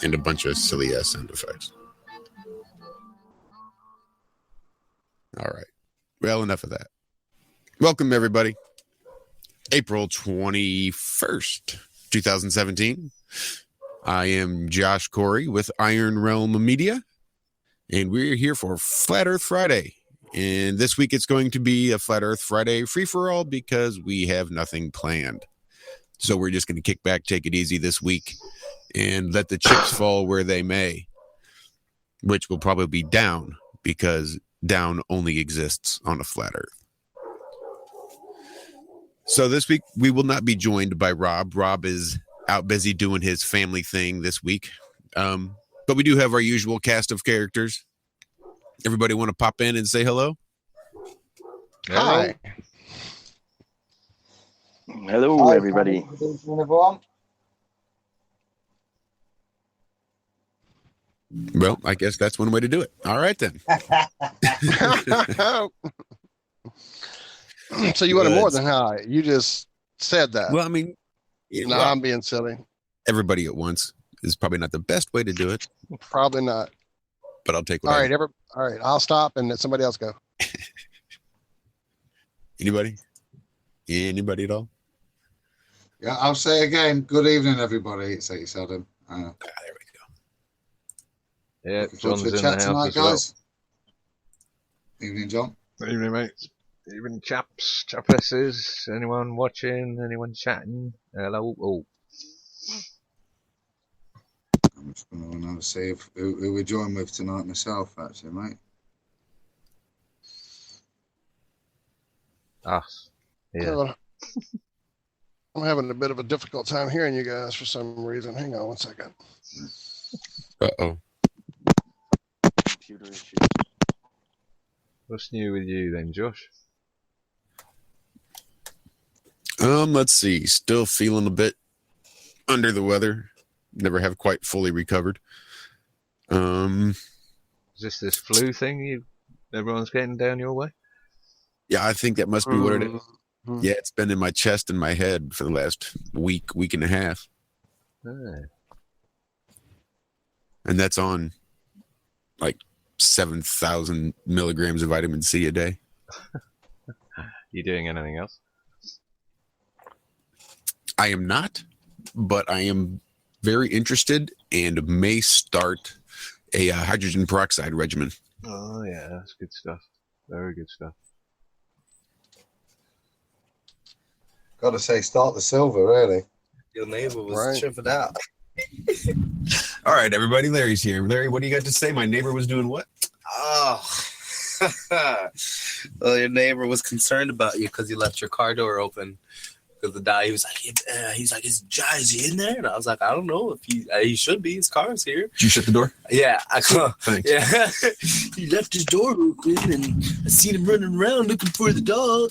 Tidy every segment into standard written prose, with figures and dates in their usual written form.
and a bunch of silly ass sound effects. All right. Well, enough of that. Welcome, everybody. April 21st, 2017. I am Josh Corey with IronRealmMedia, and we're here for Flat Earth Friday. And this week it's going to be a Flat Earth Friday free-for-all because we have nothing planned. So we're just going to kick back, take it easy this week, and let the chips fall where they may, which will probably be down because down only exists on a flat Earth. So this week we will not be joined by Rob. Rob is out busy doing his family thing this week. But we do have our usual cast of characters. Everybody want to pop in and say hello? Hi. Hello, everybody. Well, I guess that's one way to do it. All right, then. So you wanted more than hi. You just said that. Well, I mean, no, I'm being silly. Everybody at once is probably not the best way to do it. Probably not. But I'll take what all right, I'll stop and let somebody else go. Anybody? Anybody at all? Yeah, I'll say again, good evening, everybody. It's 87. There we go. Yeah, John's in the chat house tonight, as well. guys. Evening, John. Good evening, mate. Evening, chaps, chapesses. Anyone watching? Anyone chatting? Hello. Oh. I'm just going to see who we're joined with tonight myself, actually, mate. Us. Yeah. I'm having a bit of a difficult time hearing you guys for some reason. Hang on one second. Uh-oh. Computer issue. What's new with you then, Josh? Let's see. Still feeling a bit under the weather. Never have quite fully recovered. Is this flu thing everyone's getting down your way? Yeah, I think that must be what it is. Yeah, it's been in my chest and my head for the last week and a half. Ah. And that's on like 7,000 milligrams of vitamin C a day. You doing anything else? I am not, but I am very interested and may start a hydrogen peroxide regimen. Oh, yeah, that's good stuff. Very good stuff. Got to say, start the silver, really. Your neighbor was tripping out. All right, everybody. Larry's here. Larry, what do you got to say? My neighbor was doing what? Oh. Well, your neighbor was concerned about you because you left your car door open. Because the guy, he was like, is he in there? And I was like, I don't know if he should be. His car's here. Did you shut the door? Yeah. Thanks. Yeah. He left his door open and I seen him running around looking for the dog.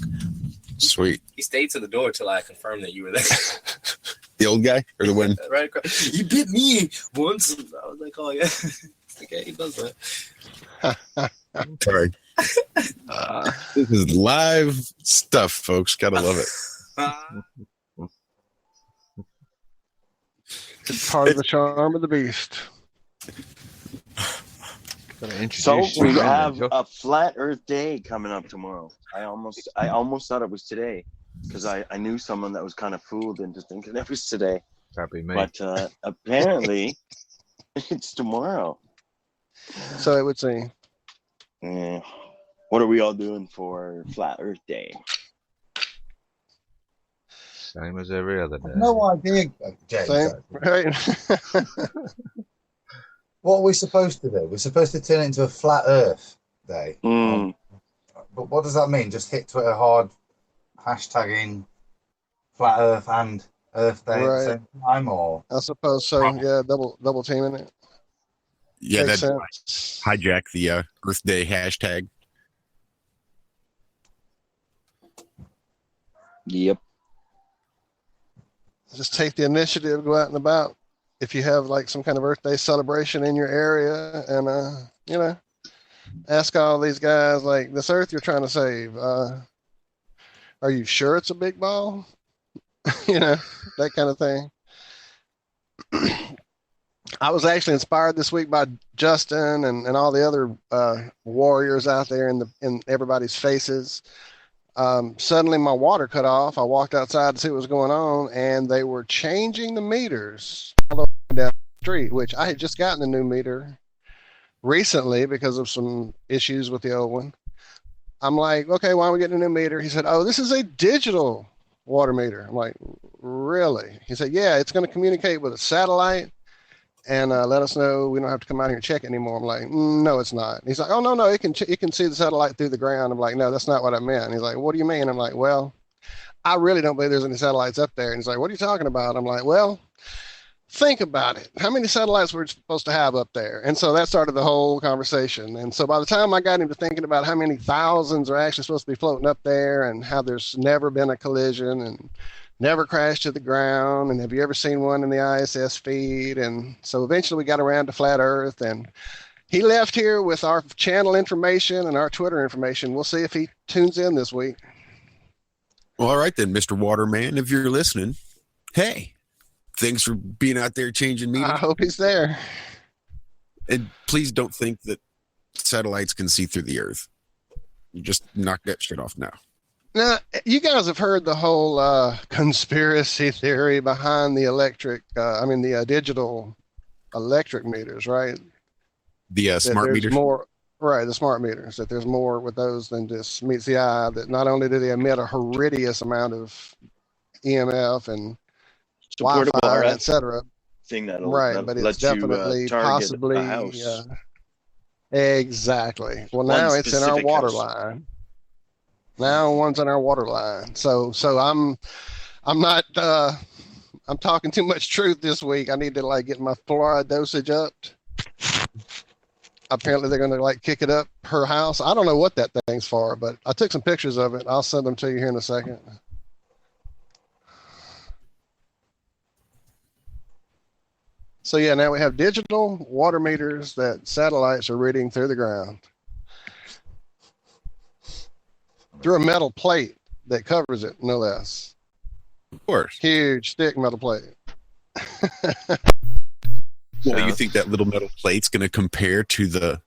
Sweet. He stayed to the door till I confirmed that you were there. The old guy or the one? Right across. You bit me once. I was like, oh, yeah. Okay, he does that. Sorry. This is live stuff, folks. Gotta love it. It's part of the charm of the beast. So we have a flat Earth day coming up tomorrow. I almost thought it was today because I knew someone that was kind of fooled into thinking it was today. That'd be me. But apparently it's tomorrow. So it would seem. What are we all doing for Flat Earth Day? Same as every other day. No idea, James. Same, right? What are we supposed to do? We're supposed to turn it into a flat Earth day. But what does that mean? Just hit Twitter hard, hashtagging flat Earth and Earth Day at the same time, or? I suppose so. Yeah, double teaming it. Yeah, Makes that sense. hijack the Earth Day hashtag. Yep. Just take the initiative, go out and about. If you have like some kind of Earth Day celebration in your area, and ask all these guys like, this Earth you're trying to save, are you sure it's a big ball? That kind of thing. I was actually inspired this week by Justin and all the other warriors out there in everybody's faces. Suddenly my water cut off. I walked outside to see what was going on, and they were changing the meters all the way down the street, which I had just gotten a new meter recently because of some issues with the old one. I'm like, okay, why are we getting a new meter? He said, oh, this is a digital water meter. I'm like, really? He said, yeah, it's going to communicate with a satellite and let us know we don't have to come out here and check anymore. I'm like, no, it's not. He's like, oh, no, it can see the satellite through the ground. I'm like, no, that's not what I meant. He's like, what do you mean? I'm like, well, I really don't believe there's any satellites up there. And he's like, what are you talking about? I'm like, well, think about it. How many satellites were supposed to have up there? And so that started the whole conversation. And so by the time I got him to thinking about how many thousands are actually supposed to be floating up there and how there's never been a collision and never crashed to the ground, and have you ever seen one in the ISS feed? And so eventually we got around to flat Earth, and he left here with our channel information and our Twitter information. We'll see if he tunes in this week. Well, all right then, Mr. Waterman, if you're listening, hey, thanks for being out there changing meters. I hope he's there. And please don't think that satellites can see through the Earth. You just knock that shit off now. Now, you guys have heard the whole conspiracy theory behind the digital electric meters, right? The smart meters? Right, the smart meters, that there's more with those than just meets the eye, that not only do they emit a horrendous amount of EMF and Wi-Fi, et cetera. Thing that but it's definitely possibly exactly. Well, now it's in our water line. Now one's in our water line. So I'm not I'm talking too much truth this week. I need to get my fluoride dosage up. Apparently they're going to kick it up her house. I don't know what that thing's for, but I took some pictures of it. I'll send them to you here in a second. So yeah, now we have digital water meters that satellites are reading through the ground through a metal plate that covers it, no less. Of course. Huge, thick metal plate. Well, you think that little metal plate's going to compare to the...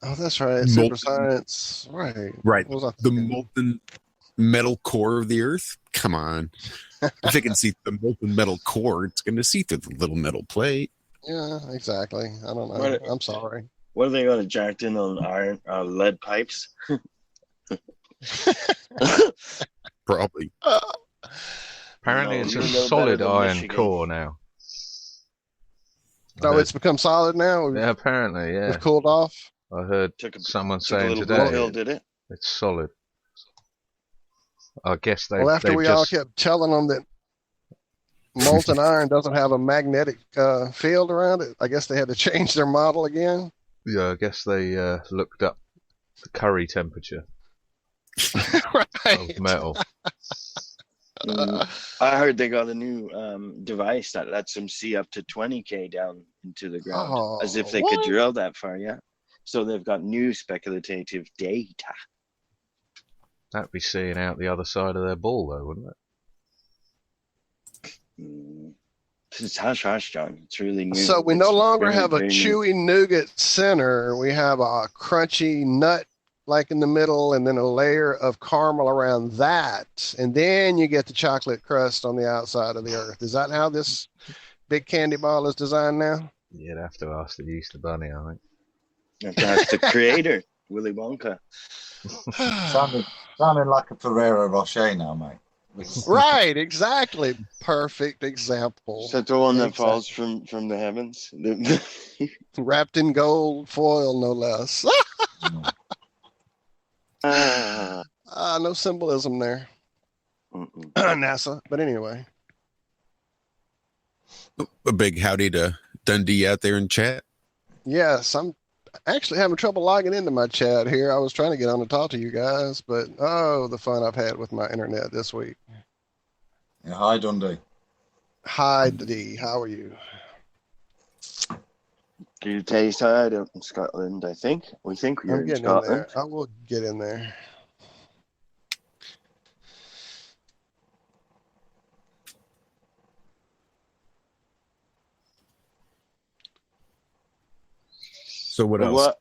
Oh, that's right. Super science. Right. Right. The molten metal core of the Earth? Come on. If it can see the molten metal core, it's going to see through the little metal plate. Yeah, exactly. I don't know. I'm sorry. What are they going to jack in on lead pipes? Probably. Apparently it's a solid iron core now. Oh, it's become solid now? Yeah, apparently, yeah. It's cooled off? I heard someone saying today hill, did it? It's solid. I guess Well, after we all kept telling them that molten iron doesn't have a magnetic field around it, I guess they had to change their model again. Yeah, I guess they looked up the Curry temperature of metal. I heard they got a new device that lets them see up to 20K down into the ground, as if they could drill that far, yeah. So they've got new speculative data. That'd be seeing out the other side of their ball, though, wouldn't it? It's hush, John. It's really new. So we no longer have a chewy nougat center. We have a crunchy nut in the middle, and then a layer of caramel around that, and then you get the chocolate crust on the outside of the Earth. Is that how this big candy ball is designed now? You'd have to ask the Easter Bunny, I think. That's the creator, Willy Wonka. Sounding like a Ferrero Rocher now, mate. Right, exactly. Perfect example. Is that the one that falls from the heavens? Wrapped in gold foil, no less. No symbolism there. NASA, but anyway. A big howdy to Dundee out there in chat. Yes, I'm actually having trouble logging into my chat here. I was trying to get on to talk to you guys, but the fun I've had with my internet this week. Yeah, hi, Dundee. Hi, Dee. How are you? You taste out in Scotland, I think. We think you're in Scotland. In there. I will get in there. So what else?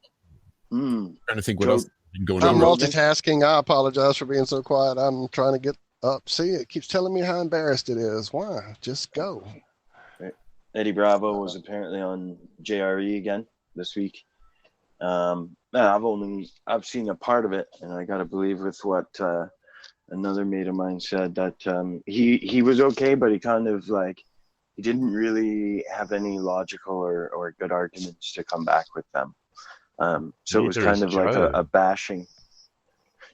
Trying to think what else has been going I'm on. multitasking. I apologize for being so quiet. I'm trying to get up. See, it keeps telling me how embarrassed it is. Why? Just go. Eddie Bravo was apparently on JRE again this week. I've seen a part of it, and I gotta believe with what another mate of mine said, that he was okay, but he kind of like he didn't really have any logical or good arguments to come back with them. So it was kind of like a bashing.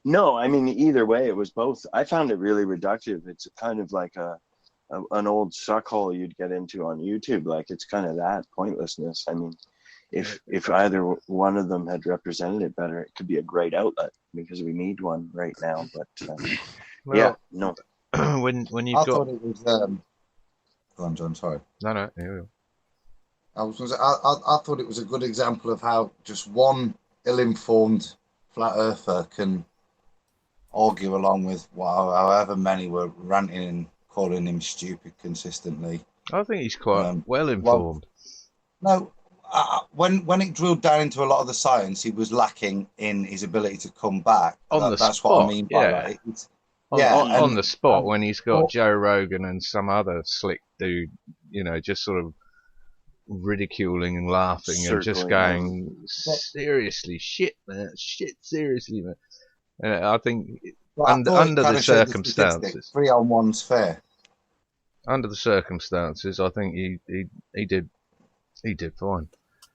No, I mean, either way, it was both. I found it really reductive. It's kind of like an old suckhole you'd get into on YouTube. Like, it's kind of that pointlessness. I mean, if either one of them had represented it better, it could be a great outlet, because we need one right now. But yeah, no. when you've got, thought it was. Go on, John. Sorry. No. Here I thought it was a good example of how just one ill-informed flat earther can argue along with however many were ranting and calling him stupid consistently. I think he's quite well informed. When it drilled down into a lot of the science, he was lacking in his ability to come back. That's spot, what I mean by that. On the spot, when he's got Joe Rogan and some other slick dude, just sort of ridiculing and laughing and just going, seriously, seriously, man. I think under the circumstances, 3-on-1's fair. Under the circumstances, I think he did fine.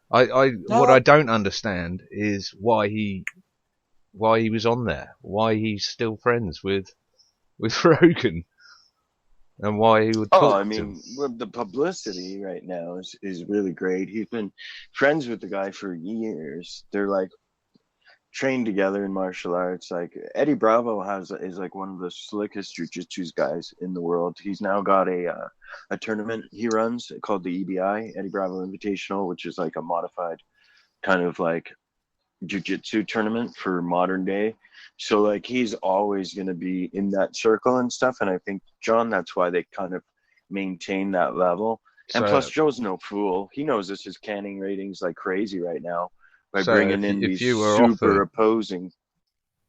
What I don't understand is why he was on there, why he's still friends with Rogan, and why he would talk to him. The publicity right now is really great. He's been friends with the guy for years. They're like trained together in martial arts. Like, Eddie Bravo is like one of the slickest jiu-jitsu guys in the world. He's now got a tournament he runs called the EBI, Eddie Bravo Invitational, which is like a modified kind of like jiu-jitsu tournament for modern day. So like, he's always going to be in that circle and stuff. And I think, John, that's why they kind of maintain that level. And plus, Joe's no fool. He knows this is canning ratings like crazy right now by bringing in these super opposing.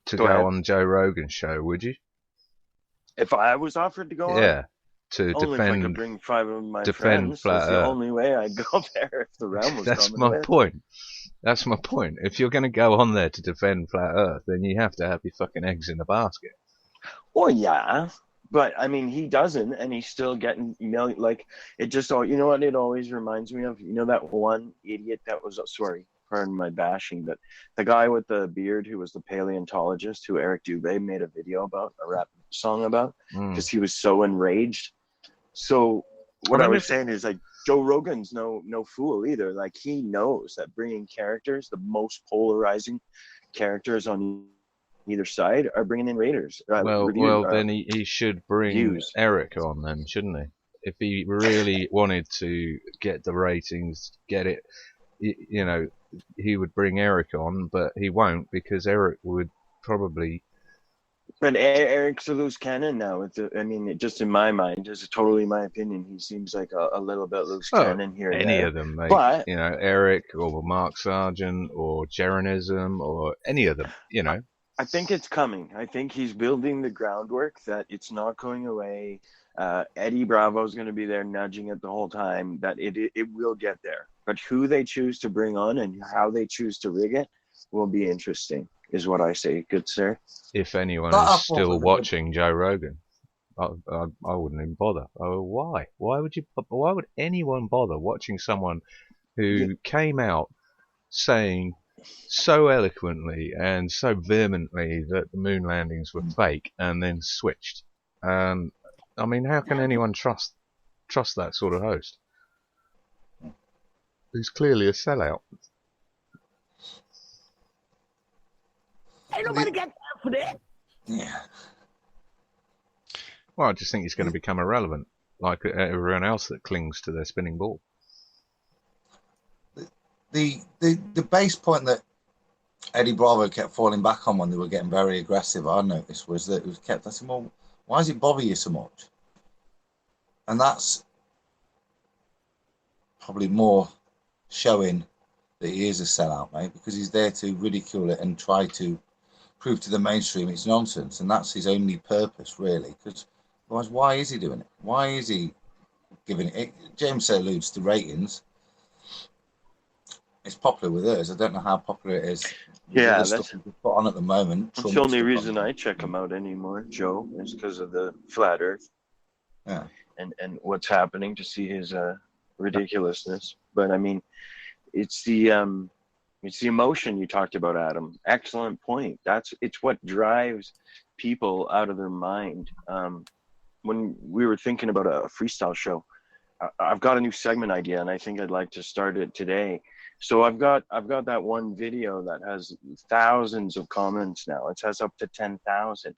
To go on Joe Rogan's show, would you? If I was offered to go on? Yeah. To only defend, if I could bring 5 of my friends. That's the only way I'd go there if the realm was That's my point. That's my point. If you're going to go on there to defend Flat Earth, then you have to have your fucking eggs in the basket. Well, yeah. But, I mean, he doesn't, and he's still getting million. Like, it just, you know what it always reminds me of? You know that one idiot that was, sorry, pardon my bashing, but the guy with the beard who was the paleontologist who Eric Dubé made a video about, a rap song about, because he was so enraged. So what I was saying is, like, Joe Rogan's no fool either. Like, he knows that bringing characters, the most polarizing characters on either side, are bringing in raters. Then he should bring views. Eric on then, shouldn't he? If he really wanted to get the ratings, get it, he would bring Eric on, but he won't, because Eric would probably. But Eric's a loose cannon now. Just in my mind, just totally my opinion, he seems like a little bit loose cannon here. Any of them, mate. But Eric or Mark Sargent or Jeranism or any of them, I think it's coming. I think he's building the groundwork that it's not going away. Eddie Bravo's going to be there nudging it the whole time. That it will get there. But who they choose to bring on and how they choose to rig it will be interesting, is what I say, good sir. If anyone is still watching Joe Rogan, I wouldn't even bother. Why? Why would anyone bother watching someone who came out saying so eloquently and so vehemently that the moon landings were fake and then switched? How can anyone trust that sort of host? Who's clearly a sellout. Ain't nobody got time for that. Yeah. Well, I just think he's going to become irrelevant, like everyone else that clings to their spinning ball. The base point that Eddie Bravo kept falling back on when they were getting very aggressive, I noticed, was that it was kept asking, well, why does it bother you so much? And that's probably more showing that he is a sellout, mate, because he's there to ridicule it and try to prove to the mainstream it's nonsense, and that's his only purpose, really. Because otherwise, why is he doing it? Why is he giving it? James alludes to ratings. It's popular with us. I don't know how popular it is. Yeah, the stuff we put on at the moment. That's the only reason I check him out anymore, Joe, is because of the flat Earth. Yeah. And what's happening, to see his ridiculousness. But I mean, it's the emotion you talked about, Adam. Excellent point. It's what drives people out of their mind. When we were thinking about a freestyle show, I've got a new segment idea, and I think I'd like to start it today. So I've got that one video that has thousands of comments now. It has up to 10,000.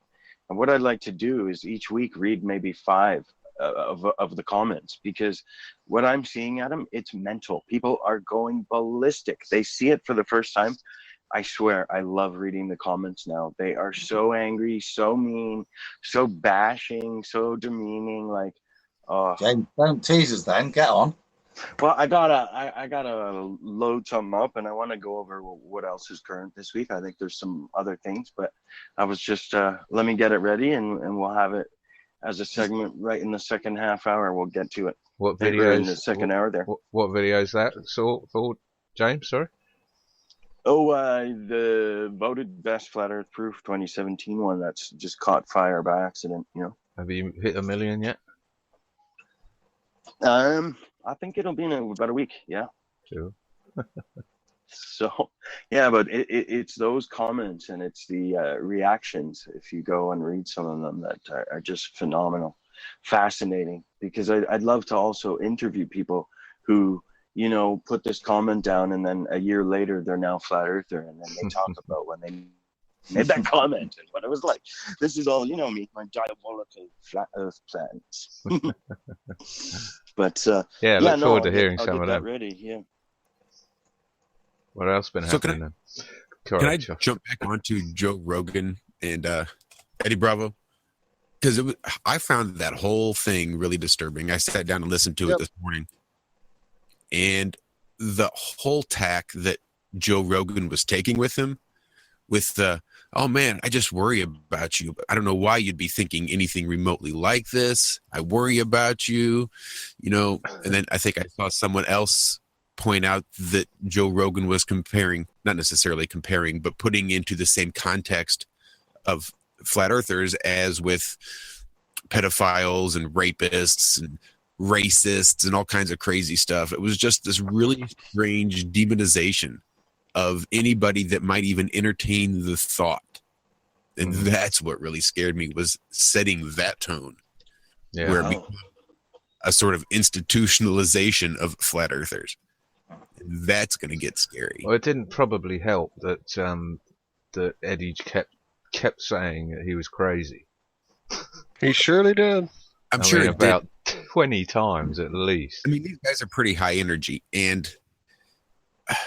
And what I'd like to do is each week read maybe 5 of the comments, because what I'm seeing, Adam, it's mental. People are going ballistic. They see it for the first time. I swear, I love reading the comments now. They are so angry, so mean, so bashing, so demeaning. Like, James, don't tease us then. Get on. Well, I gotta load something up, and I want to go over what else is current this week. I think there's some other things, but I was just let me get it ready, and we'll have it as a segment right in the second half hour. We'll get to it. What video in the second hour there? What video is that? For James, sorry. Oh, the voted best flat Earth proof 2017 one that's just caught fire by accident. You know. Have you hit 1 million yet? I think it'll be in about a week. Yeah. Sure. So, yeah, but it's those comments and it's the reactions, if you go and read some of them, that are just phenomenal, fascinating, because I'd love to also interview people who, you know, put this comment down and then a year later they're now flat earther, and then they talk about when they made that comment and what it was like. This is all, you know, me, my diabolical flat earth plans. But yeah, look forward to hearing some of that. Ready, yeah. What else been happening then? Can I jump back onto Joe Rogan and Eddie Bravo? Because I found that whole thing really disturbing. I sat down and listened to it this morning, and the whole tack that Joe Rogan was taking with him, with the, oh man, I just worry about you. I don't know why you'd be thinking anything remotely like this. I worry about you, you know. And then I think I saw someone else point out that Joe Rogan was comparing, not necessarily comparing, but putting into the same context of flat earthers as with pedophiles and rapists and racists and all kinds of crazy stuff. It was just this really strange demonization of anybody that might even entertain the thought. And that's what really scared me, was setting that tone. Yeah. Where it became a sort of institutionalization of flat earthers. That's going to get scary. Well, it didn't probably help that that Eddie kept saying that he was crazy. He surely did. I'm sure mean, about 20 times at least. I mean, these guys are pretty high energy, and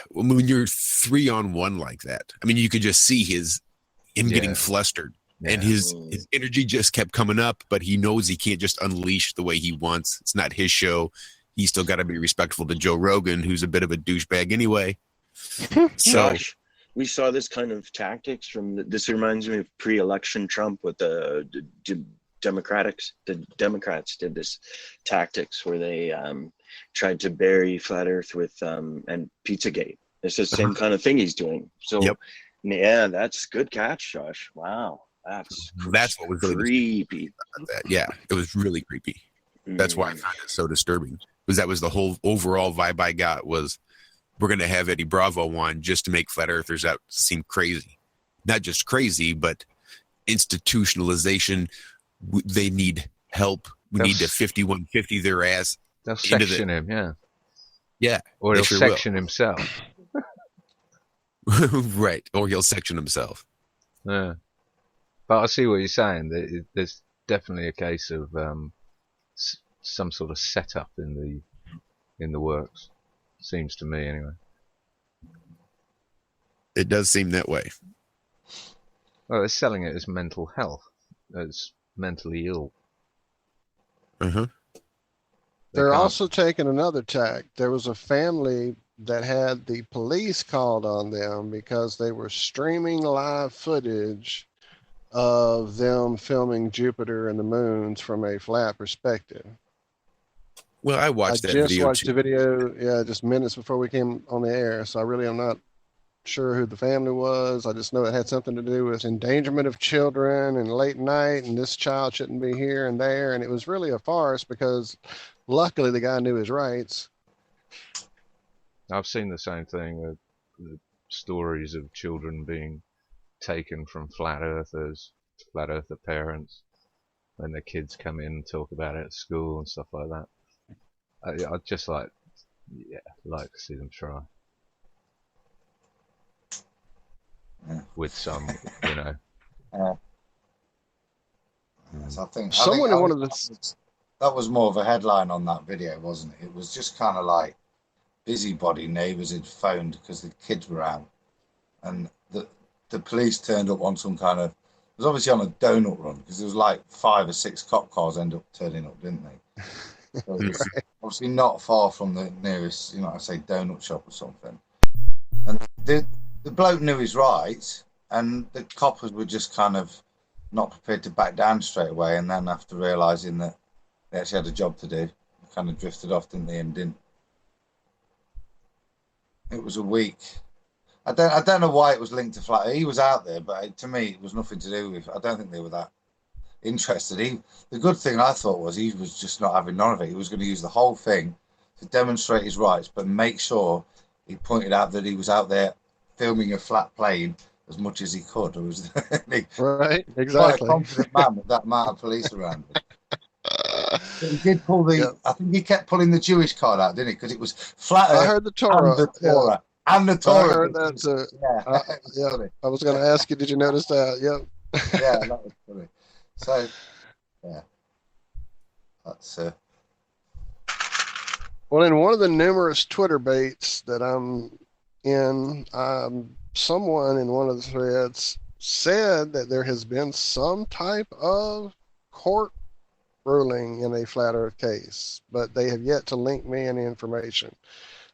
when you're 3-on-1 like that, I mean, you could just see him getting flustered, and his energy just kept coming up, but he knows he can't just unleash the way he wants. It's not his show. He's still got to be respectful to Joe Rogan, who's a bit of a douchebag anyway. So Josh, we saw this kind of tactics this reminds me of pre-election Trump with the Democrats. The Democrats did this tactics where they tried to bury flat Earth with and Pizzagate. It's the same kind of thing he's doing. So yeah, that's good catch, Josh. Wow, that's what was really creepy. Yeah, it was really creepy. That's why I found it so disturbing. Because that was the whole overall vibe I got, was we're going to have Eddie Bravo on just to make flat earthers out to seem crazy. Not just crazy, but institutionalization. They need help. We need to 5150 their ass. They'll section him, Yeah. Or he'll section himself. Right. Or he'll section himself. Yeah. But I see what you're saying. There's definitely a case of some sort of setup in the works. Seems to me, anyway. It does seem that way. Well, they're selling it as mental health, as mentally ill. Uh-huh. They're also taking another tack. There was a family that had the police called on them because they were streaming live footage of them filming Jupiter and the moons from a flat perspective. Well, I I watched that just video watched too. the video, just minutes before we came on the air, so I really am not sure who the family was. I just know it had something to do with endangerment of children and late night, and this child shouldn't be here and there, and it was really a farce because luckily the guy knew his rights. I've seen the same thing with the stories of children being taken from flat earther parents, when their kids come in and talk about it at school and stuff like that. I'd just like to see them try. Yeah. With some, So I think Someone in one of the that was more of a headline on that video, wasn't it? It was just kind of like busybody neighbours had phoned because the kids were out, and the police turned up on some kind of. It was obviously on a donut run because there was like 5 or 6 cop cars end up turning up, didn't they? So it was obviously not far from the nearest, I say donut shop or something. And the bloke knew his rights, and the coppers were just kind of not prepared to back down straight away. And then after realising that they actually had a job to do, kind of drifted off, didn't they? And didn't. It was a week. I don't know why it was linked to flat. He was out there, but to me, it was nothing to do with. I don't think they were that interested. The good thing I thought was he was just not having none of it. He was going to use the whole thing to demonstrate his rights, but make sure he pointed out that he was out there filming a flat plane as much as he could. It was right, exactly. Quite a confident man with that amount of police around him. He did pull the. Yep. I think he kept pulling the Jewish card out, didn't he? Because it was flat. I heard the Torah. And the Torah. Yeah. And the Torah. I heard that too. Yeah. I was going to ask you, did you notice that? Yep. Yeah, that was funny. So, yeah. That's Well, in one of the numerous Twitter baits that I'm in, someone in one of the threads said that there has been some type of court ruling in a flat earth case, but they have yet to link me any information.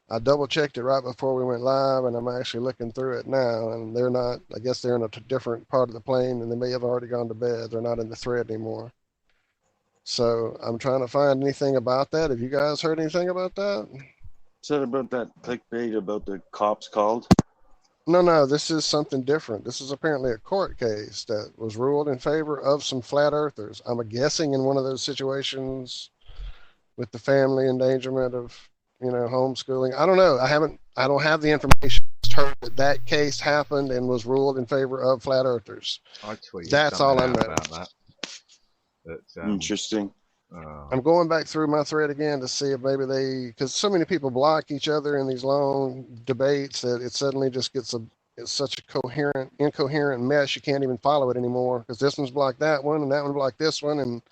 I double checked it right before we went live, and I'm actually looking through it now, and they're not, I guess they're in a different part of the plane, and they may have already gone to bed. They're not in the thread anymore. So I'm trying to find anything about that. Have you guys heard anything about that? Is that about that clickbait about the cops called? No, this is something different. This is apparently a court case that was ruled in favor of some flat earthers. I'm guessing in one of those situations with the family endangerment of, homeschooling. I don't know. I don't have the information. I just heard that case happened and was ruled in favor of flat earthers. I tweeted That's all I know about that. But, interesting. I'm going back through my thread again to see if maybe because so many people block each other in these long debates that it suddenly just gets it's such a incoherent mess. You can't even follow it anymore because this one's blocked that one and that one blocked this one, and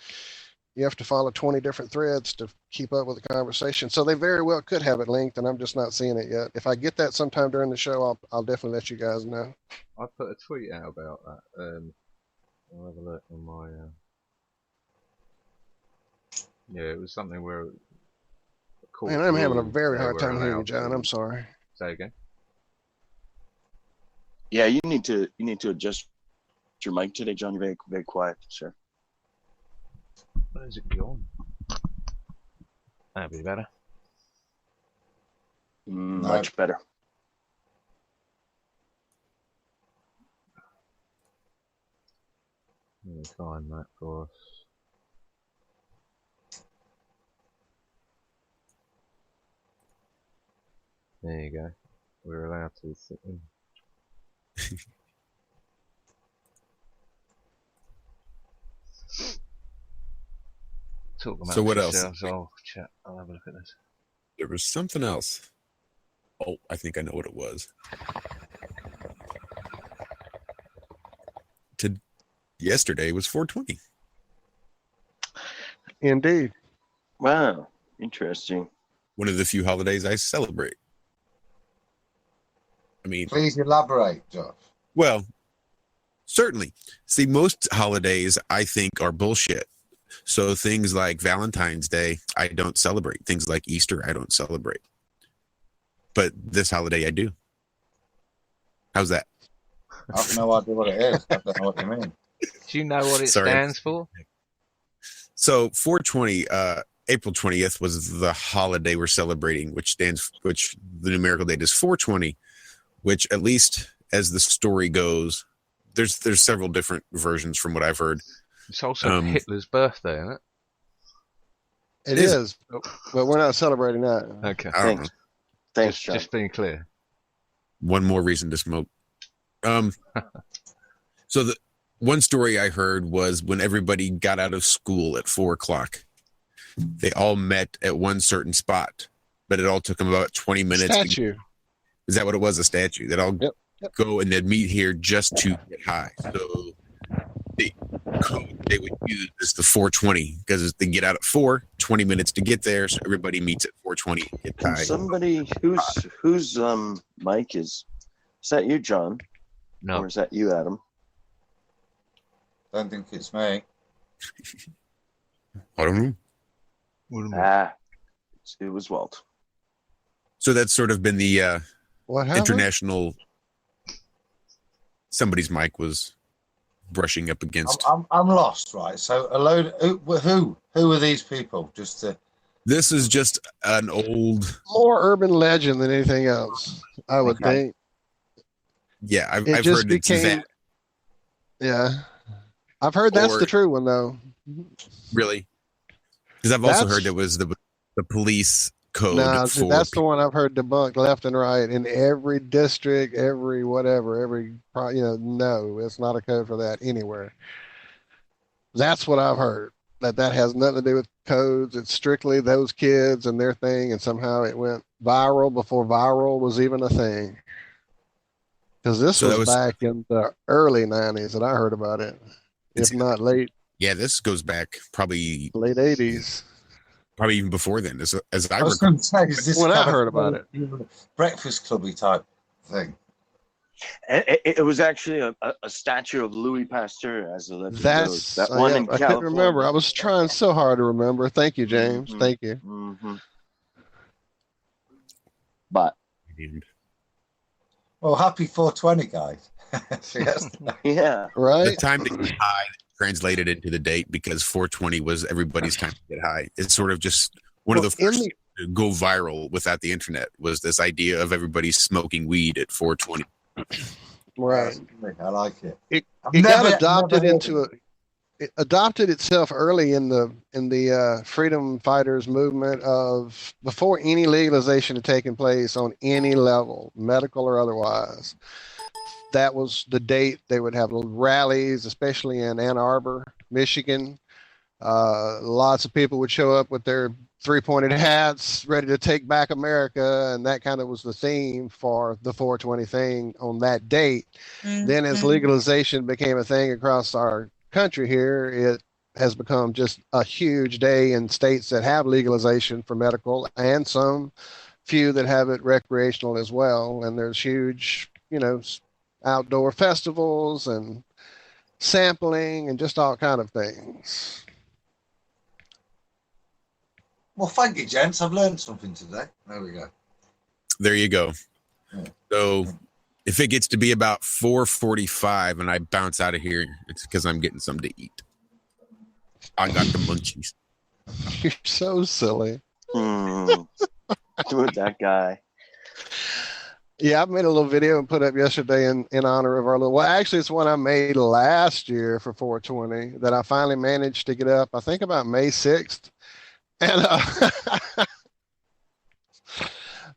you have to follow 20 different threads to keep up with the conversation. So they very well could have it linked, and I'm just not seeing it yet. If I get that sometime during the show, I'll definitely let you guys know. I put a tweet out about that. I'll have a look on my. Yeah, it was something where. Man, I'm having a very hard time hearing you, John. I'm sorry. Say again. Yeah, you need to adjust your mic today, John. You're very, very quiet, sir. Where's it gone? That'd be better. Much better. Let me find that for us. There you go. We're allowed to sit in. Talk about so what else? I'll have a look at this. There was something else. Oh, I think I know what it was. Yesterday was 420. Indeed. Wow, interesting. One of the few holidays I celebrate. I mean, please elaborate, Josh. Well, certainly. See, most holidays I think are bullshit. So things like Valentine's Day, I don't celebrate. Things like Easter, I don't celebrate. but this holiday I do. How's that? I have no idea what it is. I don't know what you mean. Do you know what it Sorry. stands for? So 420, April 20th was the holiday we're celebrating, which the numerical date is 420, which at least as the story goes, there's several different versions from what I've heard. It's also Hitler's birthday, isn't it? It is, but we're not celebrating that. Okay. I don't know. Thanks, John. Just being clear. One more reason to smoke. So the one story I heard was when everybody got out of school at 4:00, they all met at one certain spot, but it all took them about 20 minutes. Statue. Is that what it was? A statue that all go and they'd meet here just to get high. So the code they would use is the 420 because they get out at 20 minutes to get there. So everybody meets at 420 and get high. Somebody whose mic is that you, John? No. Or is that you, Adam? Don't think it's me. I don't know. It was Walt. So that's sort of been the What happened? international. Somebody's mic was brushing up against. I'm lost, right? So a load. Who are these people? Just to. This is just an old. More urban legend than anything else, I would think. Yeah, I've It just heard it's that. Yeah, I've heard that's Or- the true one though. Really? Because I've also That's- heard it was the police code No, for. that's the one I've heard debunked left and right in every district, every whatever, no, it's not a code for that anywhere. That's what I've heard. That has nothing to do with codes. It's strictly those kids and their thing, and somehow it went viral before viral was even a thing. Because this So that was was- back in the early 90s that I heard about it, It's- if not late Yeah, this goes back probably 80s. even before then. As I I was recall. going to say, is this When I kind of heard about it. Breakfast clubby type thing? It was actually a statue of Louis Pasteur, as the legend goes. That one in I California. couldn't remember. I was trying so hard to remember. Thank you, James. Mhm. Thank you. Mm-hmm. But Well, happy 420, guys. Yes. yeah, The Right? time to get high translated into the date because 420 was everybody's time to get high. It's sort of just one of the Well, in first to go viral without the internet was this idea of everybody smoking weed at 420. Right. I like it. It I've got never adopted heard into it adopted itself early in the freedom fighters movement of before any legalization had taken place on any level, medical or otherwise. That was the date they would have rallies, especially in Ann Arbor, Michigan. Lots of people would show up with their three-pointed hats, ready to take back America, and that kind of was the theme for the 420 thing on that date. Then as legalization became a thing across our country here, it has become just a huge day in states that have legalization for medical and some few that have it recreational as well. And there's huge, outdoor festivals and sampling and just all kind of things. Well, thank you, gents. I've learned something today. There we go. There you go. Yeah. So if it gets to be about 4:45 and I bounce out of here, it's because I'm getting something to eat. I got the munchies. You're so silly. With that guy. Yeah, I made a little video and put up yesterday in honor of our little. Well, actually, it's one I made last year for 420 that I finally managed to get up. I think about May 6th, and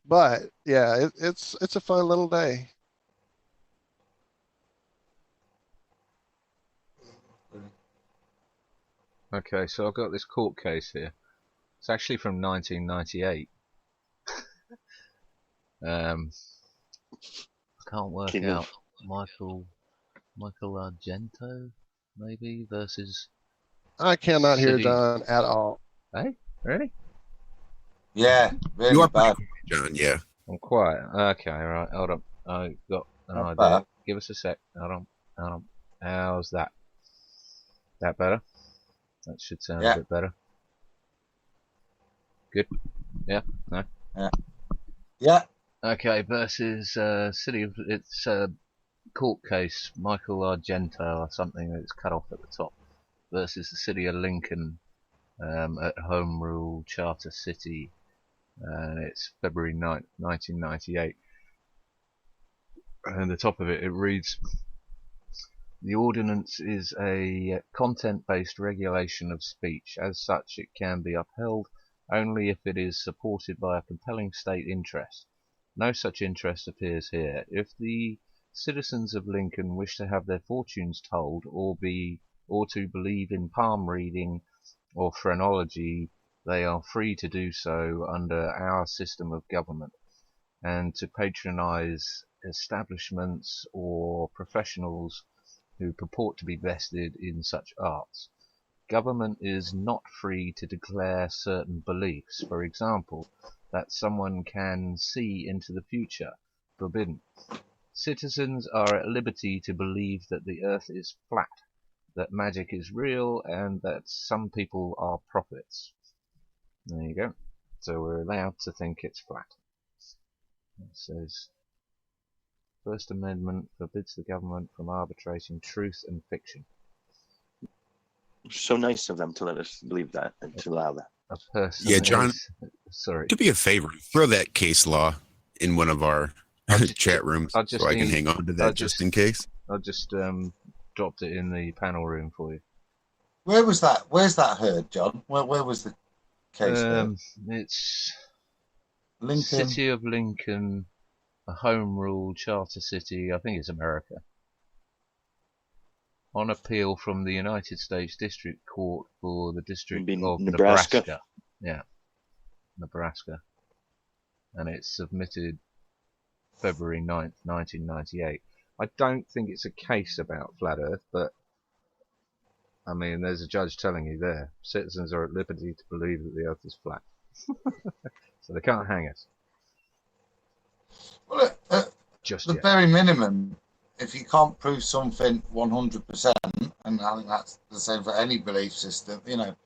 but yeah, it's a fun little day. Okay, so I've got this court case here. It's actually from 1998. I can't work out. Michael Argento, maybe, versus. I cannot hear City. John at all. Hey, really? Yeah, really You are bad. pretty cool, John. Yeah. I'm quiet. Okay, right. Hold on. I got an Not idea. bad. Give us a sec. Hold on. How's that? That better? That should sound Yeah. a bit better. Good. Yeah. No. Yeah, Okay, versus City of... It's a court case, Michael Argento or something that's cut off at the top, versus the City of Lincoln at Home Rule Charter City. And it's February 9th, 1998. And the top of it, it reads, "The ordinance is a content-based regulation of speech. As such, it can be upheld only if it is supported by a compelling state interest. No such interest appears here. If the citizens of Lincoln wish to have their fortunes told, or to believe in palm reading or phrenology, they are free to do so under our system of government, and to patronize establishments or professionals who purport to be vested in such arts. Government is not free to declare certain beliefs, for example, that someone can see into the future, forbidden. Citizens are at liberty to believe that the earth is flat, that magic is real, and that some people are prophets." There you go. So we're allowed to think it's flat. It says, First Amendment forbids the government from arbitrating truth and fiction. So nice of them to let us believe that and to allow that. A person Yeah, John, sorry. do me a favor. Throw that case law in one of our chat rooms so I can hang on to that just in case. I just dropped it in the panel room for you. Where was that? Where's that heard, John? Where was the case heard? It's Lincoln. City of Lincoln, a home rule charter city. I think it's America. On appeal from the United States District Court for the District of Nebraska. Yeah, Nebraska. And it's submitted February 9th, 1998. I don't think it's a case about flat Earth, but I mean, there's a judge telling you there, citizens are at liberty to believe that the Earth is flat. So they can't hang us. Well, just the yet. very minimum, if you can't prove something 100%, and I think that's the same for any belief system, you know,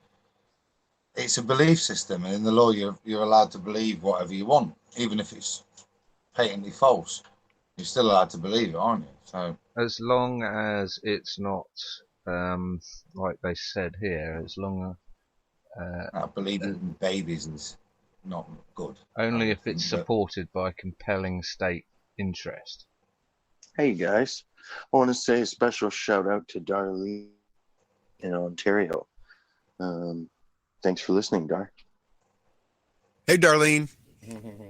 it's a belief system, and in the law you're allowed to believe whatever you want, even if it's patently false. You're still allowed to believe it, aren't you? So as long as it's not like they said here, as long as believing in babies is not good. Only if it's supported by compelling state interest. Hey guys, I want to say a special shout out to Darlene in Ontario. Thanks for listening, Dar. Hey, Darlene.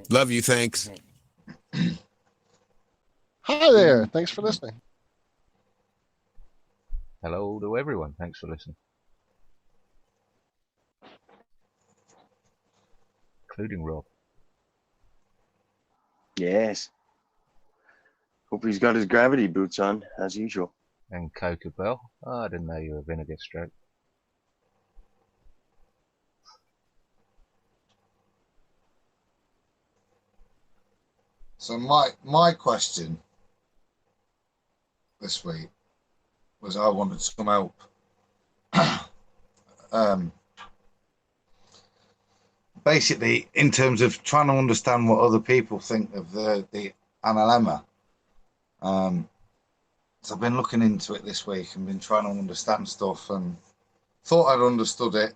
Love you. Thanks. Hi there. Thanks for listening. Hello to everyone. Thanks for listening. Including Rob. Yes. Hope he's got his gravity boots on, as usual. And Coca Bell. Oh, I didn't know you were vinegar stroke. So my question this week was I wanted some help. Basically, in terms of trying to understand what other people think of the analemma. So I've been looking into it this week and been trying to understand stuff, and thought I'd understood it,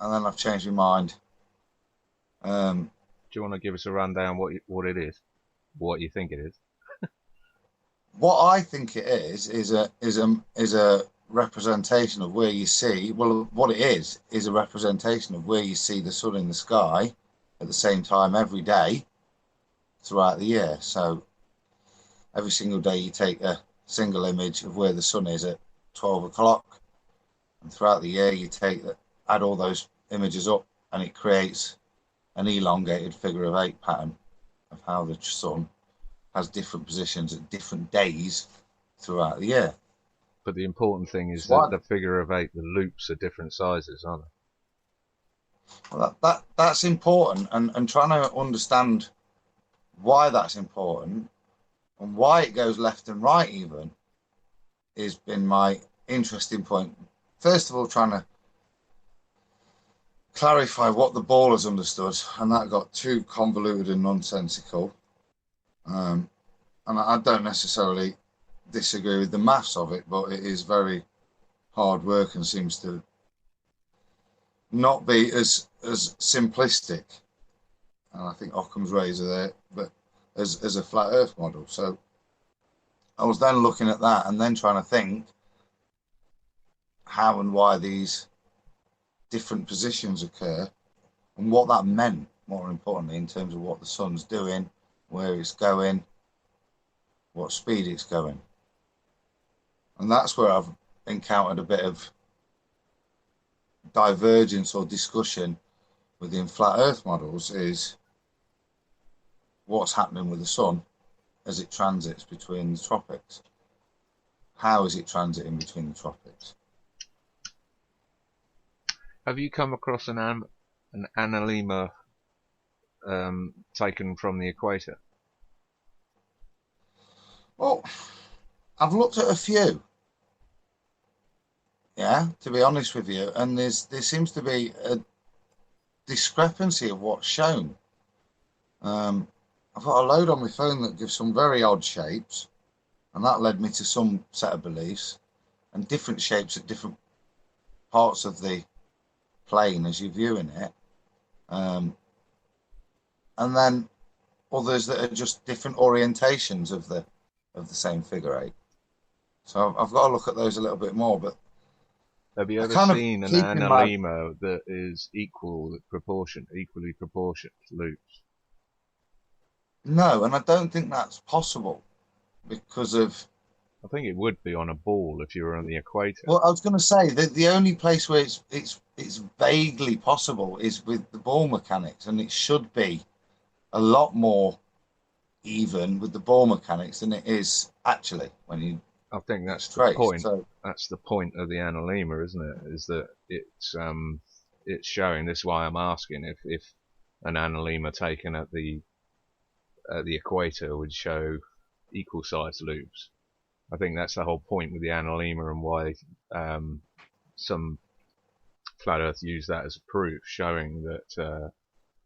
and then I've changed my mind. Do you want to give us a rundown what it is, what you think it is? What I think it is a representation of where you see. Well, what it is a representation of where you see the sun in the sky at the same time every day throughout the year. So every single day you take a single image of where the sun is at 12 o'clock, and throughout the year you add all those images up, and it creates an elongated figure of 8 pattern of how the sun has different positions at different days throughout the year. But the important thing is that the figure of 8, the loops are different sizes, aren't they? Well, that's important, and trying to understand why that's important and why it goes left and right even has been my interesting point. First of all, trying to clarify what the ball has understood, and that got too convoluted and nonsensical. And I don't necessarily disagree with the maths of it, but it is very hard work and seems to not be as simplistic. And I think Occam's razor there, but as a flat Earth model. So I was then looking at that and then trying to think how and why these different positions occur and what that meant, more importantly, in terms of what the sun's doing, where it's going, what speed it's going. And that's where I've encountered a bit of divergence or discussion within flat Earth models, is what's happening with the sun as it transits between the tropics. How is it transiting between the tropics? Have you come across an analemma taken from the equator? Well, I've looked at a few. Yeah, to be honest with you, and there seems to be a discrepancy of what's shown. I've got a load on my phone that gives some very odd shapes, and that led me to some set of beliefs, and different shapes at different parts of the plane as you're viewing it, and then others that are just different orientations of the same figure eight. So I've got to look at those a little bit more. But have you ever seen an analemma that is equally proportioned loops? No, and I don't think that's possible because of. I think it would be on a ball if you were on the equator. Well, I was going to say that the only place where it's vaguely possible is with the ball mechanics, and it should be a lot more even with the ball mechanics than it is actually when you. I think that's the point. So, that's the point of the analemma, isn't it? Is that it's showing. This is why I'm asking if an analemma taken at the equator would show equal sized loops. I think that's the whole point with the analemma, and why some flat Earth use that as a proof, showing that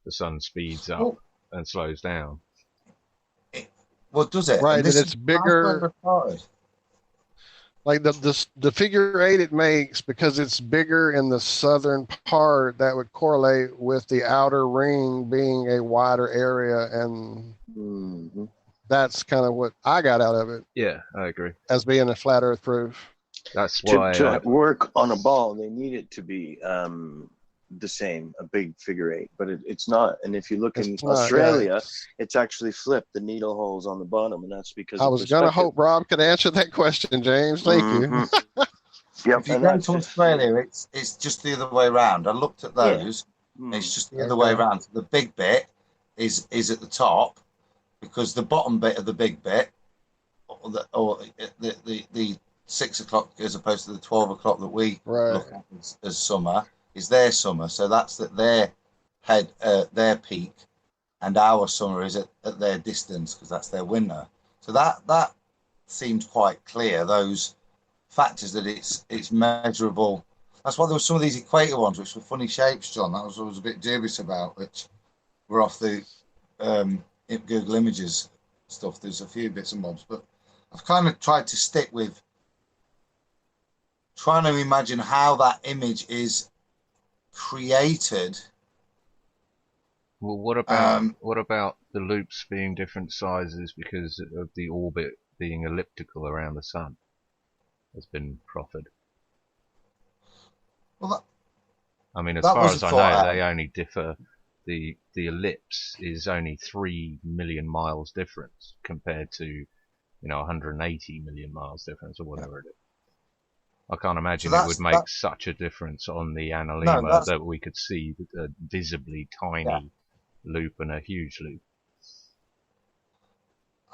the sun speeds up and slows down. What does it? Right, and it's bigger. Like the figure eight it makes, because it's bigger in the southern part, that would correlate with the outer ring being a wider area, and that's kind of what I got out of it. Yeah, I agree. As being a flat Earth proof. That's why to work on a ball, they need it to be the same, a big figure eight, but it's not. And if you look in Australia, it's actually flipped. The needle holes on the bottom, and that's because I was going to hope Rob could answer that question, James. Thank you. Yep, if you go to Australia, it's just the other way around. I looked at those. Yeah. It's just the other way around. The big bit is at the top, because the bottom bit of the big bit, or the 6 o'clock as opposed to the 12 o'clock that we look at as summer, is their summer. So that's at their head, their peak, and our summer is at their distance, because that's their winter. So that seems quite clear, those factors, that it's measurable. That's why there were some of these equator ones which were funny shapes, John, that I was a bit dubious about, which were off the Google Images stuff. There's a few bits and bobs, but I've kind of tried to stick with trying to imagine how that image is created. Well, what about the loops being different sizes because of the orbit being elliptical around the sun? Has been proffered. Well, I mean, as far as I know, they only differ. The ellipse is only 3 million miles difference compared to 180 million miles difference, or whatever it is. I can't imagine it would make such a difference on the analemma that we could see a visibly tiny loop and a huge loop.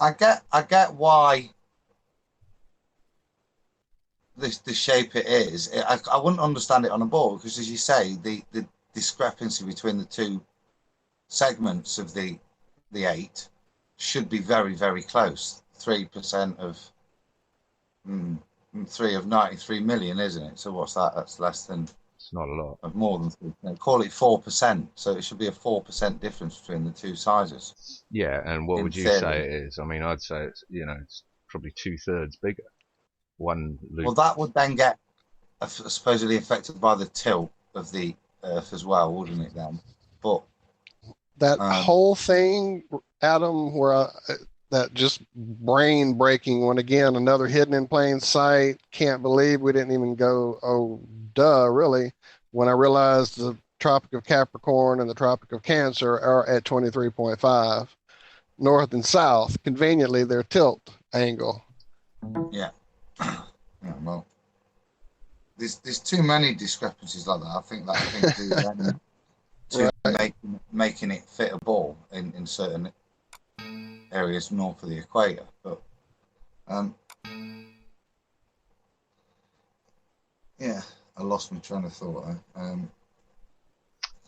I get why the shape it is. I wouldn't understand it on a ball, because, as you say, the discrepancy between the two segments of the 8 should be very, very close. 3% of 3 of 93 million, isn't it? So what's that? That's less than It's not a lot. More than 3%. Call it 4%. So it should be a 4% difference between the two sizes. Yeah, and what would you say it is? I mean, I'd say it's it's probably 2/3 bigger. One loop. Well, that would then get supposedly affected by the tilt of the Earth as well, wouldn't it? Then, but that whole thing, Adam, where that just brain breaking one again, another hidden in plain sight. Can't believe we didn't even go. Oh, duh! Really, when I realized the Tropic of Capricorn and the Tropic of Cancer are at 23.5 north and south. Conveniently, their tilt angle. Yeah. Yeah, well, there's too many discrepancies like that. I think that thing to making it fit a ball in certain areas north of the equator. But yeah, I lost my train of thought.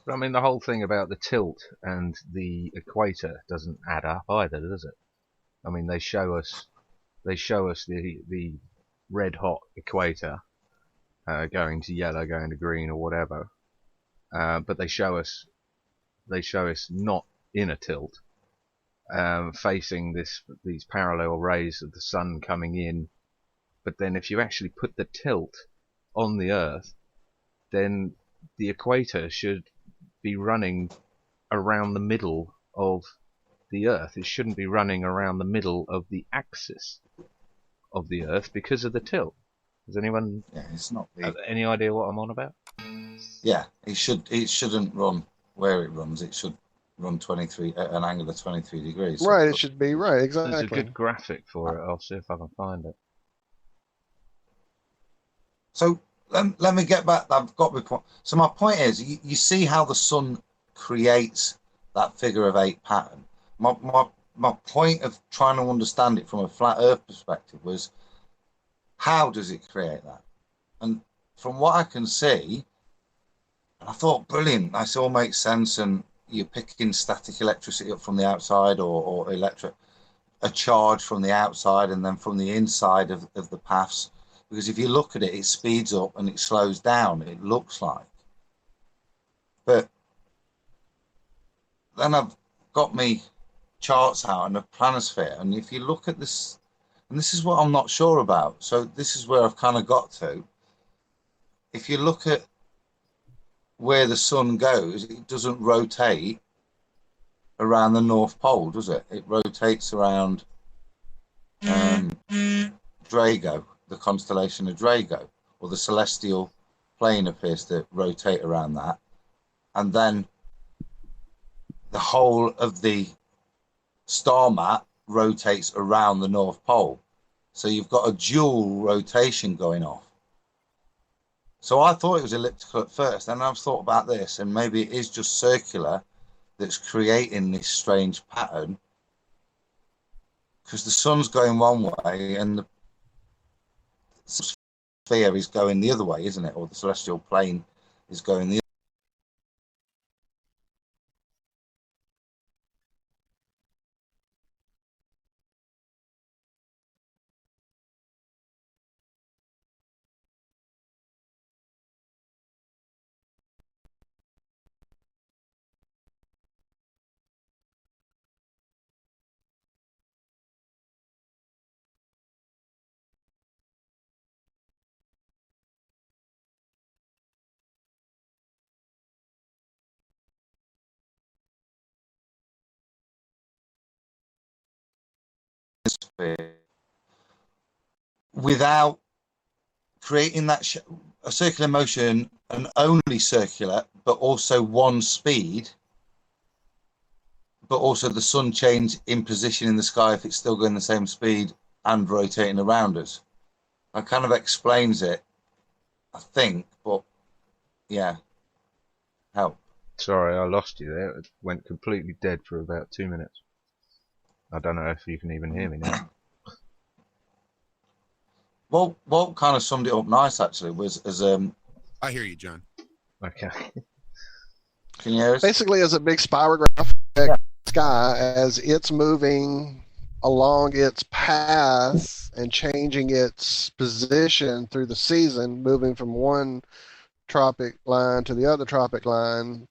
But I mean, the whole thing about the tilt and the equator doesn't add up either, does it? I mean, they show us the red hot equator going to yellow, going to green, or whatever. But they show us not in a tilt, facing these parallel rays of the sun coming in. But then, if you actually put the tilt on the Earth, then the equator should be running around the middle of the Earth. It shouldn't be running around the middle of the axis of the Earth because of the tilt. Does anyone have any idea what I'm on about? Yeah, it shouldn't run where it runs. It should run 23 at an angle of 23 degrees. Right, it should be right. Exactly. There's a good graphic for it. I'll see if I can find it. So let me get back. I've got my point. So my point is, you see how the sun creates that figure of 8 pattern. My point of trying to understand it from a flat Earth perspective was, how does it create that? And from what I can see, I thought, brilliant. This all makes sense. And you're picking static electricity up from the outside, or a charge from the outside, and then from the inside of the paths. Because if you look at it, it speeds up and it slows down, it looks like. But then I've got me charts out and a planisphere, and if you look at this, and this is what I'm not sure about, so this is where I've kind of got to. If you look at where the sun goes, it doesn't rotate around the North Pole, does it? It rotates around Drago, the constellation of Drago, or the celestial plane appears to rotate around that. And then the whole of the star map rotates around the North Pole. So you've got a dual rotation going off. So I thought it was elliptical at first, and I've thought about this, and maybe it is just circular that's creating this strange pattern, because the sun's going one way and the sphere is going the other way, isn't it? Or the celestial plane is going the other way. Without creating that a circular motion, and only circular, but also one speed, but also the sun change in position in the sky if it's still going the same speed and rotating around us. That kind of explains it, I think, but yeah, help. Sorry, I lost you there. It went completely dead for about 2 minutes. I don't know if you can even hear me now. Walt kind of summed it up nice, actually. Was as I hear you, John. Okay. Can you hear us? Basically, as a big spirograph sky, as it's moving along its path and changing its position through the season, moving from one tropic line to the other tropic line,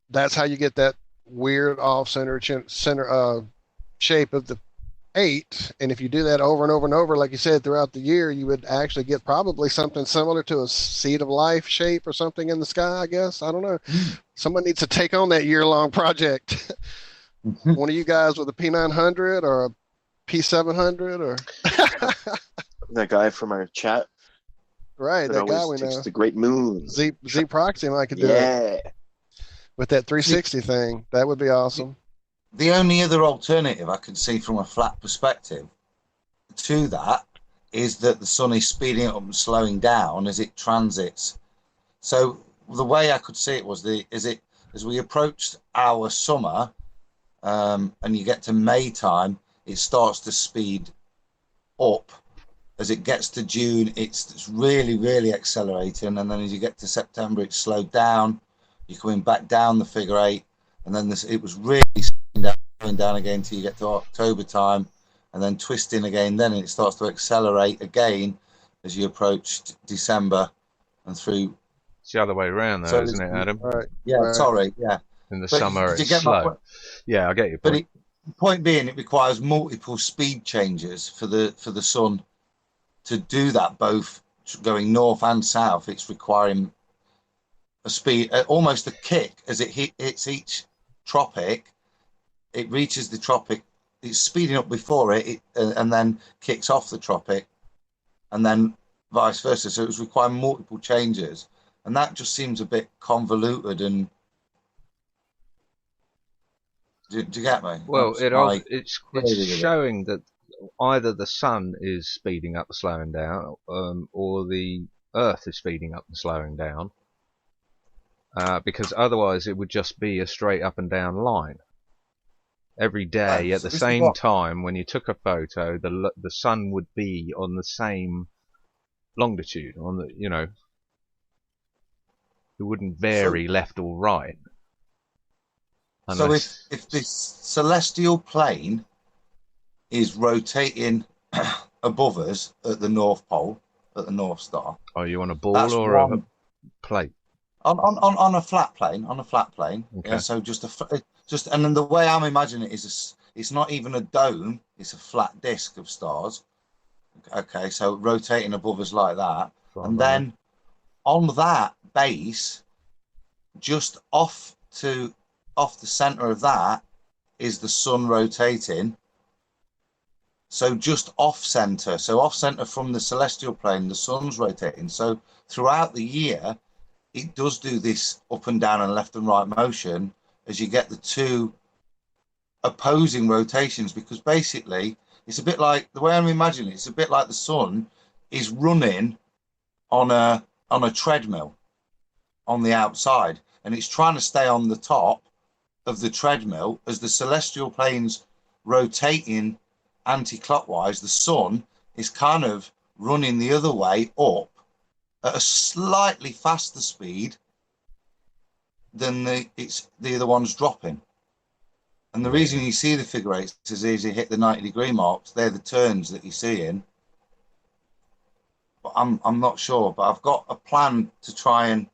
that's how you get that weird off-center shape of the 8. And if you do that over and over and over, like you said, throughout the year, you would actually get probably something similar to a seed of life shape or something in the sky, I guess. I don't know. Someone needs to take on that year-long project. One of you guys with a P900 or a P700 or that guy from our chat. right, that guy we know. The great moon. Z Proxy might could do it with that 360 thing. That would be awesome. The only other alternative I can see from a flat perspective to that is that the sun is speeding up and slowing down as it transits. So the way I could see it was as we approached our summer, and you get to May time, it starts to speed up. As it gets to June, it's really, really accelerating, and then as you get to September, it's slowed down. You're coming back down the figure 8, and then it was really going down again until you get to October time, and then twisting again. Then it starts to accelerate again as you approach December and through. It's the other way around, though, isn't it, Adam? Right. Yeah, right. Sorry, yeah. In the summer, it's slow. Yeah, I get your point. The point being, it requires multiple speed changes for the sun to do that, both going north and south. It's requiring a speed, almost a kick as it hits each tropic. It reaches the tropic, it's speeding up before it, and then kicks off the tropic, and then vice versa. So it was requiring multiple changes, and that just seems a bit convoluted. And do you get me? Well, it's showing that either the sun is speeding up and slowing down, or the Earth is speeding up and slowing down, because otherwise it would just be a straight up and down line. Every day at the same time, when you took a photo, the sun would be on the same longitude. It wouldn't vary left or right. Unless... So if this celestial plane is rotating above us at the North Pole, at the North Star, are you on a ball or a plate? On a flat plane. Okay. Yeah, so and then the way I'm imagining it is it's not even a dome, it's a flat disc of stars. Okay, so rotating above us like that. And then on that base, just off the center of that is the sun rotating. So just off center from the celestial plane, the sun's rotating. So throughout the year, it does do this up and down and left and right motion as you get the two opposing rotations, because basically it's a bit like, the way I'm imagining it, it's a bit like the sun is running on a treadmill on the outside, and it's trying to stay on the top of the treadmill as the celestial plane's rotating anti-clockwise. The sun is kind of running the other way up at a slightly faster speed than the other one's dropping. And the reason you see the figure eights is as you hit the 90-degree marks, they're the turns that you're seeing. But I'm not sure, but I've got a plan to try and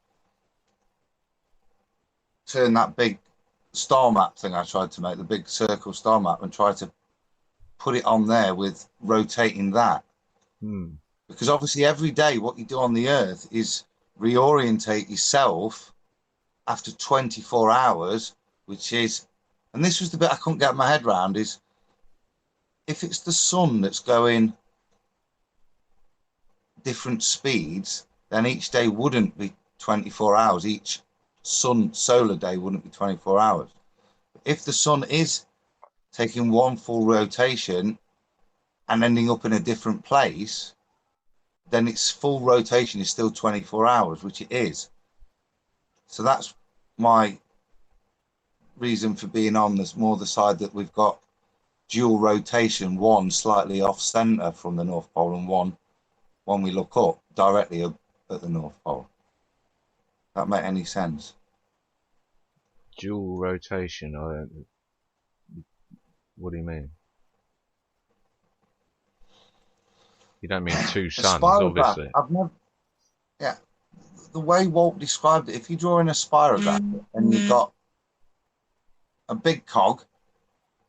turn that big star map thing I tried to make, the big circle star map, and try to put it on there with rotating that. Because obviously every day what you do on the Earth is reorientate yourself after 24 hours, which is, and this was the bit I couldn't get my head around, is if it's the sun that's going different speeds, then each day wouldn't be 24 hours. Each solar day wouldn't be 24 hours. If the sun is taking one full rotation and ending up in a different place, then its full rotation is still 24 hours, which it is. So that's my reason for being on this, more the side that we've got dual rotation, one slightly off center from the North Pole and one we look up directly at the North Pole. That make any sense? Dual rotation, what do you mean? You don't mean two suns, obviously. the way Walt described it, if you draw in a spirograph and you've got a big cog,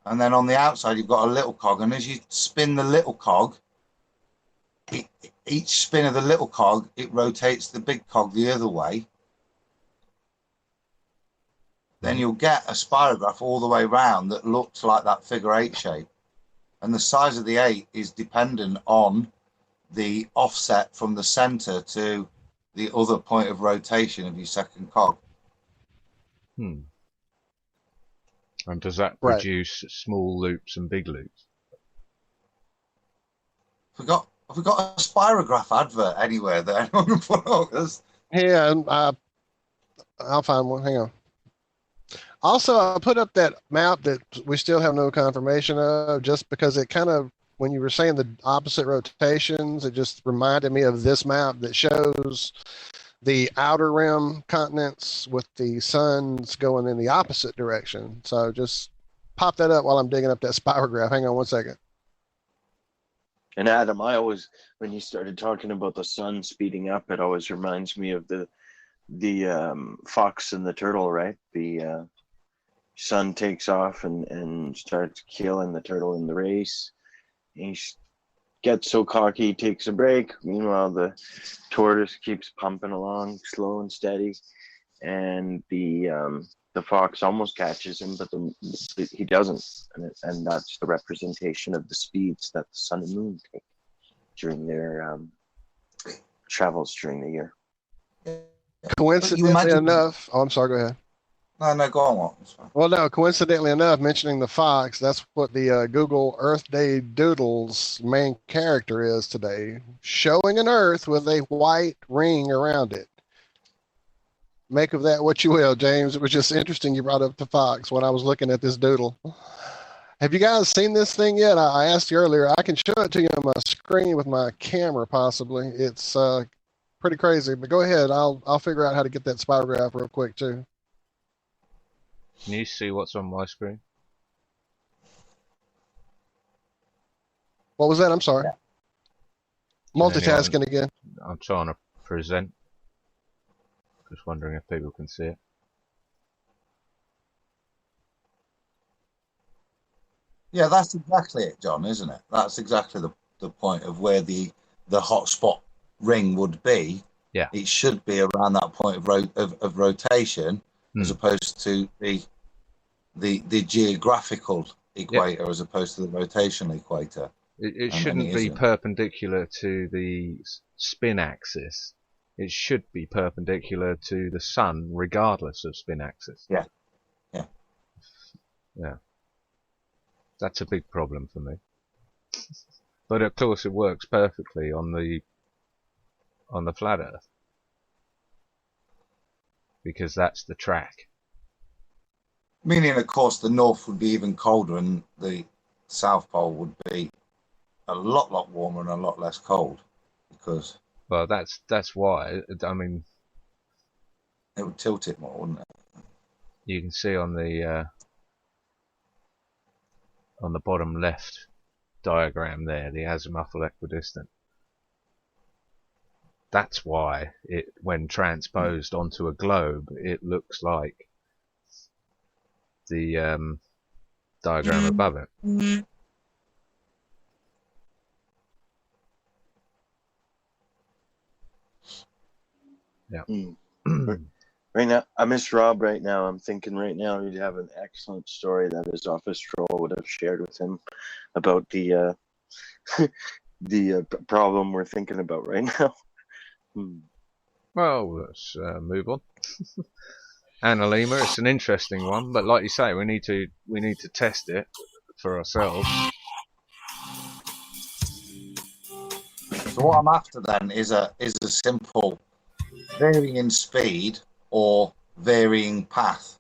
and then on the outside you've got a little cog, and as you spin the little cog, each spin of the little cog, it rotates the big cog the other way. Then you'll get a spirograph all the way around that looks like that figure 8 shape. And the size of the 8 is dependent on the offset from the center to the other point of rotation of your second cog. And does that produce small loops and big loops? Have we got a spirograph advert anywhere that anyone can put up? Yeah, I'll find one. Hang on. Also, I put up that map that we still have no confirmation of, just because it kind of, when you were saying the opposite rotations, it just reminded me of this map that shows the outer rim continents with the suns going in the opposite direction. So just pop that up while I'm digging up that spirograph. Hang on one second. And Adam, I always, when you started talking about the sun speeding up, it always reminds me of the fox and the turtle, right? The sun takes off and starts killing the turtle in the race. He gets so cocky, he takes a break. Meanwhile, the tortoise keeps pumping along, slow and steady, and the fox almost catches him, but he doesn't, and that's the representation of the speeds that the sun and moon take during their travels during the year. Coincidentally enough, I'm sorry, go ahead. No, go on, Walt. Well, no, coincidentally enough, mentioning the fox, that's what the Google Earth Day Doodle's main character is today, showing an Earth with a white ring around it. Make of that what you will, James. It was just interesting you brought up the fox when I was looking at this doodle. Have you guys seen this thing yet? I asked you earlier. I can show it to you on my screen with my camera, possibly. It's pretty crazy, but go ahead. I'll figure out how to get that spirograph real quick, too. Can you see what's on my screen? What was that? I'm sorry. Yeah. Multitasking again. I'm trying to present. Just wondering if people can see it. Yeah, that's exactly it, John, isn't it? That's exactly the point of where the hotspot ring would be. Yeah. It should be around that point of rotation, as opposed to the geographical equator, as opposed to the rotational equator. It shouldn't be perpendicular to the spin axis. It should be perpendicular to the sun, regardless of spin axis. Yeah. That's a big problem for me. But of course, it works perfectly on the flat Earth, because that's the track. Meaning, of course, the north would be even colder, and the South Pole would be a lot warmer and a lot less cold, because. Well, that's why. I mean, it would tilt it more, wouldn't it? You can see on the bottom left diagram there, the azimuthal equidistant. That's why it, when transposed onto a globe, it looks like the diagram above it. Yeah. Right now, I miss Rob right now. I'm thinking right now he'd have an excellent story that his office troll would have shared with him about the problem we're thinking about right now. Well, let's move on. Analema, it's an interesting one, but like you say, we need to test it for ourselves. So what I'm after then is a simple varying speed or varying path,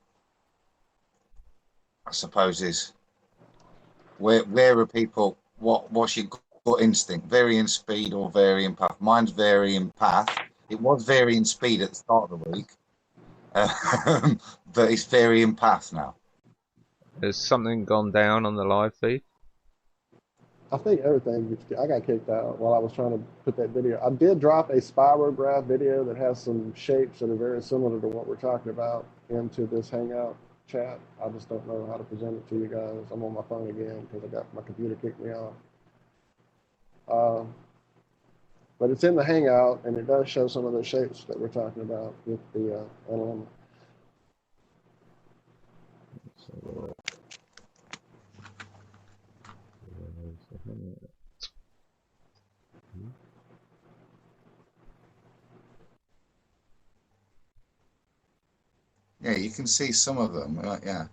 I suppose, is where are people, what's your gut instinct, varying speed or varying path? Mine's varying path. It was varying speed at the start of the week, but it's varying path now. Has something gone down on the live feed? I think everything, I got kicked out while I was trying to put that video. I did drop a spirograph video that has some shapes that are very similar to what we're talking about into this Hangout chat. I just don't know how to present it to you guys. I'm on my phone again because I got my computer kicked me off. But it's in the Hangout, and it does show some of those shapes that we're talking about with the NLM. Yeah, you can see some of them. Yeah.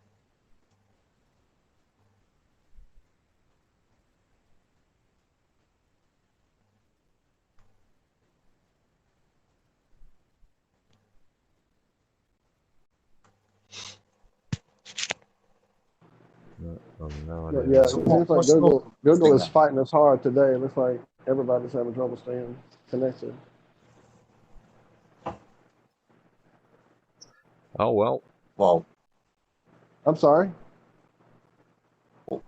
Yeah, So it seems like Google is fighting us hard today. It looks like everybody's having trouble staying connected. Oh, well. Well, I'm sorry?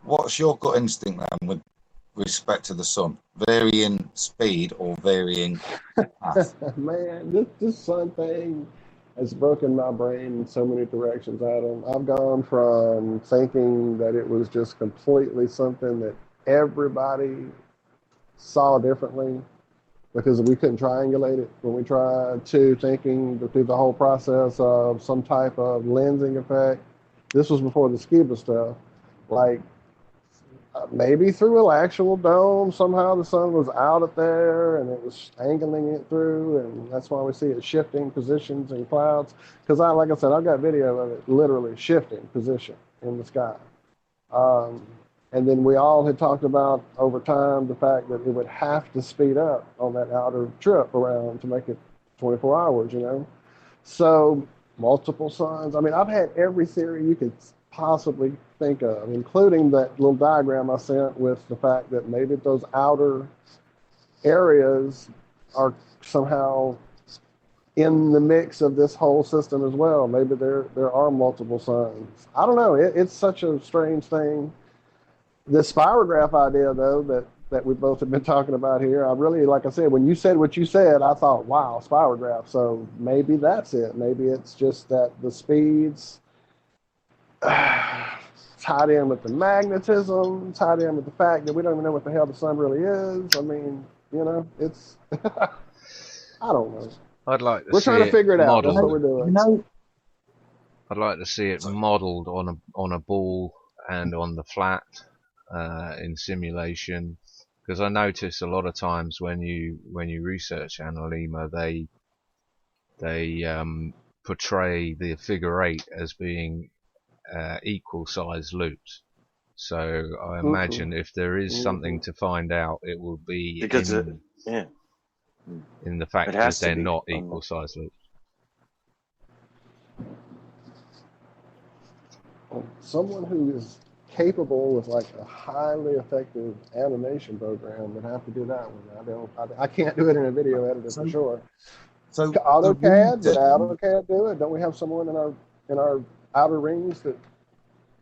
What's your gut instinct then with respect to the sun? Varying speed or varying path? Man, this sun thing has broken my brain in so many directions, Adam. I've gone from thinking that it was just completely something that everybody saw differently because we couldn't triangulate it when we tried, to thinking through the whole process of some type of lensing effect. This was before the scuba stuff. Like, maybe through an actual dome, somehow the sun was out of there and it was angling it through, and that's why we see it shifting positions in clouds. Because like I said, I've got video of it literally shifting position in the sky. And then we all had talked about over time the fact that it would have to speed up on that outer trip around to make it 24 hours, you know? So multiple suns. I mean, I've had every theory you could possibly think of, including that little diagram I sent with the fact that maybe those outer areas are somehow in the mix of this whole system as well. Maybe there are multiple suns. I don't know. It's such a strange thing. The spirograph idea, though, that we both have been talking about here, I really, like I said, when you said what you said, I thought, wow, spirograph. So maybe that's it. Maybe it's just that the speeds tied in with the magnetism, tied in with the fact that we don't even know what the hell the sun really is. I mean, you know, it's, I don't know. I'd like to We're see trying to figure it out. That's what we're modeled. doing. I'd like to see it modelled on a ball and on the flat in simulation, because I notice a lot of times when you research Analema, they portray the figure 8 as being equal size loops. So I imagine if there is something to find out, it will be because in the fact that they're not equal size loops. Someone who is capable with like a highly effective animation program would have to do that one. I can't do it in a video editor for sure. So AutoCAD, did AutoCAD do it? Don't we have someone in our outer rings that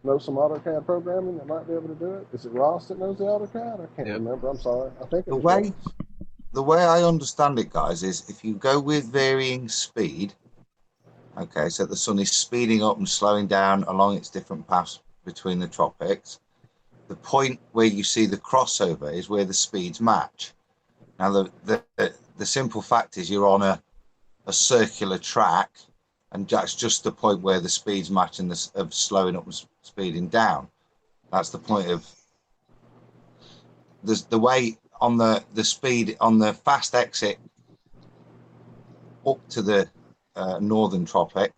knows some AutoCAD programming that might be able to do it? Is it Ross that knows the AutoCAD? I can't remember. I'm sorry. I think the way I understand it, guys, is if you go with varying speed. Okay, so the sun is speeding up and slowing down along its different paths between the tropics. The point where you see the crossover is where the speeds match. Now, the simple fact is you're on a circular track, and that's just the point where the speeds match and of slowing up and speeding down. That's the point of the way on the speed on the fast exit up to the northern tropic,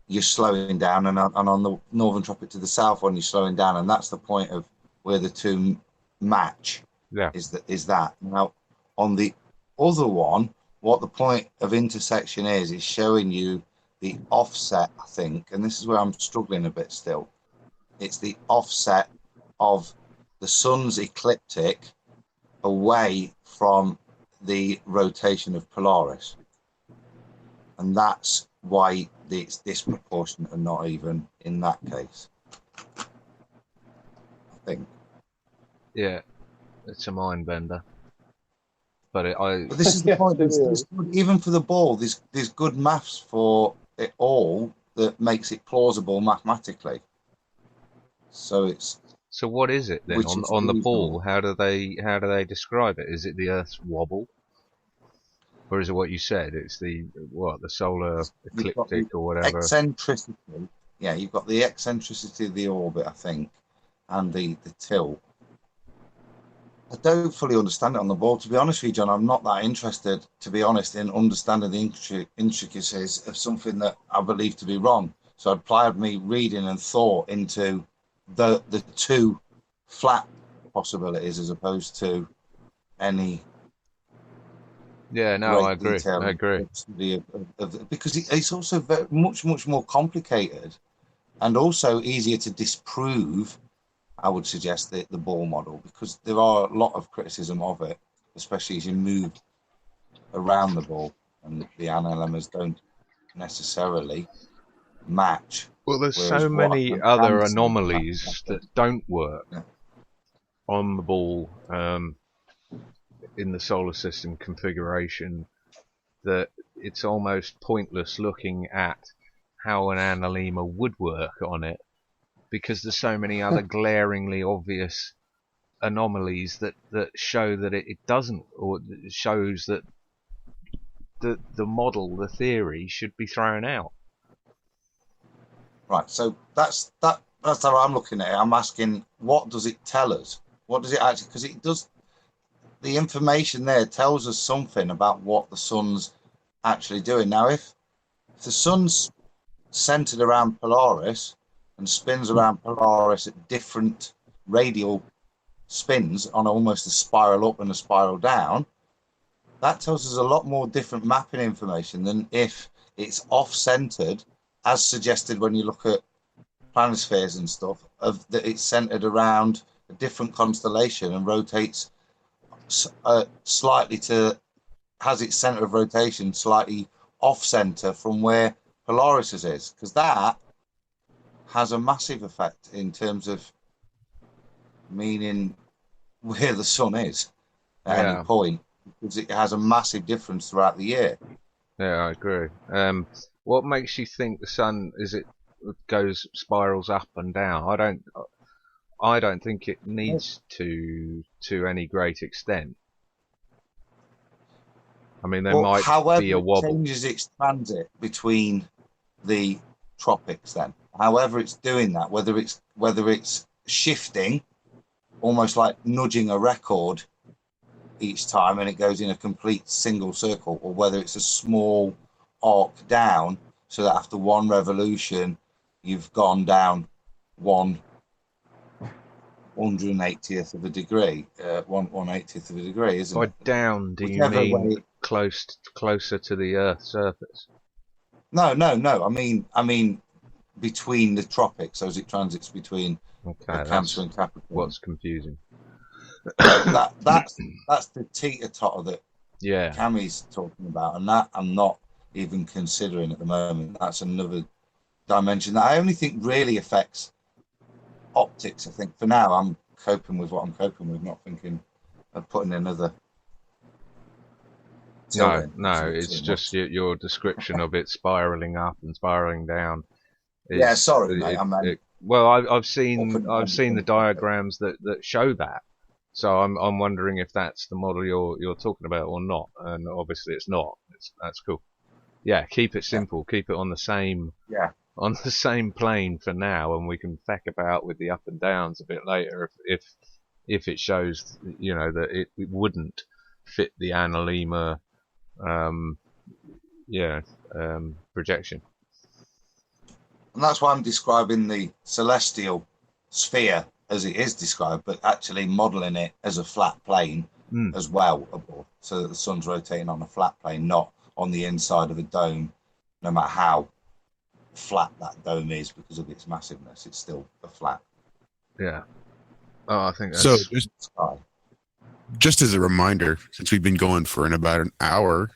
you're slowing down, and on the northern tropic to the south one, you're slowing down, and that's the point of where the two match. Yeah, is that now on the other one, what the point of intersection is showing you the offset, I think, and this is where I'm struggling a bit still. It's the offset of the sun's ecliptic away from the rotation of Polaris. And that's why it's disproportionate and not even in that case, I think. Yeah. It's a mind bender. But But this is the point. Even for the ball, there's good maths for it all that makes it plausible mathematically. So what is it then on the ball? How do they describe it? Is it the Earth's wobble, or is it what you said? It's the solar ecliptic or whatever. Eccentricity. Yeah, you've got the eccentricity of the orbit, I think, and the tilt. I don't fully understand it on the ball, to be honest with you, John. I'm not that interested, to be honest, in understanding the intricacies of something that I believe to be wrong. So I applied me reading and thought into the two flat possibilities as opposed to any. Yeah, no, I agree. Because it's also very, much more complicated and also easier to disprove. I would suggest the ball model, because there are a lot of criticism of it, especially as you move around the ball and the analemmas don't necessarily match. Well, there's so many other anomalies that don't work on the ball in the solar system configuration that it's almost pointless looking at how an analemma would work on it, because there's so many other glaringly obvious anomalies that show that it doesn't, or shows that the model, the theory, should be thrown out. Right, so that's how I'm looking at it. I'm asking, what does it tell us? What does it actually? Because it does. The information there tells us something about what the sun's actually doing. Now, if the sun's centered around Polaris and spins around Polaris at different radial spins on almost a spiral up and a spiral down, that tells us a lot more different mapping information than if it's off-centered, as suggested when you look at planispheres and stuff, of that it's centered around a different constellation and rotates slightly has its center of rotation slightly off-center from where Polaris is, because that has a massive effect in terms of meaning where the sun is at any point, because it has a massive difference throughout the year. Yeah, I agree. What makes you think the sun spirals up and down? I don't think it needs to any great extent. I mean, there might be a wobble. However, it changes its transit between the tropics. Then, however, it's doing that, whether it's shifting, almost like nudging a record each time, and it goes in a complete single circle, or whether it's a small arc down, so that after one revolution, you've gone down 1/180th of a degree, 1/180th of a degree, isn't it? By down, do you mean closer to the Earth's surface? No. I mean between the tropics, as it transits between Cancer and Capricorn. What's confusing? That's the teeter-totter that Cammy's talking about, and that I'm not even considering at the moment. That's another dimension that I only think really affects optics. I think for now I'm coping with what I'm coping with, not thinking of putting another. No, it's just your description of it spiraling up and spiraling down. Sorry, mate. Well, I've seen the diagrams that show that, so I'm wondering if that's the model you're talking about or not. And obviously it's not. That's cool. Yeah, keep it simple. Keep it on the same. Yeah. On the same plane for now, and we can feck about with the up and downs a bit later if it shows, that it wouldn't fit the analemma projection. And that's why I'm describing the celestial sphere as it is described, but actually modeling it as a flat plane as well above, so that the sun's rotating on a flat plane, not on the inside of a dome, no matter how flat that dome is, because of its massiveness. It's still a flat. Yeah. Oh, I think that's... So just as a reminder, since we've been going for about an hour,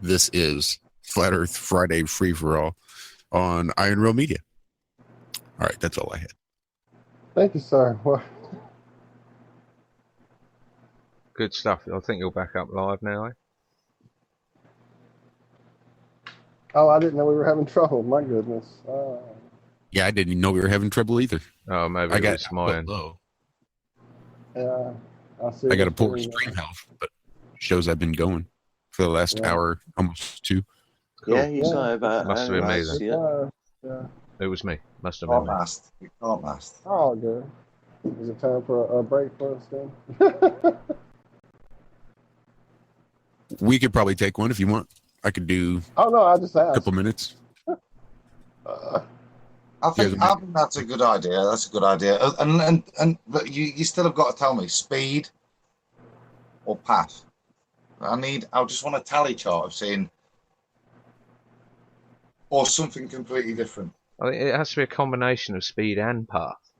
this is Flat Earth Friday Free for All on IronRealmMedia. All right, that's all I had. Thank you, sir. Well, Good stuff. I think you're back up live now, eh? Oh, I didn't know we were having trouble. My goodness. Yeah, I didn't even know we were having trouble either. Oh, maybe I it got was mine. low. Yeah, I see. I got a the poor screen stream now. health, but shows I've been going for the last Yeah. hour, almost 2. Cool. Yeah, you saw it. Must have been me then. See it. Yeah. It was me. Must have been Can't me. last. It can't last. Oh, good. Is it time for a break for us then? We could probably take one if you want. I could do Oh no, I just a asked. couple minutes. I think that's a good idea. That's a good idea. But you still have got to tell me speed or path. I just want a tally chart of seeing, or something completely different. I think it has to be a combination of speed and path,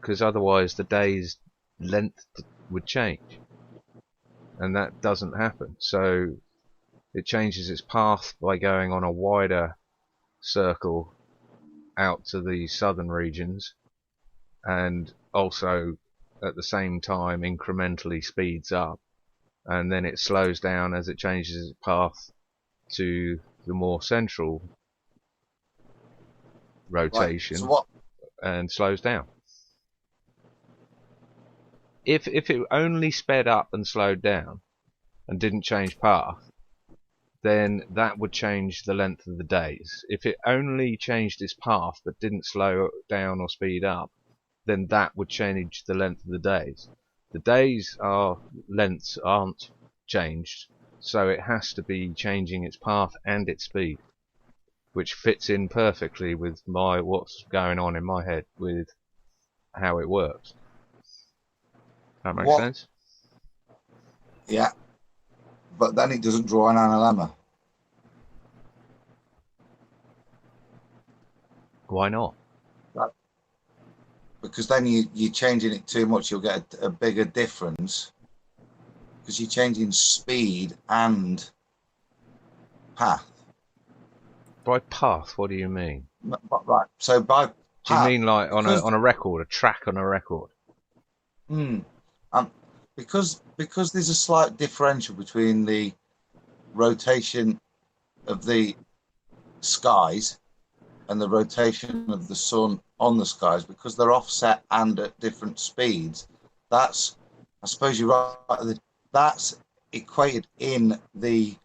because otherwise the day's length would change, and that doesn't happen. So it changes its path by going on a wider circle out to the southern regions, and also at the same time incrementally speeds up, and then it slows down as it changes its path to the more central rotation. Right. So what? And slows down. If it only sped up and slowed down and didn't change path, then that would change the length of the days. If it only changed its path but didn't slow down or speed up, then that would change the length of the days. The days lengths aren't changed, so it has to be changing its path and its speed, which fits in perfectly with what's going on in my head with how it works. That makes sense? Yeah, but then it doesn't draw an analemma. Why not? Because then you're changing it too much. You'll get a bigger difference because you're changing speed and path. By path, what do you mean? Right. So by path, do you mean like on a record, a track on a record? Because there's a slight differential between the rotation of the skies and the rotation of the sun on the skies, because they're offset and at different speeds. That's, I suppose you're right, that's equated in the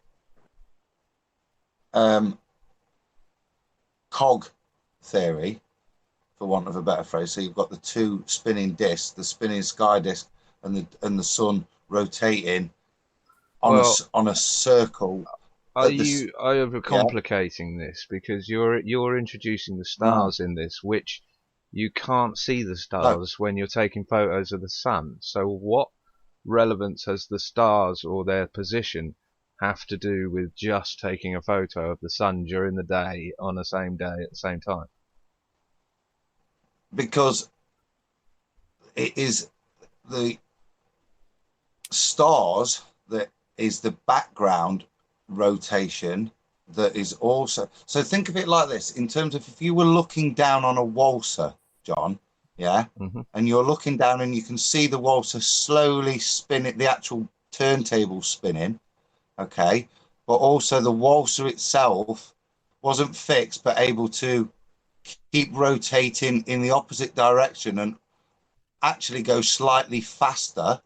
cog theory, for want of a better phrase. So you've got the two spinning discs, the spinning sky disc and the sun rotating on a circle. Are you overcomplicating this? Because you're introducing the stars in this, which you can't see the stars when you're taking photos of the sun. So what relevance has the stars or their position have to do with just taking a photo of the sun during the day on the same day at the same time? Because it is the stars that is the background rotation that is also. So think of it like this, in terms of if you were looking down on a waltzer, John, and you're looking down and you can see the waltzer slowly spinning, the actual turntable spinning, okay, but also the waltzer itself wasn't fixed but able to keep rotating in the opposite direction and actually go slightly faster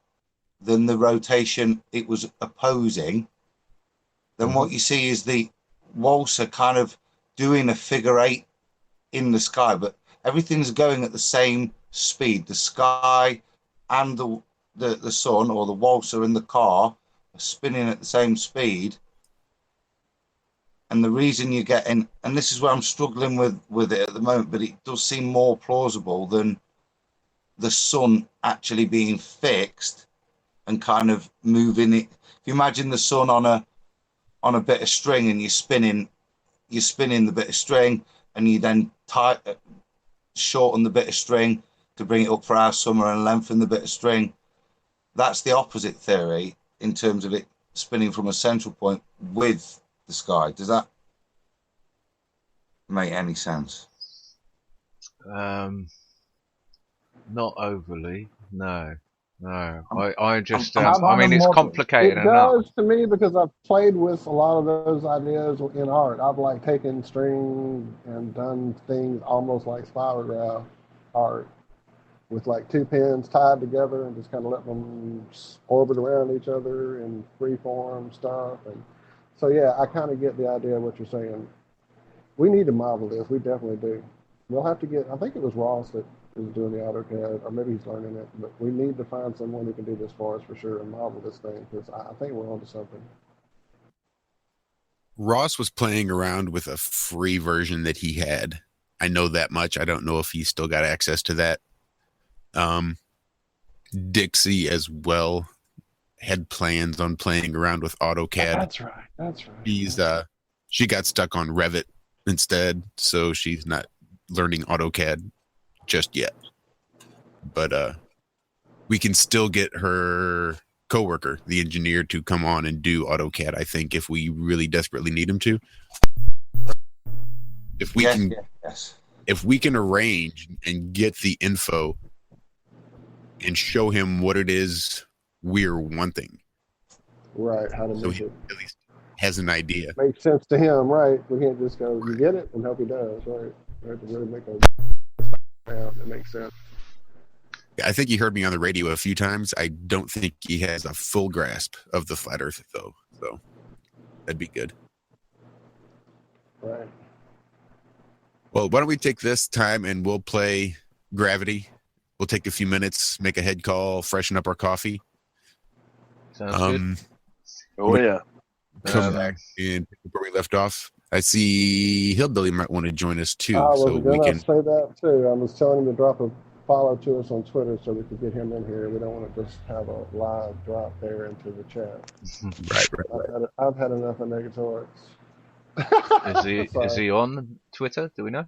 than the rotation it was opposing. Then what you see is the waltzer kind of doing a figure eight in the sky, but everything's going at the same speed. The sky and the sun, or the waltzer and the car, are spinning at the same speed. And the reason you're getting, and this is where I'm struggling with it at the moment, but it does seem more plausible than the sun actually being fixed and kind of moving it. If you imagine the sun on a bit of string and you're spinning the bit of string, and you then shorten the bit of string to bring it up for our summer and lengthen the bit of string. That's the opposite theory in terms of it spinning from a central point with the sky. Does that make any sense? Not overly, no. No, I just, I'm I mean, it's model. complicated It enough. does to me because I've played with a lot of those ideas in art. I've like taken string and done things almost like spirograph art with like two pins tied together and just kind of let them orbit around each other and freeform stuff. And so, yeah, I kind of get the idea of what you're saying. We need to model this. We definitely do. We'll have to get, I think it was Ross that is doing the AutoCAD, or maybe he's learning it, but we need to find someone who can do this for us for sure and model this thing, because I think we're onto something. Ross was playing around with a free version that he had. I know that much. I don't know if he's still got access to that. Dixie as well had plans on playing around with AutoCAD. That's right. That's right. She got stuck on Revit instead, so she's not learning AutoCAD just yet. But we can still get her coworker, the engineer, to come on and do AutoCAD, I think, if we really desperately need him to. If we if we can arrange and get the info and show him what it is we're wanting. Right, how to So make he it at least has an idea. make sense to him, right? We can't just go, you get it, and hope he does, right? We have to really make a that makes sense. I think he heard me on the radio a few times. I don't think he has a full grasp of the flat earth, though. So that'd be good. Right. Well, why don't we take this time and we'll play Gravity. We'll take a few minutes, make a head call, freshen up our coffee. Sounds good. Oh yeah. Come back and pick up where we left off. I see Hillbilly might want to join us too. I was so we gonna can say that too. I was telling him to drop a follow to us on Twitter so we could get him in here. We don't want to just have a live drop there into the chat. right. I've had enough of negatories. Is he on Twitter? Do we know?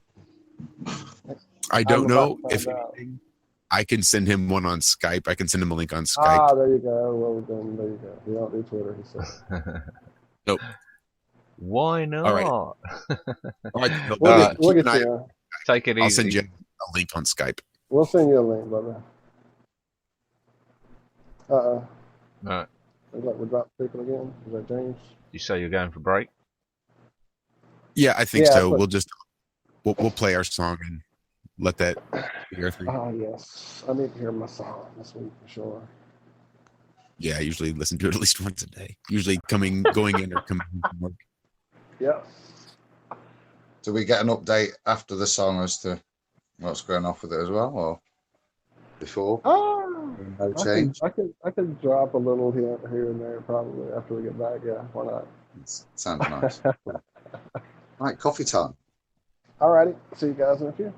I don't know about to if find out. anything, I can send him one on Skype. I can send him a link on Skype. Ah, there you go. Well, then there you go. We don't do Twitter, he said. Nope. Why not? All right. All right. We'll get you. Take it easy. I'll send you a link on Skype. We'll send you a link, brother. All right. Looks like we dropped people again. Is that James? You say you're going for break? Yeah, I think Yeah, so. but- We'll play our song and let that be our thing. Oh, yes. I need to hear my song this week for sure. Yeah, I usually listen to it at least once a day. Usually going in or coming from work. Yep. Do we get an update after the song as to what's going off with it as well, or before? Oh, No change. I could drop a little hint here and there probably after we get back. Yeah, why not? Sounds nice. Right, coffee time. Alrighty. See you guys in a few. All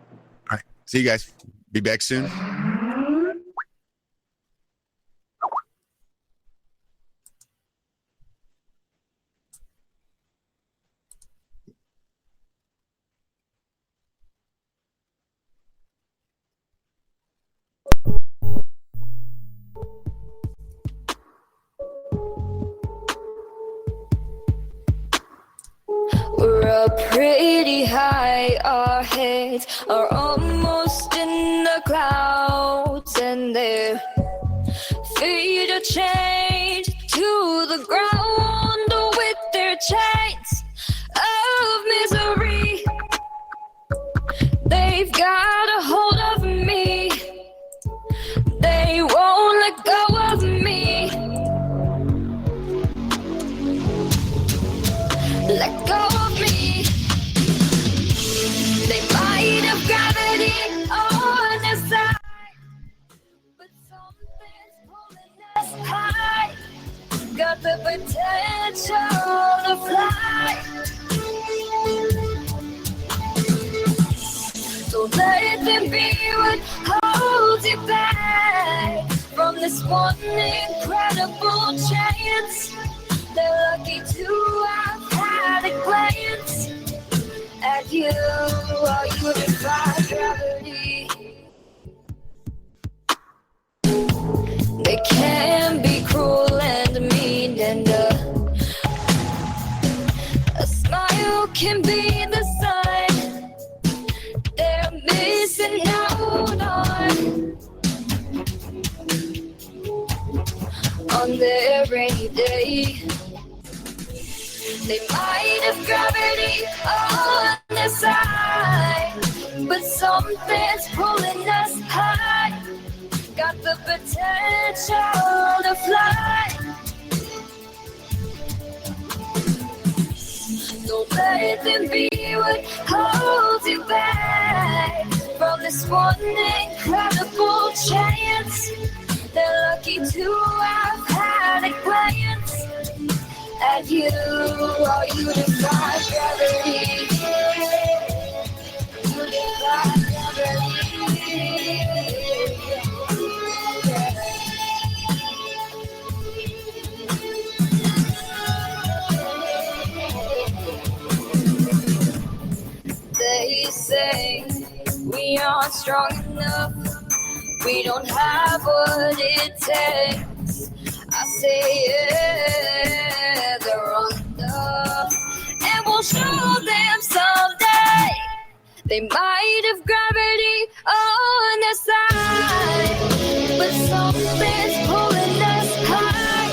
right. See you guys. Be back soon. We're up pretty high, our heads are almost in the clouds, and their feet are chained to the ground with their chains of misery. They've got a hold of me, they won't let go of me. Let go of me. They might have gravity on their side, but something's pulling us high. Got the potential to fly. So let them be what holds you back from this one incredible chance. They're lucky to have had a glance at you while you defy gravity. They can be cruel and mean, and a smile can be the sign they're missing out on. on their rainy day. They might have gravity on their side, but something's pulling us high. Got the potential to fly. Don't let them be what holds you back from this one incredible chance. They're lucky to have had a glance at you. Or you defy gravity. You defy gravity. They say we aren't strong enough, we don't have what it takes. I say yeah, they're wrong enough, and we'll show them someday. They might have gravity on their side, but something's pulling us high.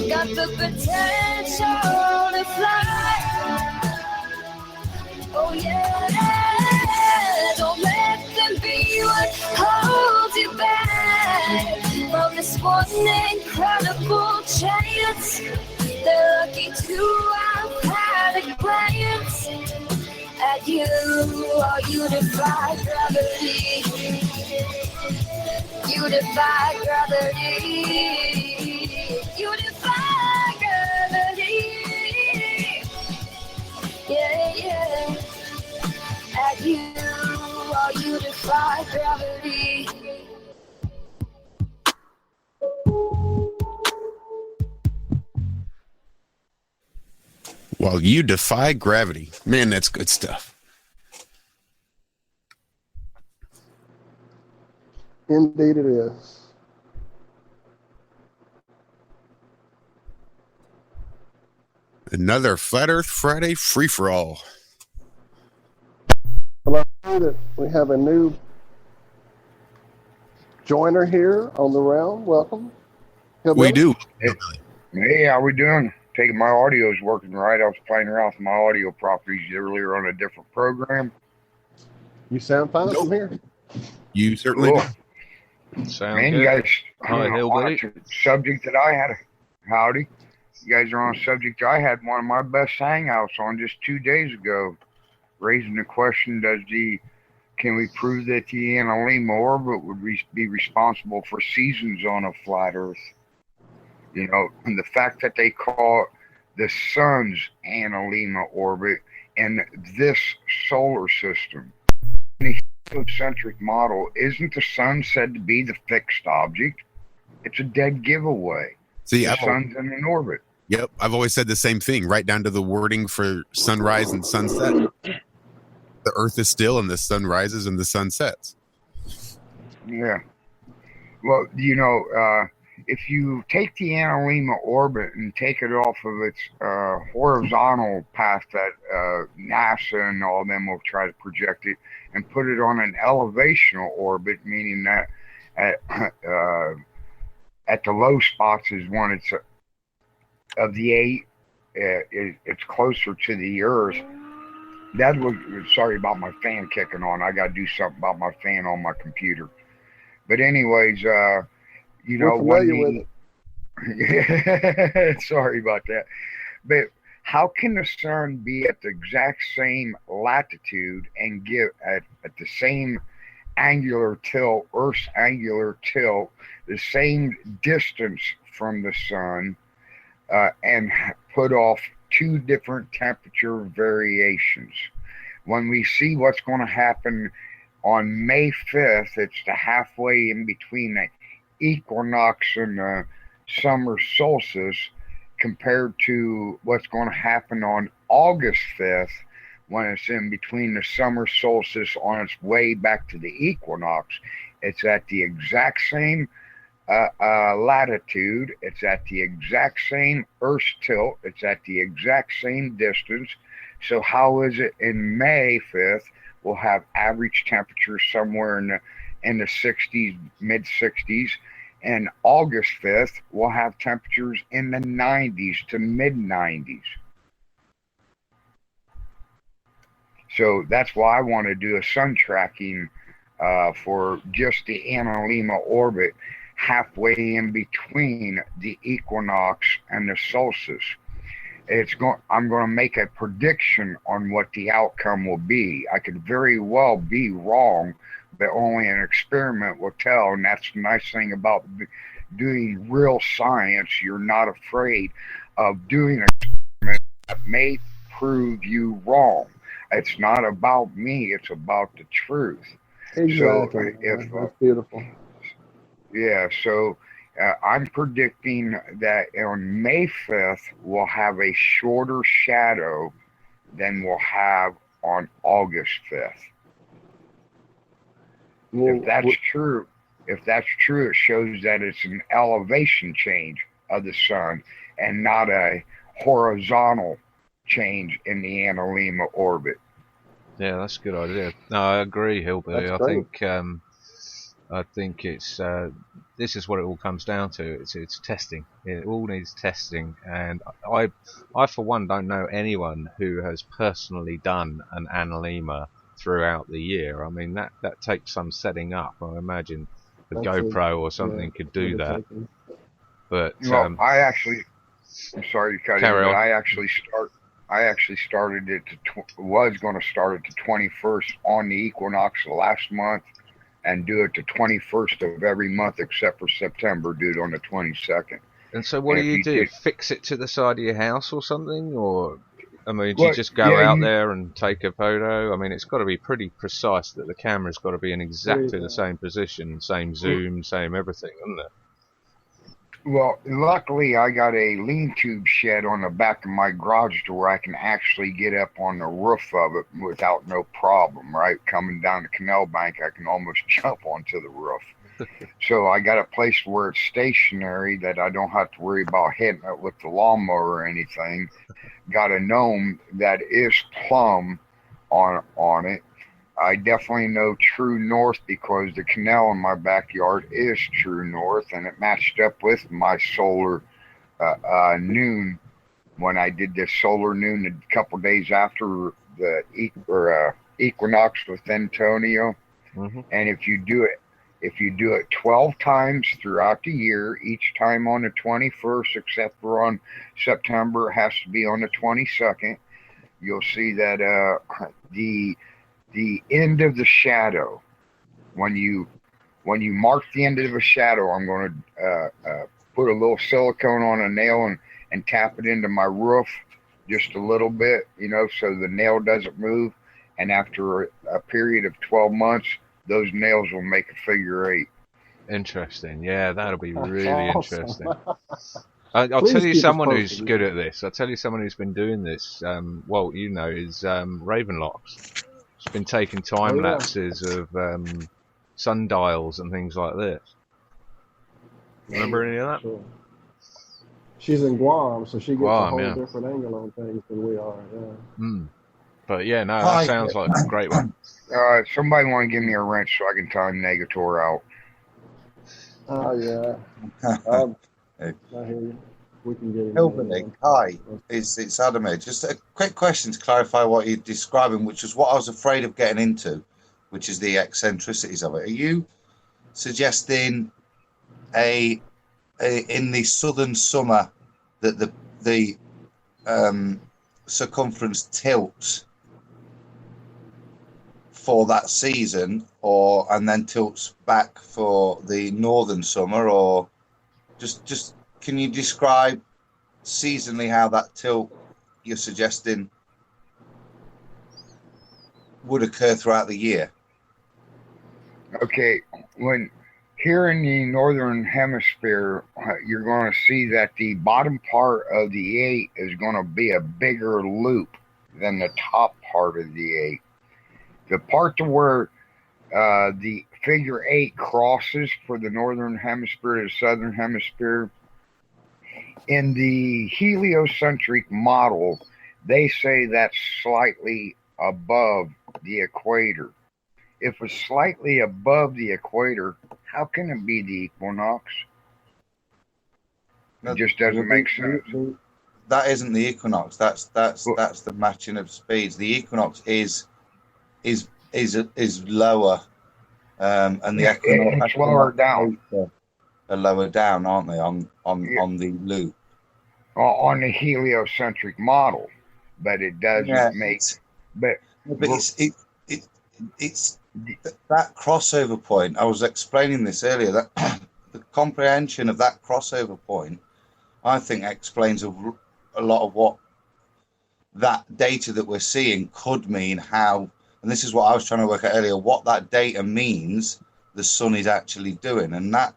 Got the potential to fly. Oh yeah, don't let them be what holds you back from this one incredible chance. They're lucky to have had a glance at you. Or you defy gravity. You defy gravity. You defy gravity. Yeah, yeah. At you, or you defy gravity. While you defy gravity. Man, that's good stuff. Indeed it is. Another Flat Earth Friday free-for-all. Well, I know that we have a new joiner here on the round. Welcome. We do. Hey, how we doing? Taking my audio is working right. I was playing around with my audio properties earlier on a different program. You sound fine from here. You certainly Cool. Sound Man, good. you guys Hi, Hillbilly. on a subject that I had. Howdy. You guys are on a subject I had one of my best hangouts on just 2 days ago, raising the question, can we prove that the Analema orbit would be responsible for seasons on a flat Earth? You know, and the fact that they call it the sun's Analema orbit and this solar system. In a heliocentric model, isn't the sun said to be the fixed object? It's a dead giveaway. See, the sun's in an orbit. Yep, I've always said the same thing, right down to the wording for sunrise and sunset. The Earth is still, and the sun rises and the sun sets. Yeah. Well, you know, if you take the Analema orbit and take it off of its horizontal path that NASA and all of them will try to project it, and put it on an elevational orbit, meaning that at the low spots is when it's of the 8, it's closer to the Earth. That was, sorry about my fan kicking on. I got to do something about my fan on my computer. But anyways, you know, with it. Sorry about that. But how can the sun be at the exact same latitude and give at the same angular tilt, Earth's angular tilt, the same distance from the sun, and put off 2 different temperature variations? When we see what's going to happen on May 5th, it's the halfway in between the equinox and the summer solstice, compared to what's going to happen on August 5th, when it's in between the summer solstice on its way back to the equinox. It's at the exact same latitude, it's at the exact same Earth's tilt, it's at the exact same distance. So how is it in May 5th we'll have average temperature somewhere in the 60s, mid 60s, And August 5th, we'll have temperatures in the 90s to mid 90s. So that's why I want to do a sun tracking for just the Analema orbit halfway in between the equinox and the solstice. I'm going to make a prediction on what the outcome will be. I could very well be wrong, but only an experiment will tell. And that's the nice thing about doing real science. You're not afraid of doing an experiment that may prove you wrong. It's not about me. It's about the truth. Exactly. So That's beautiful. Yeah, so I'm predicting that on May 5th, we'll have a shorter shadow than we'll have on August 5th. Well, If that's true, it shows that it's an elevation change of the sun and not a horizontal change in the Analema orbit. Yeah, that's a good idea. No, I agree, Hillbilly. I think it's this is what it all comes down to. It's testing. It all needs testing, and I for one don't know anyone who has personally done an Analema throughout the year. I mean that takes some setting up. I imagine a GoPro or something could do that. But well, I'm sorry to cut in, but I actually started it was going to start it the 21st on the equinox last month, and do it the 21st of every month except for September, do it on the 22nd. And so what do you do? Fix it to the side of your house or something? Or, I mean, do you just go out there and take a photo? I mean, it's got to be pretty precise that the camera's got to be in exactly the same position, same zoom, same everything, isn't it? Well, luckily I got a lean tube shed on the back of my garage door. I can actually get up on the roof of it without no problem, right? Coming down the canal bank, I can almost jump onto the roof. So I got a place where it's stationary that I don't have to worry about hitting it with the lawnmower or anything. Got a gnome that is plumb on it. I definitely know true north because the canal in my backyard is true north, and it matched up with my solar noon when I did this solar noon a couple days after the equinox with Antonio. Mm-hmm. And if you do it 12 times throughout the year, each time on the 21st, except for on September, it has to be on the 22nd. You'll see that the end of the shadow, when you mark the end of a shadow, I'm going to put a little silicone on a nail and tap it into my roof just a little bit, so the nail doesn't move. And after a period of 12 months, those nails will make a figure 8. Interesting. Yeah, that'll be really interesting. I'll tell you someone who's good at this. I'll tell you someone who's been doing this. Walt, is Ravenlocks. She's been taking time lapses of sundials and things like this. Remember any of that? Sure. She's in Guam, so she gets a whole different angle on things than we are. Yeah. But yeah, no, that sounds like a great one. Somebody want to give me a wrench so I can time Negator out. Oh yeah. I hear you. We can get Hillbilly, hi, it's Adam here. Just a quick question to clarify what you're describing, which is what I was afraid of getting into, which is the eccentricities of it. Are you suggesting in the southern summer that the circumference tilts for that season, and then tilts back for the northern summer, or just can you describe seasonally how that tilt you're suggesting would occur throughout the year? Okay, when here in the northern hemisphere, you're going to see that the bottom part of the 8 is going to be a bigger loop than the top part of the 8. The part to where the figure 8 crosses for the northern hemisphere to the southern hemisphere, in the heliocentric model, they say that's slightly above the equator. If it's slightly above the equator, how can it be the equinox? It just doesn't make sense. That isn't the equinox. That's the matching of speeds. The equinox is lower, and the equinox it's lower down. Are lower down, aren't they? On the loop. On the heliocentric model, but it doesn't make. But it's that crossover point. I was explaining this earlier. That the comprehension of that crossover point, I think, explains a lot of what that data that we're seeing could mean. How, and this is what I was trying to work out earlier, what that data means the sun is actually doing, and that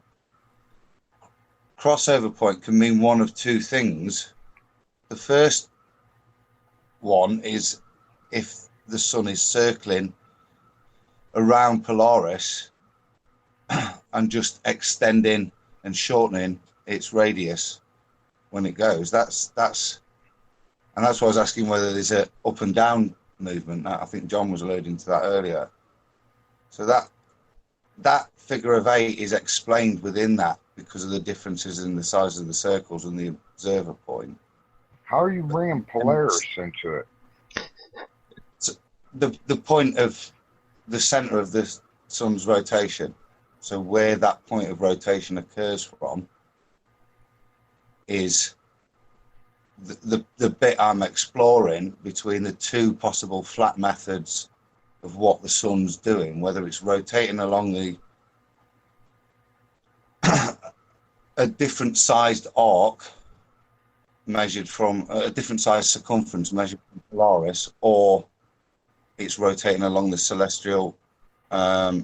crossover point can mean one of two things. The first one is if the sun is circling around Polaris and just extending and shortening its radius when it goes. That's why I was asking whether there's a up and down movement. I think John was alluding to that earlier. So that figure of 8 is explained within that because of the differences in the size of the circles and the observer point. How are you bringing Polaris into it? So the point of the center of the sun's rotation, so where that point of rotation occurs from, is the bit I'm exploring between the two possible flat methods of what the sun's doing, whether it's rotating along a different sized arc measured from a different sized circumference measured from Polaris, or it's rotating along the celestial. I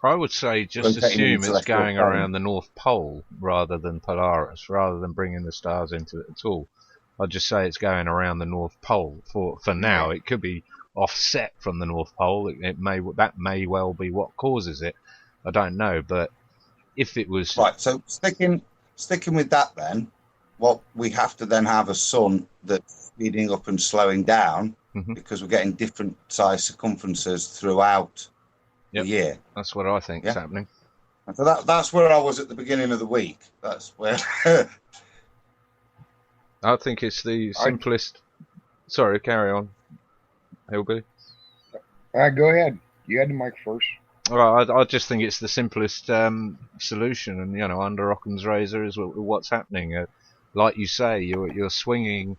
would say just assume it's going around the North Pole rather than Polaris, rather than bringing the stars into it at all. I'd just say it's going around the North Pole for now. It could be offset from the North Pole. That may well be what causes it. I don't know, but if it was right, so sticking with that, then what we have to then have a sun that's speeding up and slowing down, because we're getting different size circumferences throughout the year. That's what I think is happening. And so that's where I was at the beginning of the week. That's where I think it's the simplest. Sorry, carry on, Hillbilly. Go ahead. You had the mic first. Well, I just think it's the simplest solution, and under Occam's razor is what's happening. Like you say, you're swinging.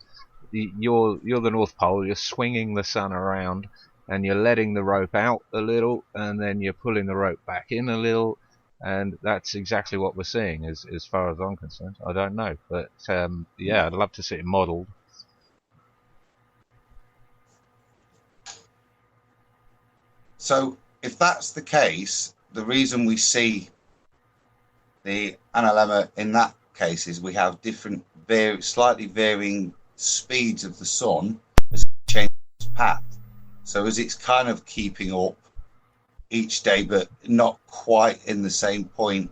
You're the North Pole. You're swinging the sun around, and you're letting the rope out a little, and then you're pulling the rope back in a little, and that's exactly what we're seeing. As far as I'm concerned, I don't know, but I'd love to see it modelled. So, if that's the case, the reason we see the analemma in that case is we have different, slightly varying speeds of the sun as it changes its path. So as it's kind of keeping up each day, but not quite in the same point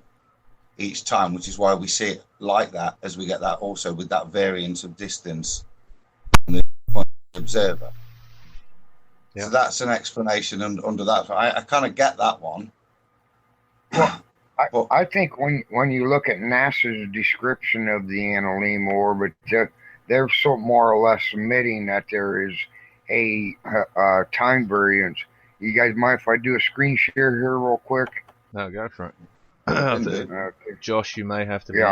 each time, which is why we see it like that, as we get that also with that variance of distance from the point of the observer. Yeah. So that's an explanation under that. I kind of get that one. Well, I think when you look at NASA's description of the analemma orbit, they're so more or less admitting that there is a time variance. You guys mind if I do a screen share here real quick? No, go for it. Okay. Josh, you may have to be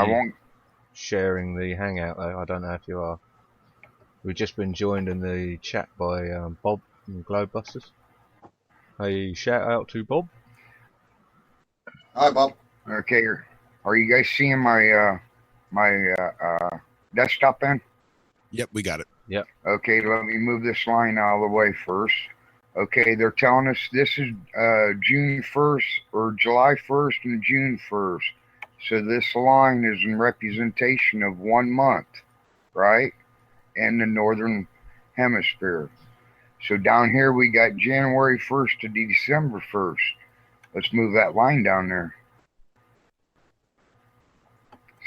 sharing the hangout, though. I don't know if you are. We've just been joined in the chat by Bob from Globebusters. A shout out to Bob. Hi, Bob. Okay, are you guys seeing my desktop then? Yep, we got it. Yep. Okay, let me move this line out of the way first. Okay, they're telling us this is June 1st or July 1st and June 1st. So this line is in representation of 1 month, right? In the northern hemisphere. So down here we got January 1st to December 1st. Let's move that line down there.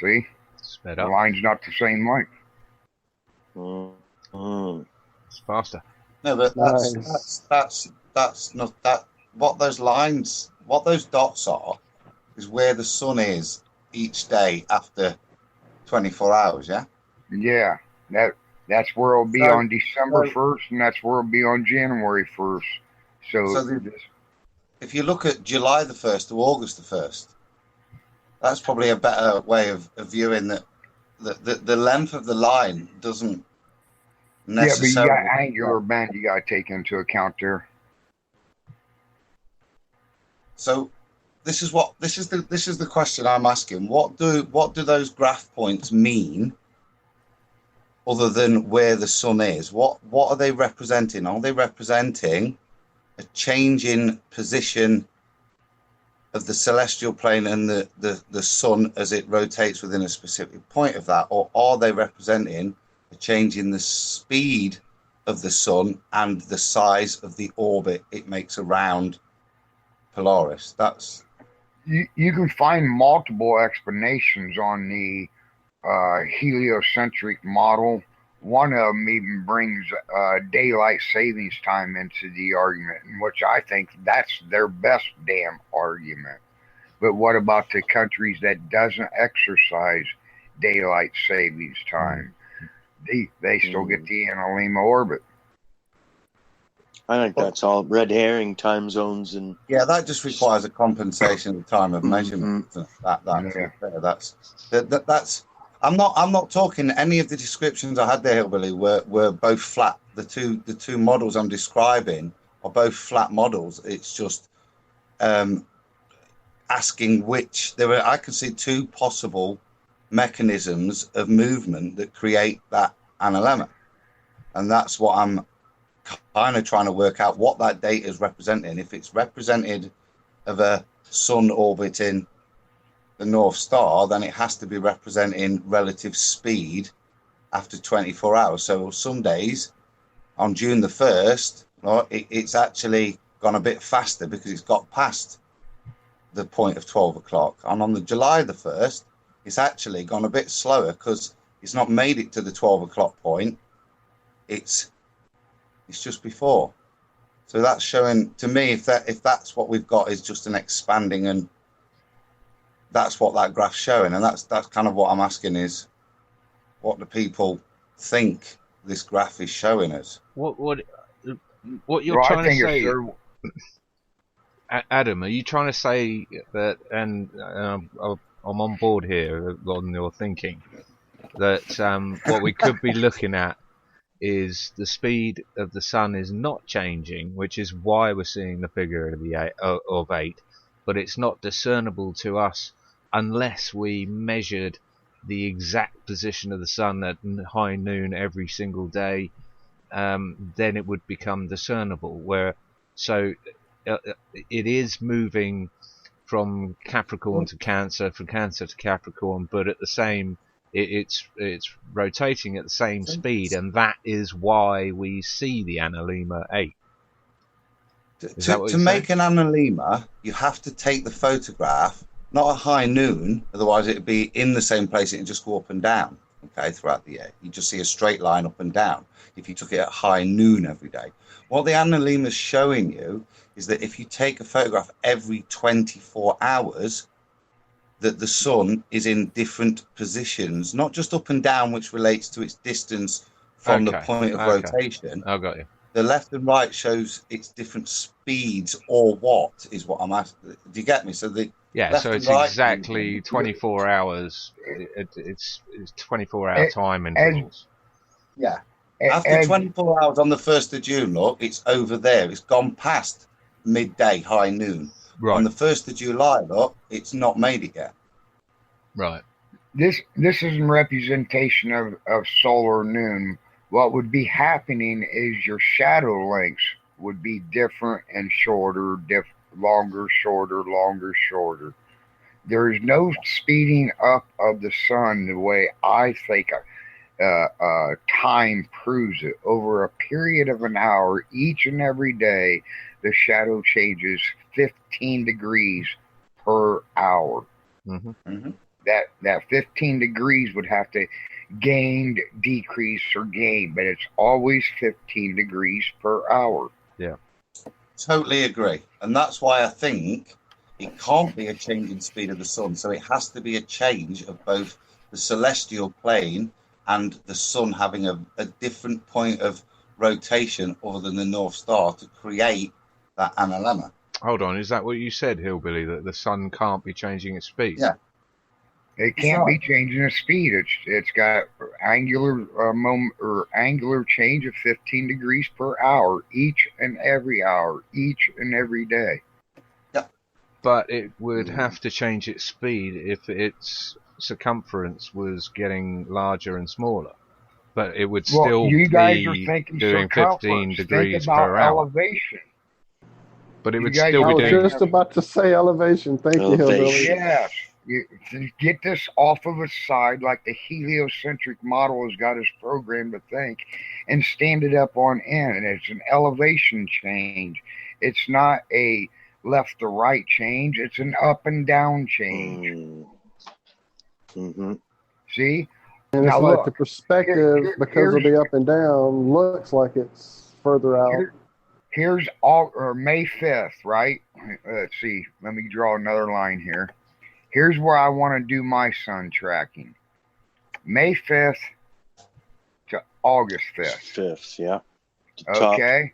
See? Sped up. The line's not the same length. It's faster. No, but that's not that. What those lines, what those dots are, is where the sun is each day after 24 hours, yeah? Yeah, that's where it'll be on December 1st, and that's where it'll be on January 1st. So if you look at July the 1st to August the 1st, that's probably a better way of viewing that the length of the line doesn't necessarily... Yeah, but you got angular bend you got to take into account there. So this is the question I'm asking. What do those graph points mean, other than where the sun is? What are they representing? Are they representing a change in position of the celestial plane and the sun as it rotates within a specific point of that, or are they representing a change in the speed of the sun and the size of the orbit it makes around Polaris? That's... You can find multiple explanations on the heliocentric model. One of them even brings daylight savings time into the argument, in which I think that's their best damn argument. But what about the countries that doesn't exercise daylight savings time? They still get the analemma orbit. I think that's all red herring time zones, and that just requires a compensation of time of measurement. That's I'm not talking any of the descriptions I had there, Hillbilly, were both flat. The two models I'm describing are both flat models. It's just asking which I can see two possible mechanisms of movement that create that analemma, and that's what I'm kind of trying to work out, what that data is representing. If it's represented of a sun orbiting the North Star, then it has to be representing relative speed after 24 hours. So some days on June the 1st, it's actually gone a bit faster because it's got past the point of 12 o'clock. And on the July the 1st, it's actually gone a bit slower because it's not made it to the 12 o'clock point. It's just before. So that's showing to me, if that's what we've got, is just an expanding, and that's what that graph's showing. And that's kind of what I'm asking is, what do people think this graph is showing us? What you're trying to say, Adam? Are you trying to say that? And I'm on board here on your thinking that what we could be looking at is the speed of the sun is not changing, which is why we're seeing the figure of 8, but it's not discernible to us unless we measured the exact position of the sun at high noon every single day. Then it would become discernible. It is moving from Capricorn to Cancer, from Cancer to Capricorn, but at the same it's rotating at the same speed, and that is why we see the analemma 8. To make an analemma, you have to take the photograph not at high noon, otherwise it would be in the same place, it would just go up and down, okay, throughout the year. You just see a straight line up and down if you took it at high noon every day. What the analemma is showing you is that if you take a photograph every 24 hours, that the sun is in different positions, not just up and down, which relates to its distance from the point of rotation. I got you. The left and right shows its different speeds, or what is what I'm asking. Do you get me? So so it's exactly 24 hours. It's 24-hour time intervals. Yeah. After 24 hours on the 1st of June, look, it's over there. It's gone past midday, high noon. Right. On the 1st of July, look, it's not made it yet. Right. This is a representation of solar noon. What would be happening is your shadow lengths would be different and shorter, longer, shorter, longer, shorter. There is no speeding up of the sun the way I think time proves it. Over a period of an hour, each and every day, the shadow changes 15 degrees per hour. Mm-hmm. Mm-hmm. That 15 degrees would have to gain, decrease, or gain, but it's always 15 degrees per hour. Yeah. Totally agree. And that's why I think it can't be a change in speed of the sun. So it has to be a change of both the celestial plane and the sun having a different point of rotation other than the North Star to create that analemma. Hold on, is that what you said, Hillbilly, that the sun can't be changing its speed? Yeah. It can't be changing the speed. It's got angular angular change of 15 degrees per hour each and every hour, each and every day. Yeah. But it would have to change its speed if its circumference was getting larger and smaller. But it would still you guys are be thinking doing 15 degrees Think about per hour. elevation. But it would guys- still I be was doing. just about to say elevation. Thank you, Hillbilly. Yes. You get this off of its side like the heliocentric model has got us programmed to think, and stand it up on end. And it's an elevation change. It's not a left to right change. It's an up and down change. Mm-hmm. See? And Now it's like look, the perspective, because of the up and down, looks like it's further out. Here's May 5th, right? Let's see. Let me draw another line here. Here's where I want to do my sun tracking. May 5th to August 5th. 5th, yeah. Okay.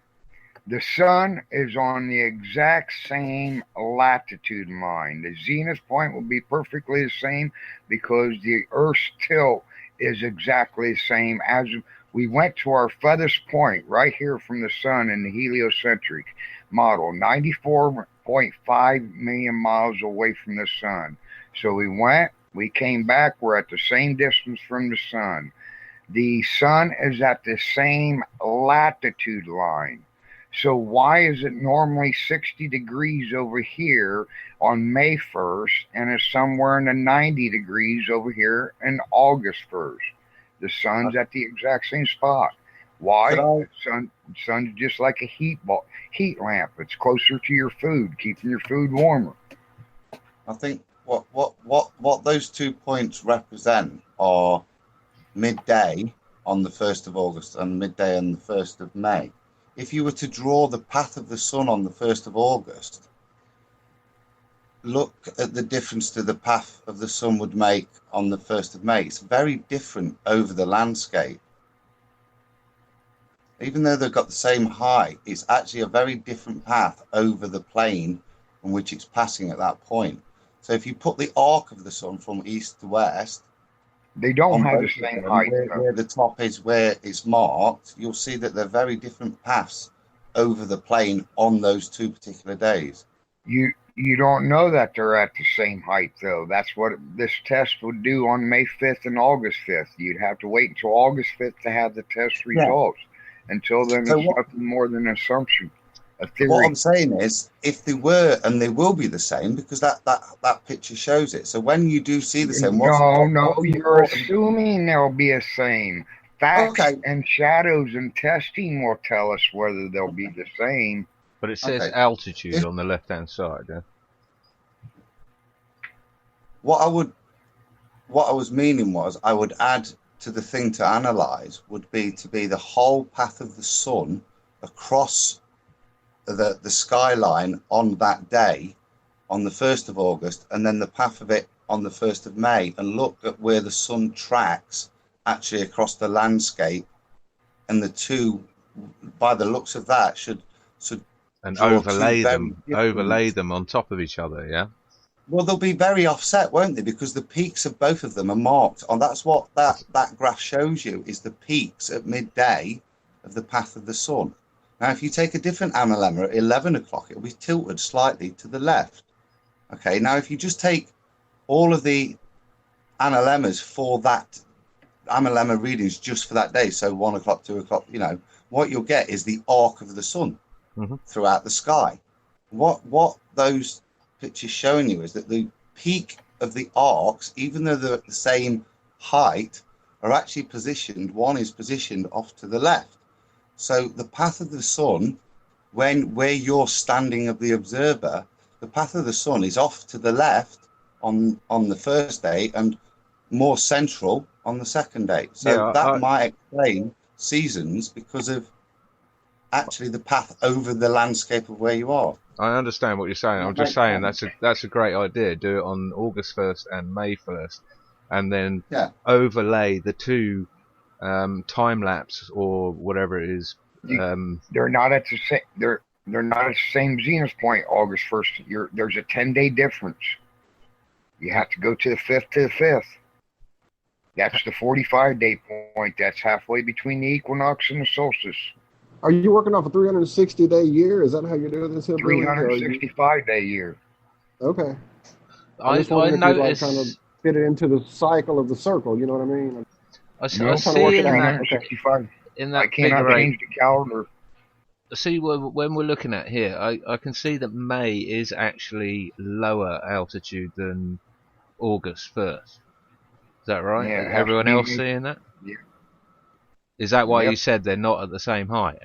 The sun is on the exact same latitude line. The zenith point will be perfectly the same because the Earth's tilt is exactly the same as we went to our farthest point right here from the sun in the heliocentric model, 94.5 million miles away from the sun. So we came back, we're at the same distance from the sun. The sun is at the same latitude line. So why is it normally 60 degrees over here on May 1st and it's somewhere in the 90 degrees over here in August 1st? The sun's at the exact same spot. Why? The sun's just like a heat lamp. It's closer to your food, keeping your food warmer. I think what those 2 points represent are midday on the 1st of August and midday on the 1st of May. If you were to draw the path of the sun on the 1st of August, look at the difference to the path of the sun would make on the 1st of May. It's very different over the landscape. Even though they've got the same height, it's actually a very different path over the plane on which it's passing at that point. So if you put the arc of the sun from east to west, they don't have the same height. Where the top is where it's marked, you'll see that they're very different paths over the plane on those 2 particular days. You don't know that they're at the same height, though. That's what this test would do on May 5th and August 5th. You'd have to wait until August 5th to have the test results. Yeah. Until then, it's nothing more than an assumption, a theory. What I'm saying is, if they were, and they will be the same, because that picture shows it. So when you do see the same, you're assuming they'll be the same. Facts and shadows and testing will tell us whether they'll be the same. But it says altitude on the left-hand side. Yeah? What I was meaning was, I would add to the thing to analyze would be the whole path of the sun across the skyline on that day, on the 1st of August, and then the path of it on the 1st of May, and look at where the sun tracks actually across the landscape, and the two, by the looks of that, should and overlay them on top of each other. Yeah. Well, they'll be very offset, won't they? Because the peaks of both of them are marked, and that's what that graph shows you, is the peaks at midday of the path of the sun. Now, if you take a different analemma at 11 o'clock, it'll be tilted slightly to the left. Okay. Now, if you just take all of the analemmas for that analemma readings just for that day, so 1 o'clock, 2 o'clock, what you'll get is the arc of the sun throughout the sky. What those pictures showing you is that the peak of the arcs, even though they're at the same height, are actually positioned. One is positioned off to the left. So the path of the sun, where you're standing of the observer, the path of the sun is off to the left on the first day and more central on the second day. So that might explain seasons, because of actually the path over the landscape of where you are. I understand what you're saying. I'm just saying that's a great idea. Do it on August 1st and May 1st, and then overlay the two time lapse or whatever it is. They're not at the same. They're not at the same zenith point. August 1st. There's a 10-day difference. You have to go to the 5th to the 5th. That's the 45-day point. That's halfway between the equinox and the solstice. Are you working off a 360-day year? Is that how you're doing this? 365-day year. Okay. I just wondering if you like noticed kind of fit it into the cycle of the circle. You know what I mean? I see in that, 365. In that I cannot change the calendar. See, when we're looking at here, I can see that May is actually lower altitude than August 1st. Is that right? Yeah, everyone else seeing that? Yeah. Is that why you said they're not at the same height?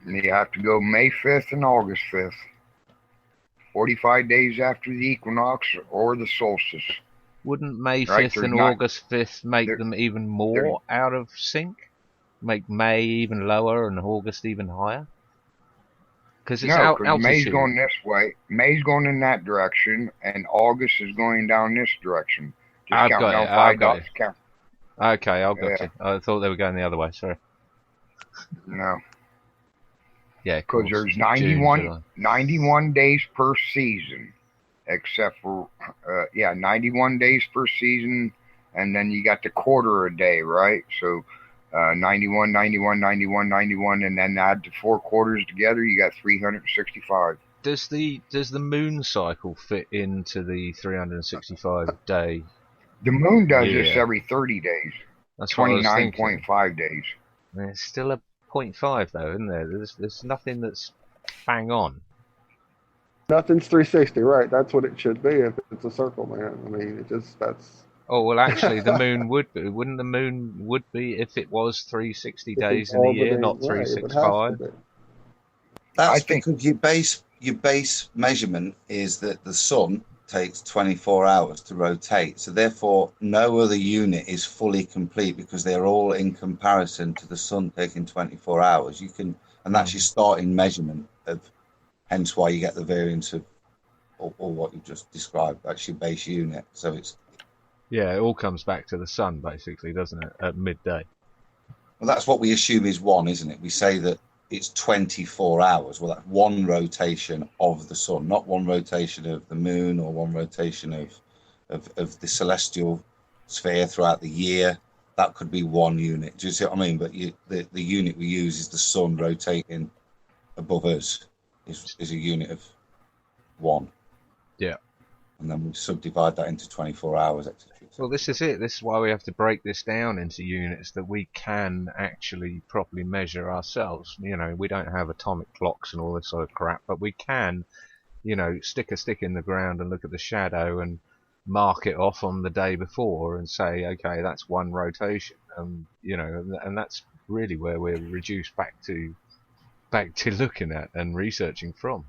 You have to go May 5th and August 5th. 45 days after the equinox or the solstice. Wouldn't May 5th and August 5th make them even more out of sync? Make May even lower and August even higher? Because it's altitude. May's going this way. May's going in that direction, and August is going down this direction. I've got it. Okay, I've got you. I thought they were going the other way. Sorry. No. Yeah, because there's 91 days per season, except for 91 days per season, and then you got the quarter a day, right? So 91, 91, 91, 91, and then add the 4 quarters together, you got 365. Does the moon cycle fit into the 365 day? The moon does this every 30 days. That's 29.5 days. I mean, it's still a 0.5 though, isn't there? There's nothing that's bang on. Nothing's 360, right? That's what it should be if it's a circle, man. I mean, that's. Oh well, actually, the moon would be. Wouldn't the moon would be if it was 360 days in a year, not 365? That's because your base measurement is that the sun takes 24 hours to rotate, so therefore no other unit is fully complete because they're all in comparison to the sun taking 24 hours. And that's your starting measurement of, hence why you get the variance of or what you just described. That's your base unit. So it all comes back to the sun basically, doesn't it, at midday? Well, that's what we assume is one, isn't it? We say that it's 24 hours. Well, that's one rotation of the sun, not one rotation of the moon or one rotation of the celestial sphere throughout the year. That could be one unit. Do you see what I mean? But the unit we use is the sun rotating above us is a unit of one. Yeah. And then we subdivide that into 24 hours, etc. Well, this is it. This is why we have to break this down into units that we can actually properly measure ourselves. You know, we don't have atomic clocks and all this sort of crap, but we can, stick a stick in the ground and look at the shadow and mark it off on the day before and say, okay, that's one rotation. And that's really where we're reduced back to looking at and researching from.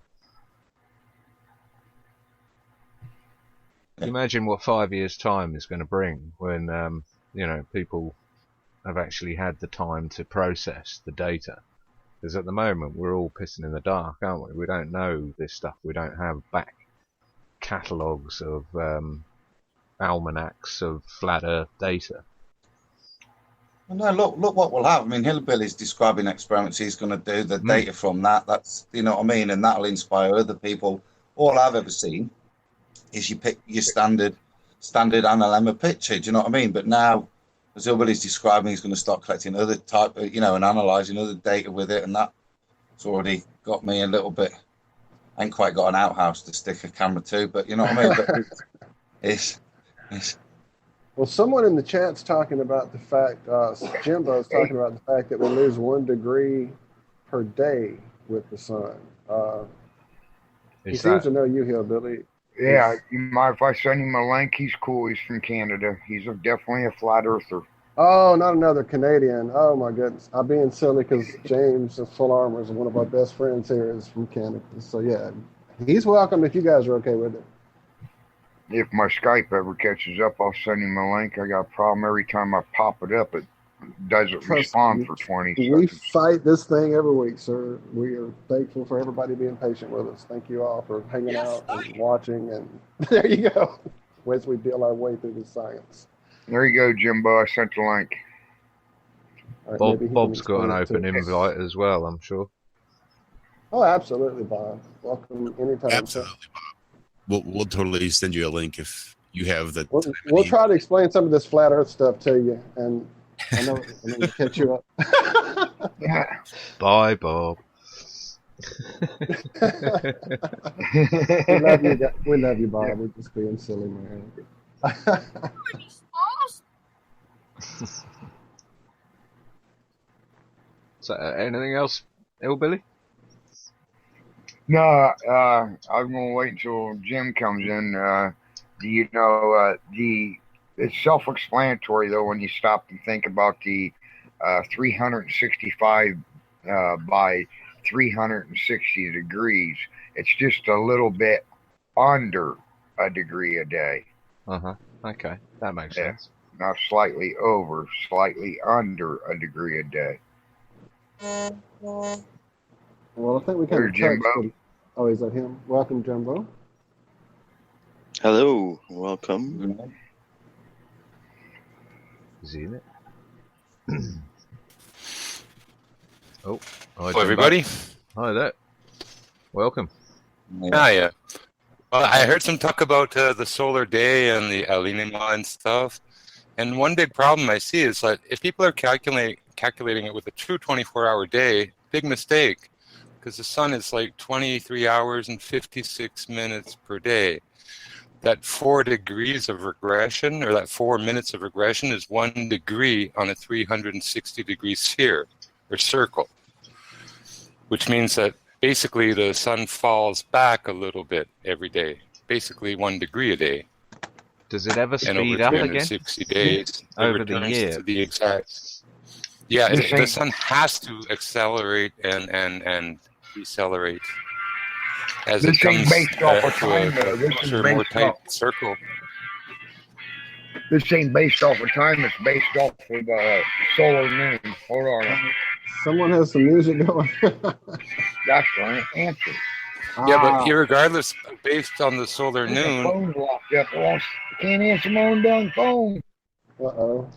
Imagine what 5 years' time is going to bring when, people have actually had the time to process the data. Because at the moment, we're all pissing in the dark, aren't we? We don't know this stuff. We don't have back catalogues of almanacs of flat Earth data. Well, no, look what will happen. I mean, Hillbilly's describing experiments he's going to do, the data from that. That's, you know what I mean? And that'll inspire other people. All I've ever seen is you pick your standard analemma picture, do you know what I mean? But now, as Hillbilly's describing, he's going to start collecting other type of, and analysing other data with it, and that's already got me a little bit. I ain't quite got an outhouse to stick a camera to, but you know what I mean? But it's Well, someone in the chat's talking about the fact, Jimbo's talking about the fact that we lose 1 degree per day with the sun. He seems to know you, Hillbilly. Yeah, you mind if I send him a link? He's cool. He's from Canada. He's definitely a flat earther. Oh, not another Canadian. Oh, my goodness. I'm being silly because James of FullArmor is one of our best friends here is from Canada. So, yeah, he's welcome if you guys are okay with it. If my Skype ever catches up, I'll send him a link. I got a problem every time I pop it up. It doesn't respond for 20 We seconds. fight this thing every week, sir. We are thankful for everybody being patient with us. Thank you all for hanging out and watching. And there you go. As we deal our way through the science. There you go, Jimbo. I sent the link. All right, maybe he can Bob's got an explain it open too. invite as well, I'm sure. Oh, absolutely, Bob. Welcome anytime. Absolutely, Bob. We'll totally send you a link if you have the. We'll try to explain some of this flat Earth stuff to you, and I know and then catch you up. Yeah. Bye, Bob. We love you, Bob. We're just being silly, man. So, anything else, Hillbilly? No, I'm gonna wait until Jim comes in. It's self-explanatory though when you stop and think about the 365 by 360 degrees. It's just a little bit under a degree a day. Okay, that makes sense. Not slightly over, slightly under a degree a day. Well, I think we kind There's of Jimbo. touched. Oh, is that him? Welcome, Jumbo. Hello, welcome. Is he in it? Hi, Hello, everybody. Hi there. Welcome. Hiya. Well, I heard some talk about the solar day and the El Niño and stuff. And one big problem I see is that if people are calculating it with a true 24-hour day, big mistake, because the sun is like 23 hours and 56 minutes per day. That 4 degrees of regression, or that 4 minutes of regression, is 1 degree on a 360-degree sphere or circle, which means that basically the sun falls back a little bit every day, basically 1 degree a day. Does it ever And over speed up again 360 days, over the year? to the exact. Yeah, the sun has to accelerate and decelerate as it This ain't comes based off of to time, though. a This is closer, more based tight off. circle. This ain't based off of time. It's based off of solar moon. Hold on. Someone has some music going. That's right. Answer. Yeah, but irregardless, based on the solar The noon, phone's locked up. I can't answer my own damn phone. Uh-oh.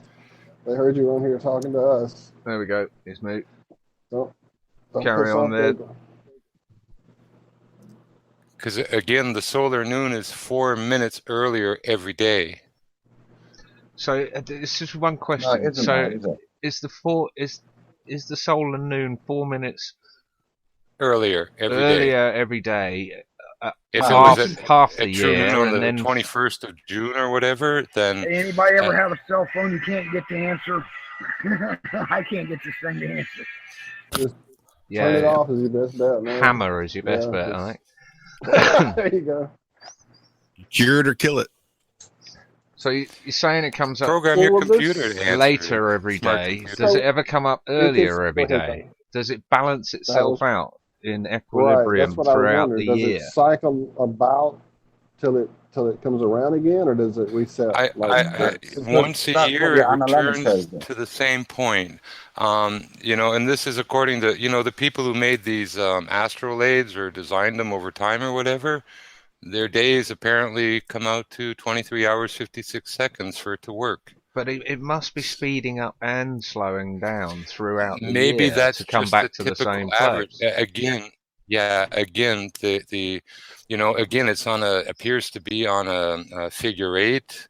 They heard you on here talking to us. There we go. It's me. Don't Carry piss on off there. Google. because again, the solar noon is 4 minutes earlier every day. So this is one question. Is the solar noon 4 minutes Earlier every day. earlier every day? If half, it was half the at true year, noon on and the then 21st of June or whatever, then Hey, anybody ever have a cell phone you can't get the answer? I can't get this thing to answer. Just turn it off is your best bet, man. Hammer is your best Yeah, bet, just- I think. There you go. Cure it or kill it. So you're saying it comes up program Well, your well, this- computer to answer later it. every Smart day. computer. Does it ever come up earlier every go ahead, day? Does it balance itself was- out in Right, equilibrium that's what I throughout wondered. the Does year? it cycle about till it comes around again, or does it reset? Once a that's year what the it analytics returns says. to the same point. And this is according to the people who made these astrolabes or designed them over time or whatever. Their days apparently come out to 23 hours 56 seconds for it to work. But it must be speeding up and slowing down throughout the Maybe year that's to come just back the to the typical same average. place. Again, it's appears to be on a figure 8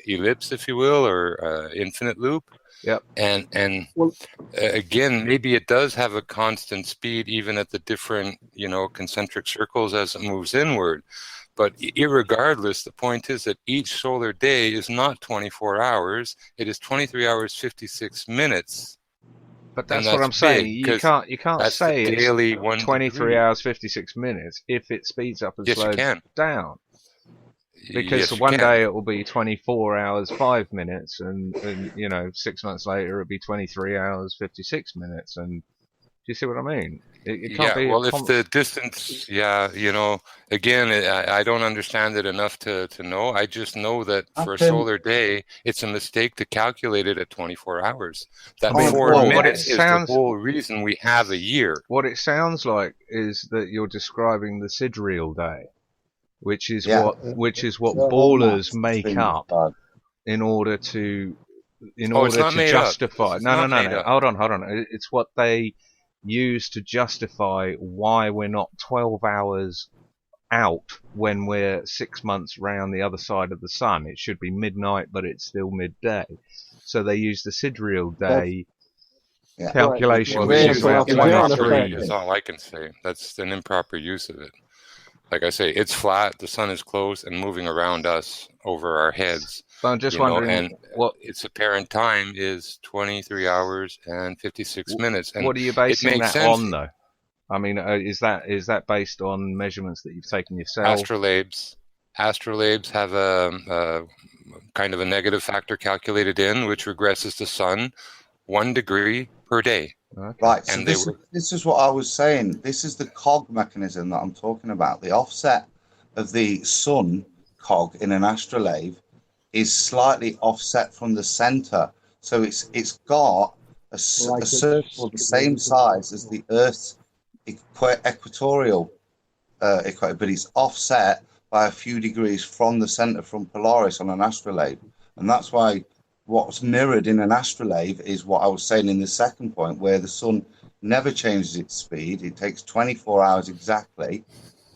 ellipse, if you will, or infinite loop. Yep. And Well- again, maybe it does have a constant speed even at the different concentric circles as it moves inward. But irregardless, the point is that each solar day is not 24 hours; it is 23 hours 56 minutes. But that's And what that's I'm saying. big, You 'cause can't that's say the it's daily 1 23 degree. hours 56 minutes if it speeds up and Yes, you slows can. down. Because Yes, you one can. day it will be 24 hours 5 minutes, and 6 months later it'll be 23 hours 56 minutes. And do you see what I mean? It can't be. Well, if the distance, again, I don't understand it enough to know. I just know that for a solar day, it's a mistake to calculate it at 24 hours. That 4 minutes is the whole reason we have a year. What it sounds like is that you're describing the sidereal day, which is what ballers make up in order to justify. No. Hold on. It's what they use to justify why we're not 12 hours out when we're 6 months round the other side of the sun. It should be midnight, but it's still midday. So they use the sidereal day calculation, which is about 23. Is all I can say. That's an improper use of it. Like I say, it's flat, the sun is close and moving around us over our heads. So I'm just wondering, and what its apparent time is 23 hours and 56 minutes. And what are you basing that on, though? I mean, is that based on measurements that you've taken yourself? Astrolabes have a kind of a negative factor calculated in, which regresses the sun 1 degree per day. Okay. Right, so this is what I was saying. This is the cog mechanism that I'm talking about. The offset of the sun cog in an astrolabe is slightly offset from the center. So it's got a circle the same size as the Earth's equatorial equator, but it's offset by a few degrees from the center, from Polaris on an astrolabe. And that's why what's mirrored in an astrolabe is what I was saying in the second point, where the sun never changes its speed. It takes 24 hours exactly,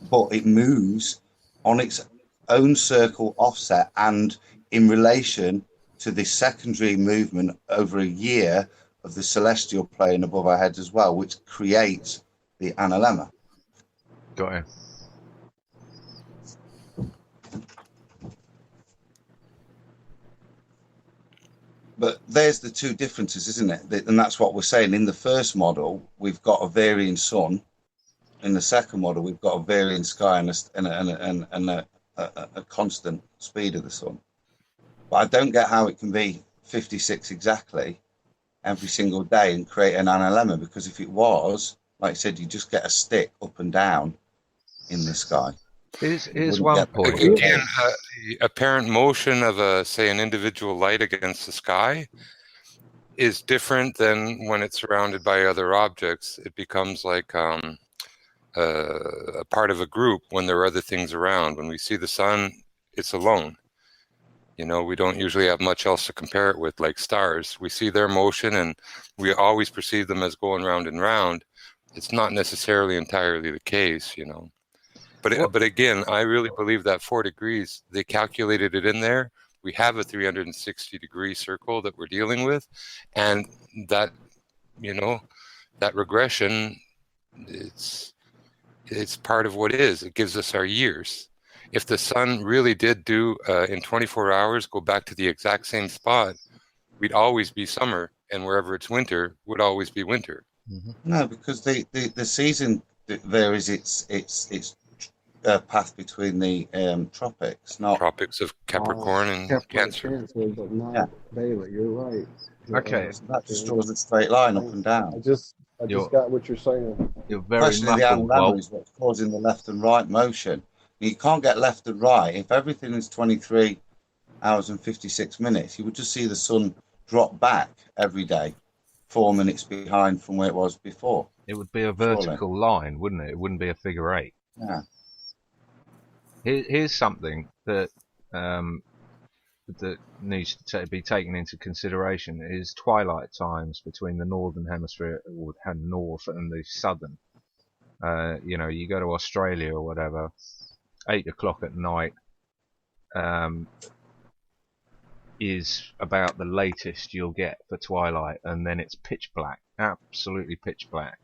but it moves on its own circle offset and in relation to the secondary movement over a year of the celestial plane above our heads as well, which creates the analemma. Got it. But there's the two differences, isn't it? And that's what we're saying. In the first model, we've got a varying sun. In the second model, we've got a varying sky and a constant speed of the sun. But I don't get how it can be 56 exactly every single day and create an analemma, because if it was, like I said, you just get a stick up and down in the sky. Here's one point. Again, the apparent motion of an individual light against the sky is different than when it's surrounded by other objects. It becomes like a part of a group when there are other things around. When we see the sun, it's alone. We don't usually have much else to compare it with, like stars. We see their motion and we always perceive them as going round and round. It's not necessarily entirely the case, But again, I really believe that 4 degrees, they calculated it in there. We have a 360-degree circle that we're dealing with. And that, that regression, it's part of what is. It gives us our years. If the sun really did do, in 24 hours, go back to the exact same spot, we'd always be summer. And wherever it's winter, would always be winter. Mm-hmm. No, because the season varies its path between the tropics, not tropics of Capricorn and Cancer. But not daily. You're right. Okay, so that just draws a straight line up and down. I just got what you're saying. You're very muffled. The analemma is what's causing the left and right motion. You can't get left and right if everything is 23 hours and 56 minutes. You would just see the sun drop back every day, 4 minutes behind from where it was before. It would be a vertical line, wouldn't it? It wouldn't be a figure eight. Yeah. Here's something that that needs to be taken into consideration is twilight times between the northern hemisphere or north and the southern. You go to Australia or whatever, 8 o'clock at night is about the latest you'll get for twilight, and then it's pitch black, absolutely pitch black.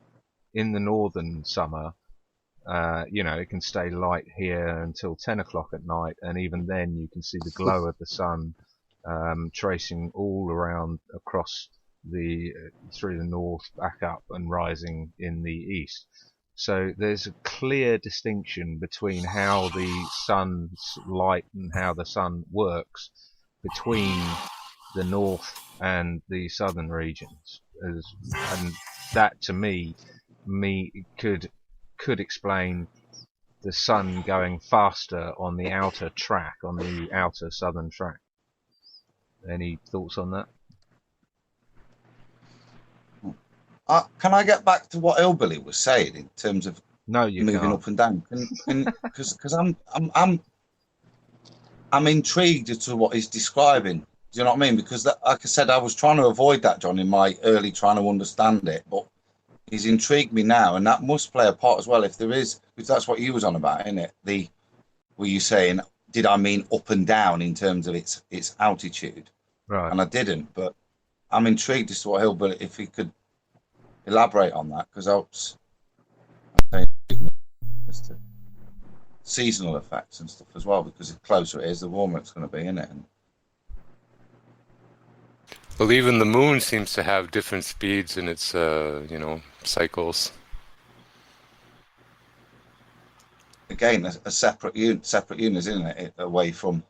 In the northern summer, it can stay light here until 10 o'clock at night, and even then you can see the glow of the sun tracing all around across through the north, back up and rising in the east. So there's a clear distinction between how the sun's light and how the sun works between the north and the southern regions, and that to me could explain the sun going faster on the outer track, on the outer southern track. Any thoughts on that? Can I get back to what Hillbilly was saying in terms of moving can't. up and down? Because I'm intrigued as to what he's describing. Do you know what I mean? Because like I said, I was trying to avoid that, John, in my early trying to understand it, but he's intrigued me now, and that must play a part as well. If that's what you was on about, isn't it? Were you saying, did I mean up and down in terms of its altitude? Right. And I didn't, but I'm intrigued as to what Hillbilly, if he could elaborate on that, because I was as to seasonal effects and stuff as well, because the closer it is, the warmer it's going to be, isn't it? Well, even the moon seems to have different speeds in its, cycles. Again, a separate unit, isn't it? Away from,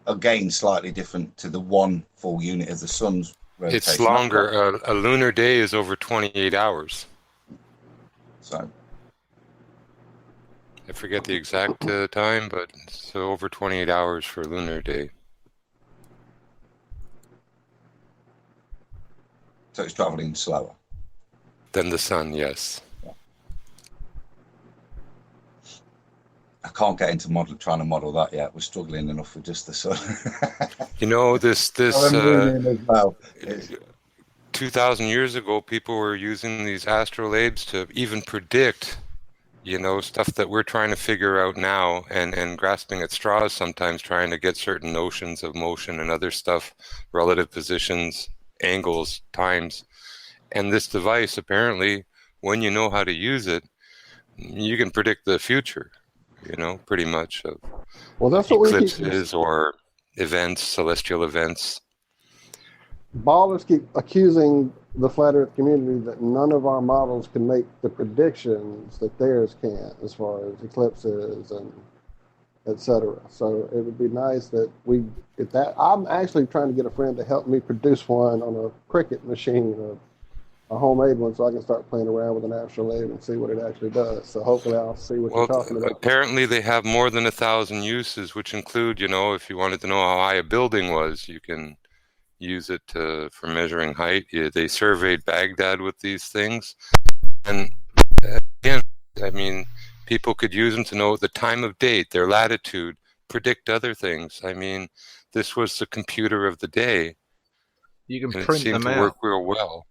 again, slightly different to the one full unit of the sun's rotation. It's longer. A lunar day is over 28 hours. So I forget the exact time, but it's over 28 hours for a lunar day. So it's traveling slower than the sun, yes. Yeah. I can't get into trying to model that yet. We're struggling enough with just the sun. This 2,000 years ago, people were using these astrolabes to even predict, stuff that we're trying to figure out now, and grasping at straws sometimes, trying to get certain notions of motion and other stuff, relative positions, angles, times. And this device, apparently, when you know how to use it, you can predict the future, pretty much, of that's what eclipses or events, celestial events. Ballers keep accusing the flat Earth community that none of our models can make the predictions that theirs can, as far as eclipses and etc. So it would be nice that we get that. I'm actually trying to get a friend to help me produce one on a Cricut machine, a homemade one, so I can start playing around with an astrolabe and see what it actually does. So hopefully I'll see what you're talking about. Apparently they have more than 1,000 uses, which include, if you wanted to know how high a building was, you can use it for measuring height. They surveyed Baghdad with these things. And again, people could use them to know the time of date, their latitude, predict other things. This was the computer of the day. You can print them out. It seemed to work real well.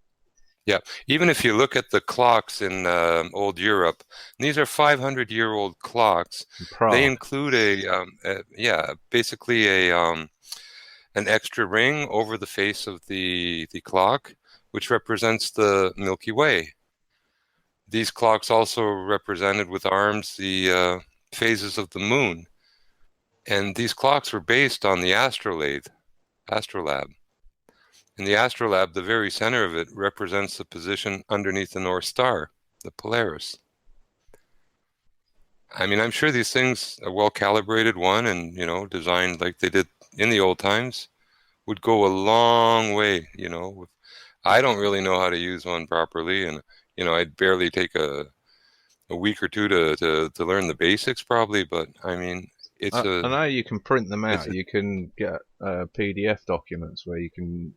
Yeah, even if you look at the clocks in old Europe, these are 500-year-old clocks. They include basically an extra ring over the face of the clock, which represents the Milky Way. These clocks also represented with arms the phases of the moon. And these clocks were based on the astrolabe. In the astrolabe, the very center of it represents the position underneath the North Star, the Polaris. I'm sure these things, a well-calibrated one and, designed like they did in the old times, would go a long way, I don't really know how to use one properly, and, I'd barely take a week or two to learn the basics probably, but, I know you can print them out. You can get PDF documents where you can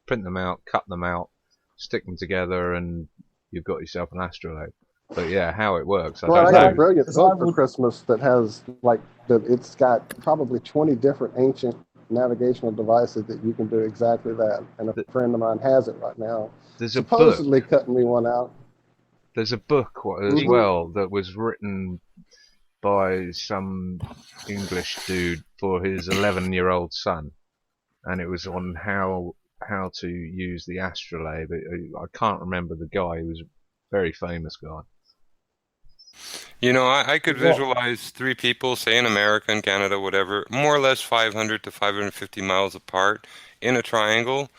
print them out, cut them out, stick them together, and you've got yourself an astrolabe. But yeah, how it works, I don't know. I got a brilliant book for Christmas that has it's got probably 20 different ancient navigational devices that you can do exactly that. And a friend of mine has it right now. There's supposedly cutting me one out. There's a book as well that was written by some English dude for his 11-year-old son, and it was on how to use the astrolabe. I can't remember the guy. He was a very famous guy. I could visualize three people, say in America and Canada, whatever, more or less 500 to 550 miles apart in a triangle,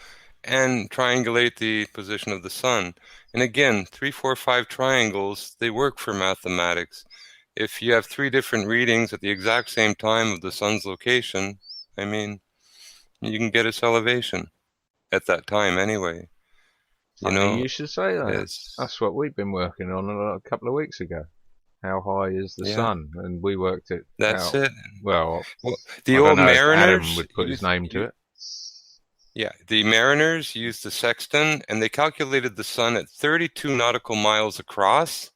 and triangulate the position of the sun. And again, 3, 4, 5 triangles, they work for mathematics. If you have 3 different readings at the exact same time of the sun's location, you can get its elevation at that time anyway. You should say that. That's what we've been working on a couple of weeks ago. How high is the sun? And we worked it That's out. it. Well, the I old don't know if mariners Adam would put his name to it. Yeah, the mariners used the sextant, and they calculated the sun at 32 nautical miles across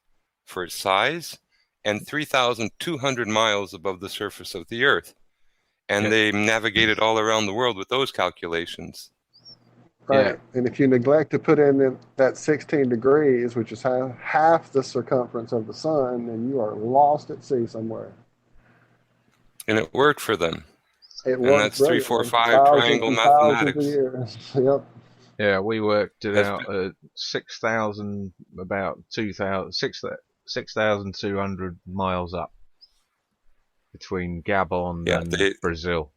for its size and 3,200 miles above the surface of the Earth. And they navigated all around the world with those calculations. Right. And if you neglect to put in that 16 degrees, which is half the circumference of the sun, then you are lost at sea somewhere. And it worked for them. And that's 3, 4, 5 triangle mathematics. Yep. Yeah, we worked it out at 6,000, about 6,200 miles up between Gabon and Brazil.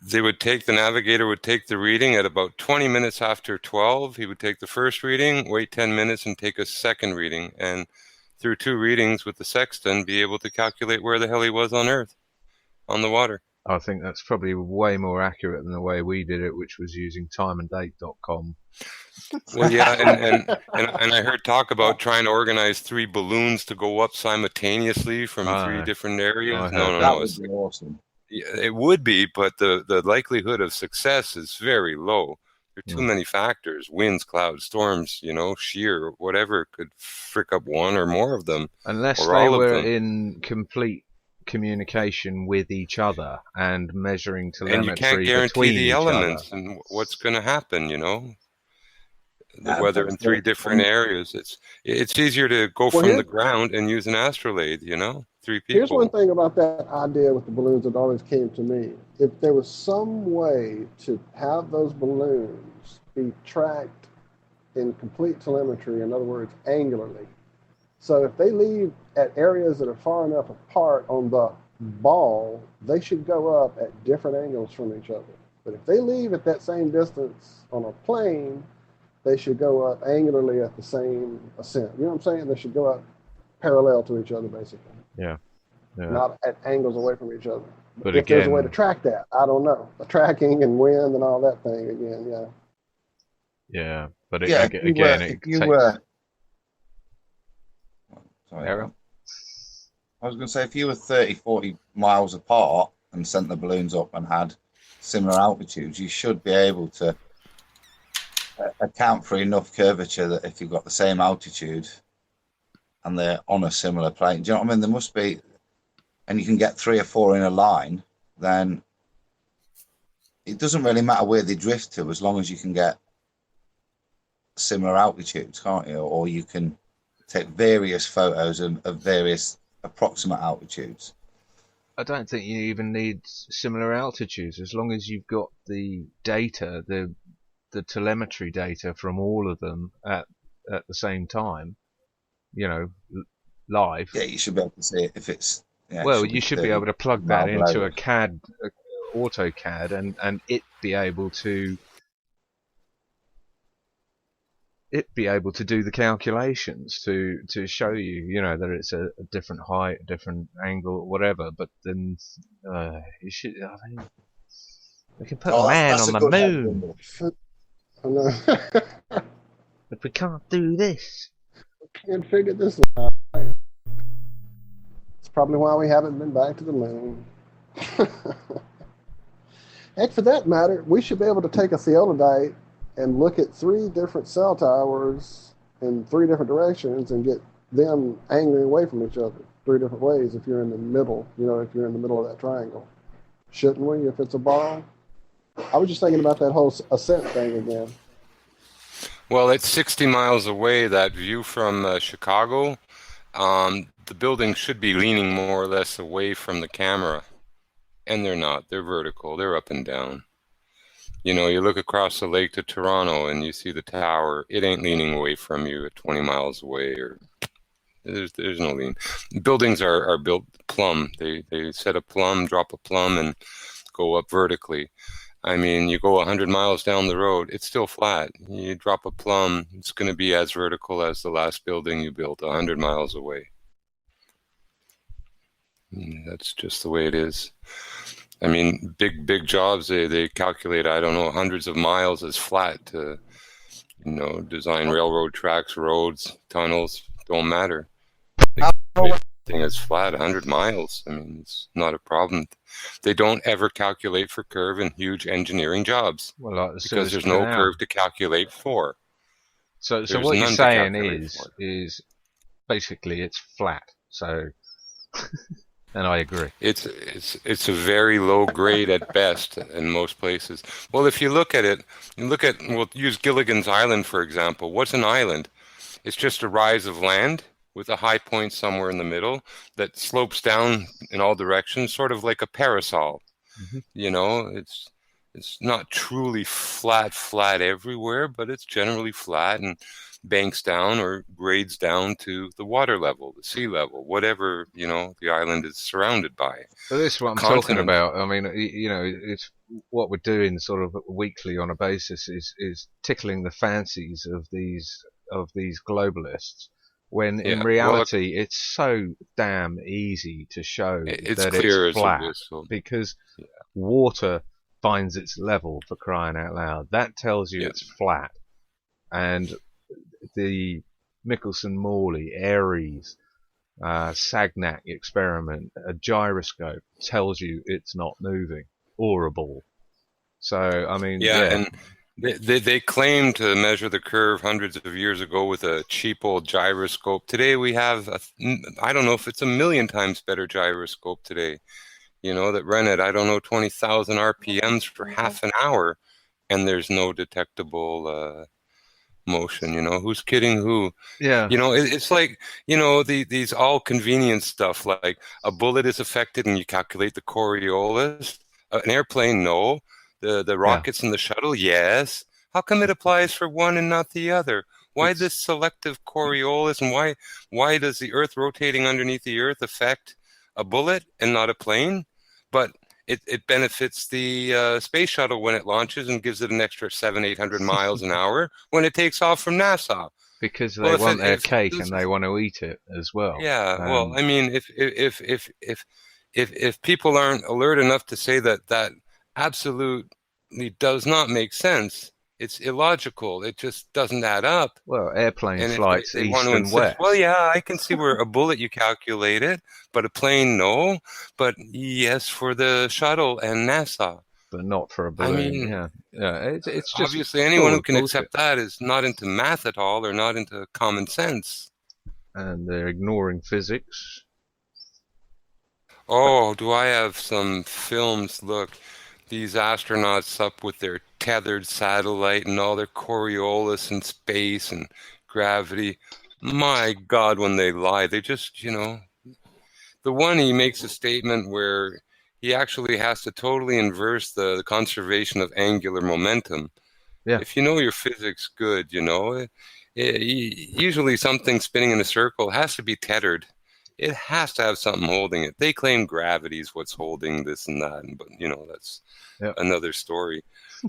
The navigator would take the reading at about 20 minutes after 12. He would take the first reading, wait 10 minutes, and take a second reading. And through 2 readings with the sextant, be able to calculate where the hell he was on Earth, on the water. I think that's probably way more accurate than the way we did it, which was using timeanddate.com. Well, yeah, and I heard talk about trying to organize 3 balloons to go up simultaneously from 3 different areas. No. That would be awesome. It would be, but the likelihood of success is very low. There are too many factors: winds, clouds, storms, shear, whatever could frick up one or more of them. Unless they were in complete communication with each other and measuring telemetry. And you can't guarantee the elements and what's going to happen, the weather in 3 different areas. It's easier to go from the ground and use an astrolabe, 3 people. Here's one thing about that idea with the balloons that always came to me. If there was some way to have those balloons be tracked in complete telemetry, in other words, angularly. So if they leave at areas that are far enough apart on the ball, they should go up at different angles from each other. But if they leave at that same distance on a plane, they should go up angularly at the same ascent. You know what I'm saying? They should go up parallel to each other, basically. Yeah. Not at angles away from each other. But if there's a way to track that, I don't know. The tracking and wind and all that thing again, Yeah, but Sorry, Aaron. I was going to say, if you were 30, 40 miles apart and sent the balloons up and had similar altitudes, you should be able to account for enough curvature that if you've got the same altitude and they're on a similar plane, do you know what I mean? There must be, and you can get 3 or 4 in a line, then it doesn't really matter where they drift to as long as you can get similar altitudes, can't you? Or you can take various photos of various approximate altitudes. I don't think you even need similar altitudes as long as you've got the data, the telemetry data from all of them at the same time, live. Yeah, you should be able to see it if it's. Yeah, well, you should be able to plug that into a CAD, AutoCAD, and it be able to do the calculations to show you, that it's a different height, a different angle, whatever. But then you should. I mean, we can put a man on the moon. But we can't do this. We can't figure this out. It's probably why we haven't been back to the moon. Heck, for that matter, we should be able to take a theodolite and look at 3 different cell towers in 3 different directions and get them angling away from each other 3 different ways if you're in the middle, if you're in the middle of that triangle. Shouldn't we, if it's a ball? I was just thinking about that whole ascent thing again. Well, it's 60 miles away, that view from Chicago. The building should be leaning more or less away from the camera. And they're not. They're vertical. They're up and down. You look across the lake to Toronto and you see the tower. It ain't leaning away from you at 20 miles away. Or there's no lean. Buildings are built plumb. They set a plumb, drop a plumb, and go up vertically. I mean, you go 100 miles down the road, it's still flat. You drop a plumb, it's going to be as vertical as the last building you built 100 miles away. That's just the way it is. I mean, big jobs, they calculate, I don't know, hundreds of miles as flat to, design railroad tracks, roads, tunnels, don't matter. How- Everything is flat, 100 miles. I mean, it's not a problem. They don't ever calculate for curve in huge engineering jobs Well, like the because Suez there's no Canal. curve to calculate for. So There's what you're none to saying calculate for. is basically it's flat. So, and I agree. It's a very low grade at best in most places. Well, if you look at it, we'll use Gilligan's Island for example. What's an island? It's just a rise of land with a high point somewhere in the middle that slopes down in all directions, sort of like a parasol. Mm-hmm. It's not truly flat everywhere, but it's generally flat and banks down or grades down to the water level, the sea level, whatever, the island is surrounded by. But this is what I'm talking about. I mean, it's what we're doing sort of weekly on a basis is tickling the fancies of these globalists. When in reality, it's so damn easy to show it's that clear it's as flat a whistle. because water finds its level, for crying out loud. That tells you it's flat. And the Michelson-Morley, Aries, Sagnac experiment, a gyroscope tells you it's not moving, or a ball. So, I mean, and they claim to measure the curve hundreds of years ago with a cheap old gyroscope. Today we have, I don't know if it's 1,000,000 times better gyroscope today, that run at, 20,000 RPMs for half an hour, and there's no detectable motion. Who's kidding who? Yeah. It's like, these all convenience stuff, like a bullet is affected and you calculate the Coriolis. An airplane, no. The rockets and the shuttle, yes. How come it applies for one and not the other? Why this selective Coriolis, and why does the Earth rotating underneath the Earth affect a bullet and not a plane? But it benefits the space shuttle when it launches and gives it an extra 700-800 miles an hour when it takes off from NASA. Because they want their cake and they want to eat it as well. Yeah, well, I mean, if people aren't alert enough to say that absolutely does not make sense, it's illogical. It just doesn't add up. Well, airplane flights they east and west. Well, yeah, I can see where a bullet you calculate it, but a plane, no. But yes, for the shuttle and NASA. But not for a balloon. I mean, it's just obviously anyone who can accept that is not into math at all, or not into common sense. And they're ignoring physics. Oh, do I have some films? Look, these astronauts up with their tethered satellite and all their Coriolis in space and gravity. My God, when they lie, they just, the one, he makes a statement where he actually has to totally inverse the conservation of angular momentum. Yeah. If you know your physics good, usually something spinning in a circle has to be tethered. It has to have something holding it. They claim gravity is what's holding this and that, but that's another story.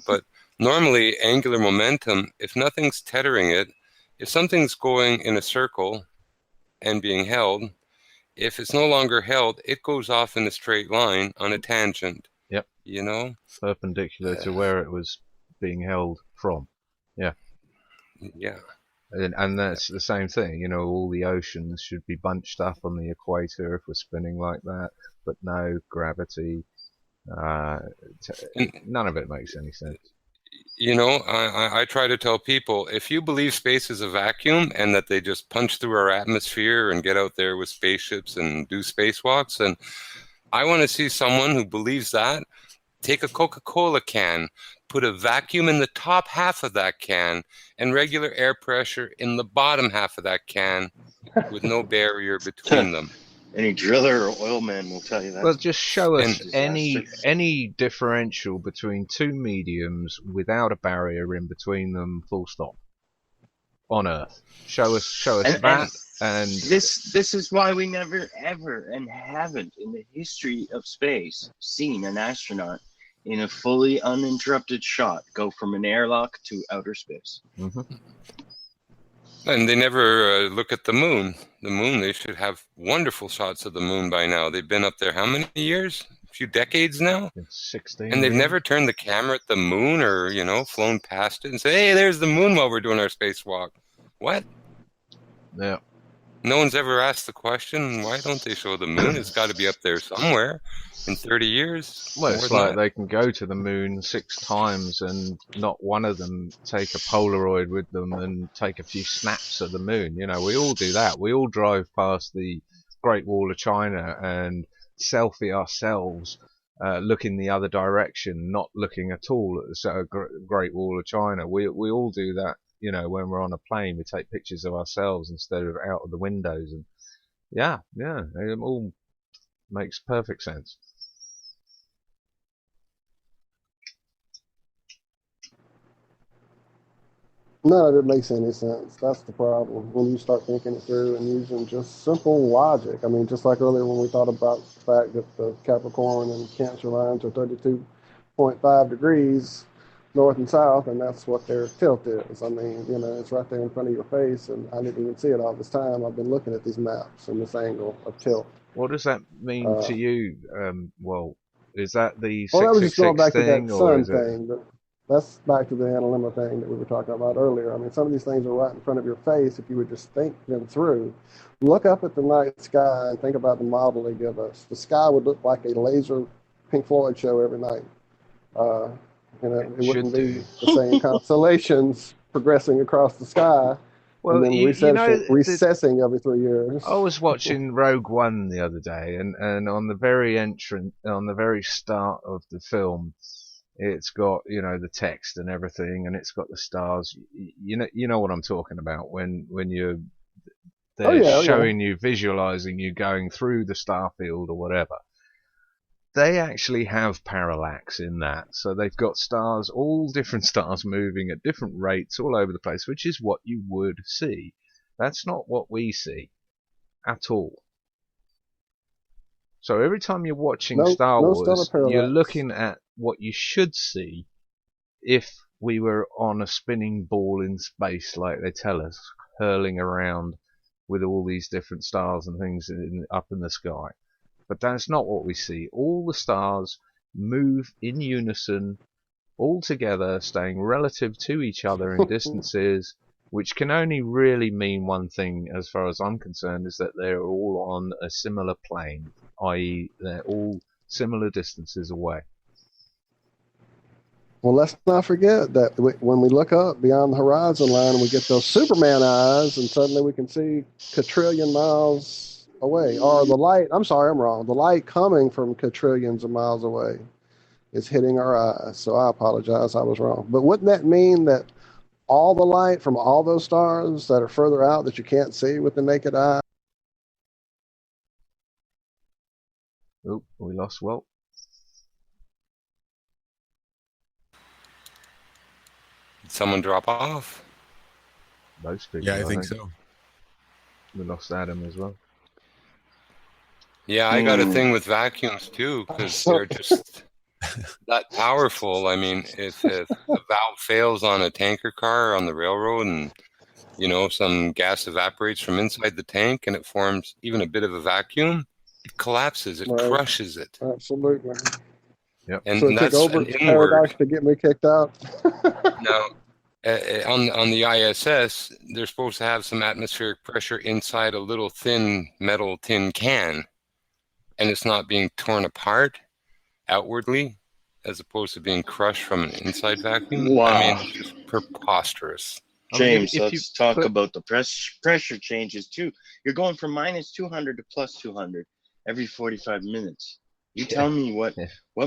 But normally, angular momentum, if nothing's tethering it, if something's going in a circle and being held, if it's no longer held, it goes off in a straight line on a tangent. Yep. Perpendicular to where it was being held from. Yeah. Yeah. And that's the same thing, all the oceans should be bunched up on the equator if we're spinning like that, but no, gravity, none of it makes any sense. I try to tell people, if you believe space is a vacuum and that they just punch through our atmosphere and get out there with spaceships and do spacewalks, and I want to see someone who believes that take a Coca-Cola can, put a vacuum in the top half of that can, and regular air pressure in the bottom half of that can with no barrier between them. Any driller or oilman will tell you that. Well, just show us any differential between two mediums without a barrier in between them, full stop, on Earth. Show us that. And this is why we never, ever, and haven't in the history of space seen an astronaut in a fully uninterrupted shot go from an airlock to outer space. Mm-hmm. And they never look at the moon. The moon, they should have wonderful shots of the moon by now. They've been up there how many years? few decades now, It's 16. and they've years. never turned the camera at the moon or, flown past it and say, hey, there's the moon while we're doing our spacewalk. What? Yeah. No one's ever asked the question, why don't they show the moon? It's got to be up there somewhere in 30 years. Well, it's more than like that. they can go to the moon 6 times and not one of them take a Polaroid with them and take a few snaps of the moon. We all do that. We all drive past the Great Wall of China and selfie ourselves, looking the other direction, not looking at all at the Great Wall of China. We all do that. When we're on a plane, we take pictures of ourselves instead of out of the windows, and yeah, it all makes perfect sense. None of it makes any sense. That's the problem. When you start thinking it through and using just simple logic. I mean, just like earlier when we thought about the fact that the Capricorn and Cancer lines are 32.5 degrees north and south, and that's what their tilt is. I mean, it's right there in front of your face, and I didn't even see it all this time. I've been looking at these maps and this angle of tilt. What does that mean to you, Walt? Is that the 666 well, that was just going back to that sun is it... thing. But that's back to the analemma thing that we were talking about earlier. I mean, some of these things are right in front of your face if you would just think them through. Look up at the night sky and think about the model they give us. The sky would look like a laser Pink Floyd show every night. It wouldn't be the same constellations progressing across the sky. Well, and then recessing every 3 years. I was watching Rogue One the other day, and on the very start of the film, it's got the text and everything, and it's got the stars. You know what I'm talking about when they're showing you, visualizing you going through the star field or whatever. They actually have parallax in that, so they've got stars, all different stars moving at different rates all over the place, which is what you would see. That's not what we see at all. So every time you're watching Star Wars, you're looking at what you should see if we were on a spinning ball in space, like they tell us, hurling around with all these different stars and things up in the sky. But that's not what we see. All the stars move in unison, all together, staying relative to each other in distances, which can only really mean one thing, as far as I'm concerned, is that they're all on a similar plane, i.e. they're all similar distances away. Well, let's not forget that when we look up beyond the horizon line, we get those Superman eyes, and suddenly we can see quadrillion miles away. Or the light, I'm sorry, I'm wrong. The light coming from quadrillions of miles away is hitting our eyes. So I apologize, I was wrong. But wouldn't that mean that all the light from all those stars that are further out that you can't see with the naked eye? Oh, we lost Walt. Did someone drop off? Most people. Yeah, I think so. We lost Adam as well. Yeah, I got a thing with vacuums too, because they're just that powerful. I mean, if a valve fails on a tanker car on the railroad and, some gas evaporates from inside the tank and it forms even a bit of a vacuum, it collapses, it crushes it. Absolutely. Yep. And so it that's took over an inward. Paradox to get me kicked out. Now, on the ISS, they're supposed to have some atmospheric pressure inside a little thin metal tin can, and it's not being torn apart outwardly as opposed to being crushed from an inside vacuum. Wow. I mean, it's just preposterous. James, let's talk about the pressure changes too. You're going from minus 200 to plus 200 every 45 minutes. You tell me what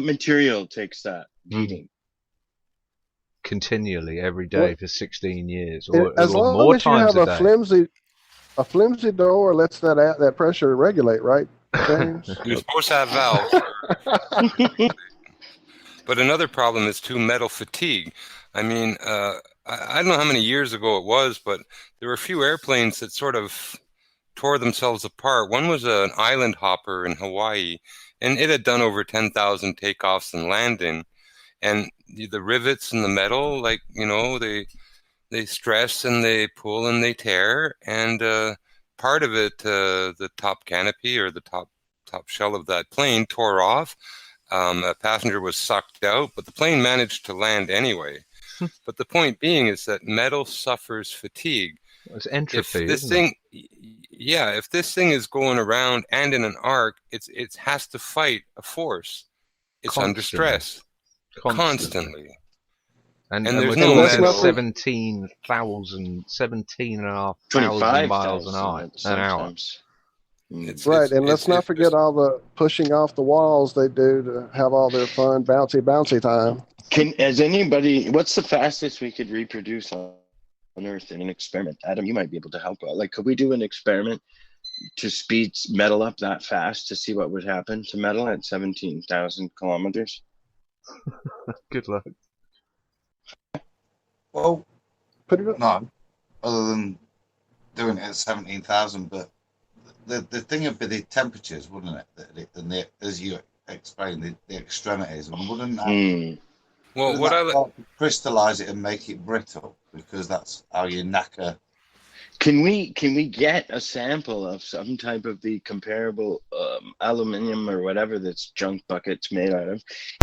material takes that beating? Continually, every day for 16 years, or as long more as you times have a day. A flimsy door lets that pressure regulate, right, James? You're supposed to have valves. But another problem is too metal fatigue. I mean, I don't know how many years ago it was, but there were a few airplanes that sort of tore themselves apart. One was an island hopper in Hawaii, and it had done over 10,000 takeoffs and landing. And the rivets in the metal, they stress and they pull and they tear. And part of it, the top canopy or the top shell of that plane tore off. A passenger was sucked out, but the plane managed to land anyway. But the point being is that metal suffers fatigue. It's entropy, If this isn't thing, yeah, if this thing is going around and in an arc, it has to fight a force. It's under stress constantly. And there's we're no talking metal. 17,500 miles an hour. Right, and let's not forget all the pushing off the walls they do to have all their fun, bouncy time. What's the fastest we could reproduce on Earth in an experiment? Adam, you might be able to help out. Like, could we do an experiment to speed metal up that fast to see what would happen to metal at 17,000 kilometers? Good luck. Well, no, other than doing it at 17,000, but the thing would be the temperatures, wouldn't it? As you explained, the extremities, and wouldn't that? Well, crystallize it and make it brittle, because that's how you knacker. Can we get a sample of some type of the comparable aluminum or whatever that's junk buckets made out of,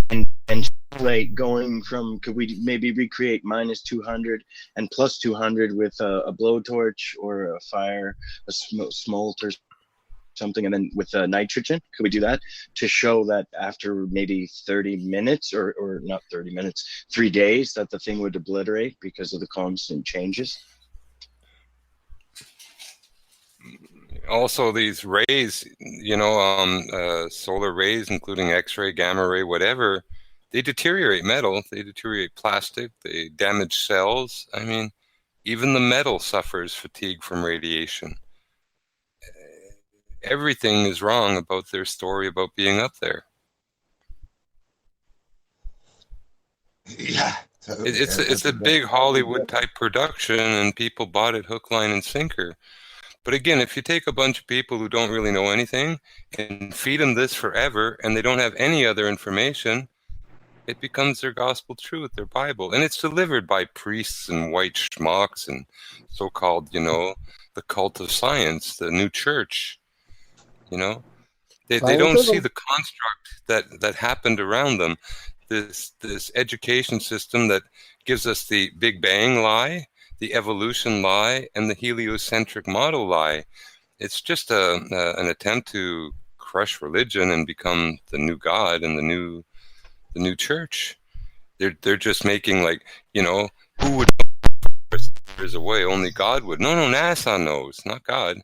and simulate going from? Could we maybe recreate -200 and +200 with a blowtorch or a fire, a smolt or something, and then with nitrogen? Could we do that to show that after maybe 30 minutes or not 30 minutes, 3 days, that the thing would obliterate because of the constant changes? Also, these rays, solar rays, including X-ray, gamma ray, whatever, they deteriorate metal, they deteriorate plastic, they damage cells. I mean, even the metal suffers fatigue from radiation. Everything is wrong about their story about being up there. Yeah. Totally. It's a big Hollywood type production, and people bought it hook, line, and sinker. But again, if you take a bunch of people who don't really know anything and feed them this forever, and they don't have any other information, it becomes their gospel truth, their Bible. And it's delivered by priests and white schmucks and so-called, the cult of science, the new church. They don't see the construct that happened around them. This education system that gives us the Big Bang lie, the evolution lie, and the heliocentric model lie. It's just an attempt to crush religion and become the new God and the new church. They're just making who would know there's a way? Only God would. No, NASA knows, not God.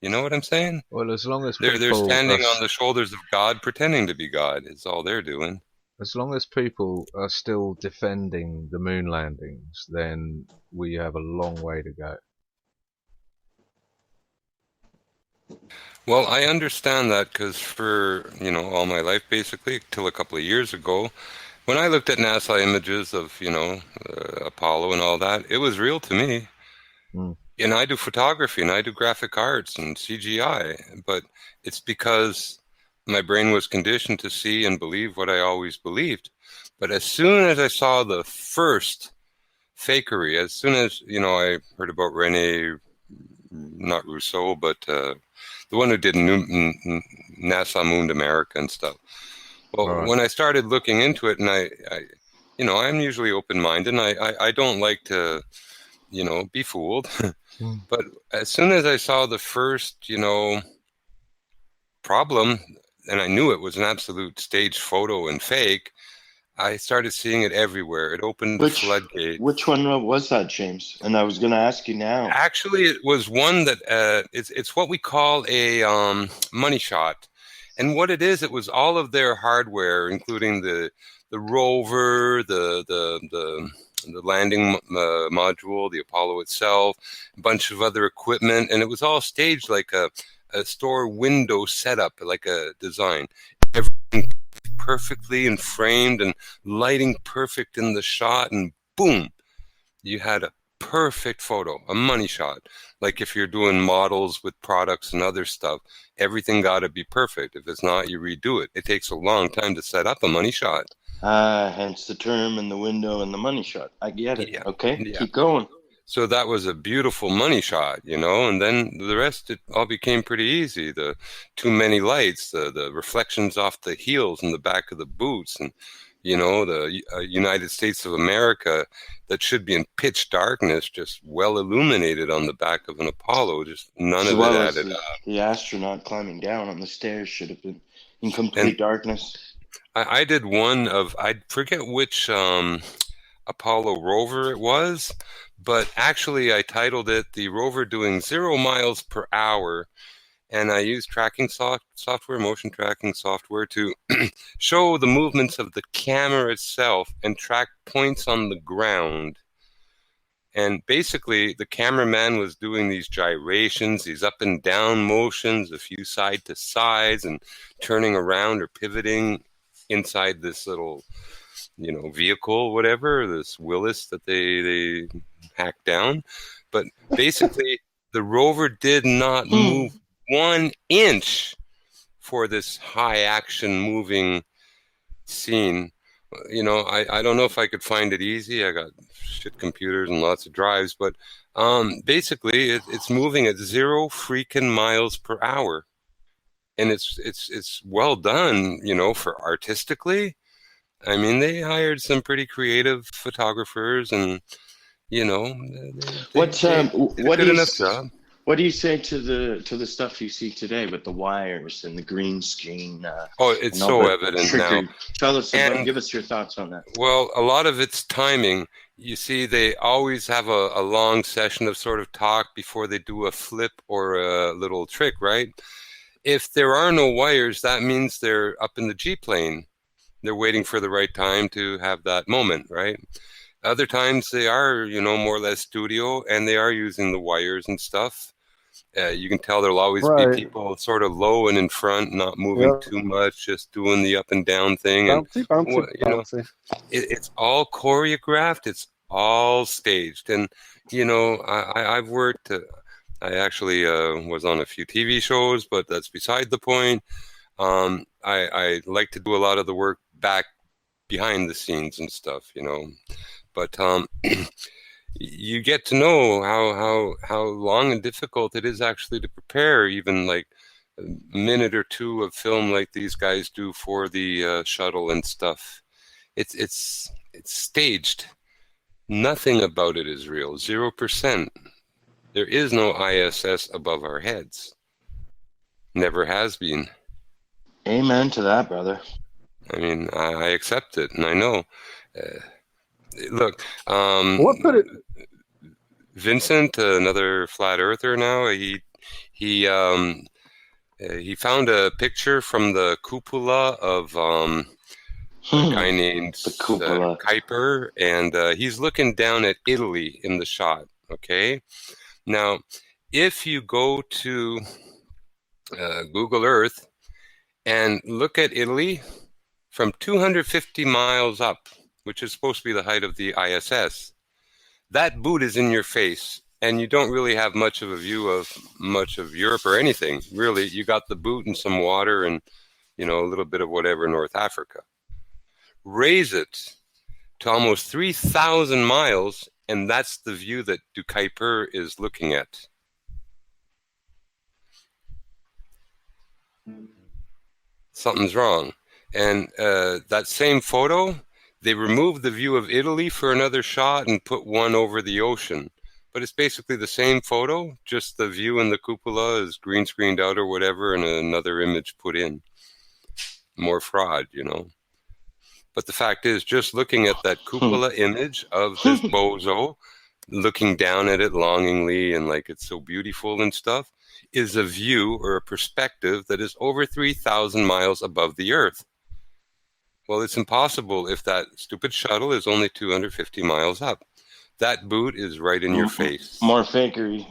You know what I'm saying? Well, as long as they're standing on the shoulders of God, pretending to be God, is all they're doing. As long as people are still defending the moon landings, then we have a long way to go. Well, I understand that because for, all my life, basically, till a couple of years ago, when I looked at NASA images of, Apollo and all that, it was real to me. And I do photography and I do graphic arts and CGI, but it's because my brain was conditioned to see and believe what I always believed. But as soon as I saw the first fakery, as soon as, I heard about Rene, not Rousseau, but the one who did NASA Mooned America and stuff. Well, when I started looking into it, and I'm usually open-minded, and I don't like to, be fooled. But as soon as I saw the first, problem, and I knew it was an absolute staged photo and fake, I started seeing it everywhere. It opened the floodgate. Which one was that, James? And I was going to ask you now. Actually, it was one that it's what we call a money shot. And what it is, it was all of their hardware, including the rover, the landing module, the Apollo itself, a bunch of other equipment, and it was all staged like a store window setup, like a design. Everything perfectly and framed and lighting perfect in the shot, and boom, you had a perfect photo, a money shot. Like if you're doing models with products and other stuff, everything got to be perfect. If it's not, you redo it. It takes a long time to set up a money shot. Hence the term and the window and the money shot. I get it. Yeah. Okay, keep going. So that was a beautiful money shot, you know, and then the rest, it all became pretty easy. The too many lights, the reflections off the heels and the back of the boots, and, you know, the United States of America that should be in pitch darkness, just well illuminated on the back of an Apollo, just none As of it well as added up. the astronaut climbing down on the stairs should have been in complete darkness. I did one of, I forget which Apollo rover it was, but actually I titled it The Rover Doing 0 Miles per Hour, and I used tracking software, motion tracking software, to show the movements of the camera itself and track points on the ground. And basically, the cameraman was doing these gyrations, these up and down motions, a few side to sides, and turning around or pivoting inside this little, you know, vehicle, whatever, this Willis that they hacked down. But basically, the rover did not move 1 inch for this high action moving scene. You know, I don't know if I could find it easy. I got shit computers and lots of drives, but basically it's moving at 0 freaking miles per hour. And it's well done, you know, for artistically. I mean, they hired some pretty creative photographers, and, you know, What do you say to the stuff you see today with the wires and the green screen? It's so evident now. Tell us give us your thoughts on that. Well, a lot of it's timing. You see, they always have a long session of sort of talk before they do a flip or a little trick, right? If there are no wires, that means they're up in the G-plane. They're waiting for the right time to have that moment, right? Other times they are, you know, more or less studio, and they are using the wires and stuff. You can tell there'll always be people sort of low and in front, not moving too much, just doing the up and down thing. Bouncy. You know, it's all choreographed. It's all staged. And, you know, I've worked... I actually was on a few TV shows, but that's beside the point. I like to do a lot of the work back behind the scenes and stuff, you know. But you get to know how long and difficult it is actually to prepare even like a minute or two of film like these guys do for the shuttle and stuff. It's staged. Nothing about it is real. 0%. There is no ISS above our heads. Never has been. Amen to that, brother. I mean, I accept it, and I know. Look, what put it? Vincent, another flat earther now, he found a picture from the cupola of a guy named Kuiper, and he's looking down at Italy in the shot, okay? Now, if you go to Google Earth and look at Italy from 250 miles up, which is supposed to be the height of the ISS, that boot is in your face, and you don't really have much of a view of much of Europe or anything. Really, you got the boot and some water and, you know, a little bit of whatever North Africa. Raise it to almost 3,000 miles, and that's the view that Du Kuiper is looking at. Something's wrong. And that same photo, they removed the view of Italy for another shot and put one over the ocean. But it's basically the same photo, just the view in the cupola is green screened out or whatever, and another image put in. More fraud, you know. But the fact is, just looking at that cupola image of this bozo, looking down at it longingly and like it's so beautiful and stuff, is a view or a perspective that is over 3,000 miles above the Earth. Well, it's impossible if that stupid shuttle is only 250 miles up. That boot is right in your face. More fakery.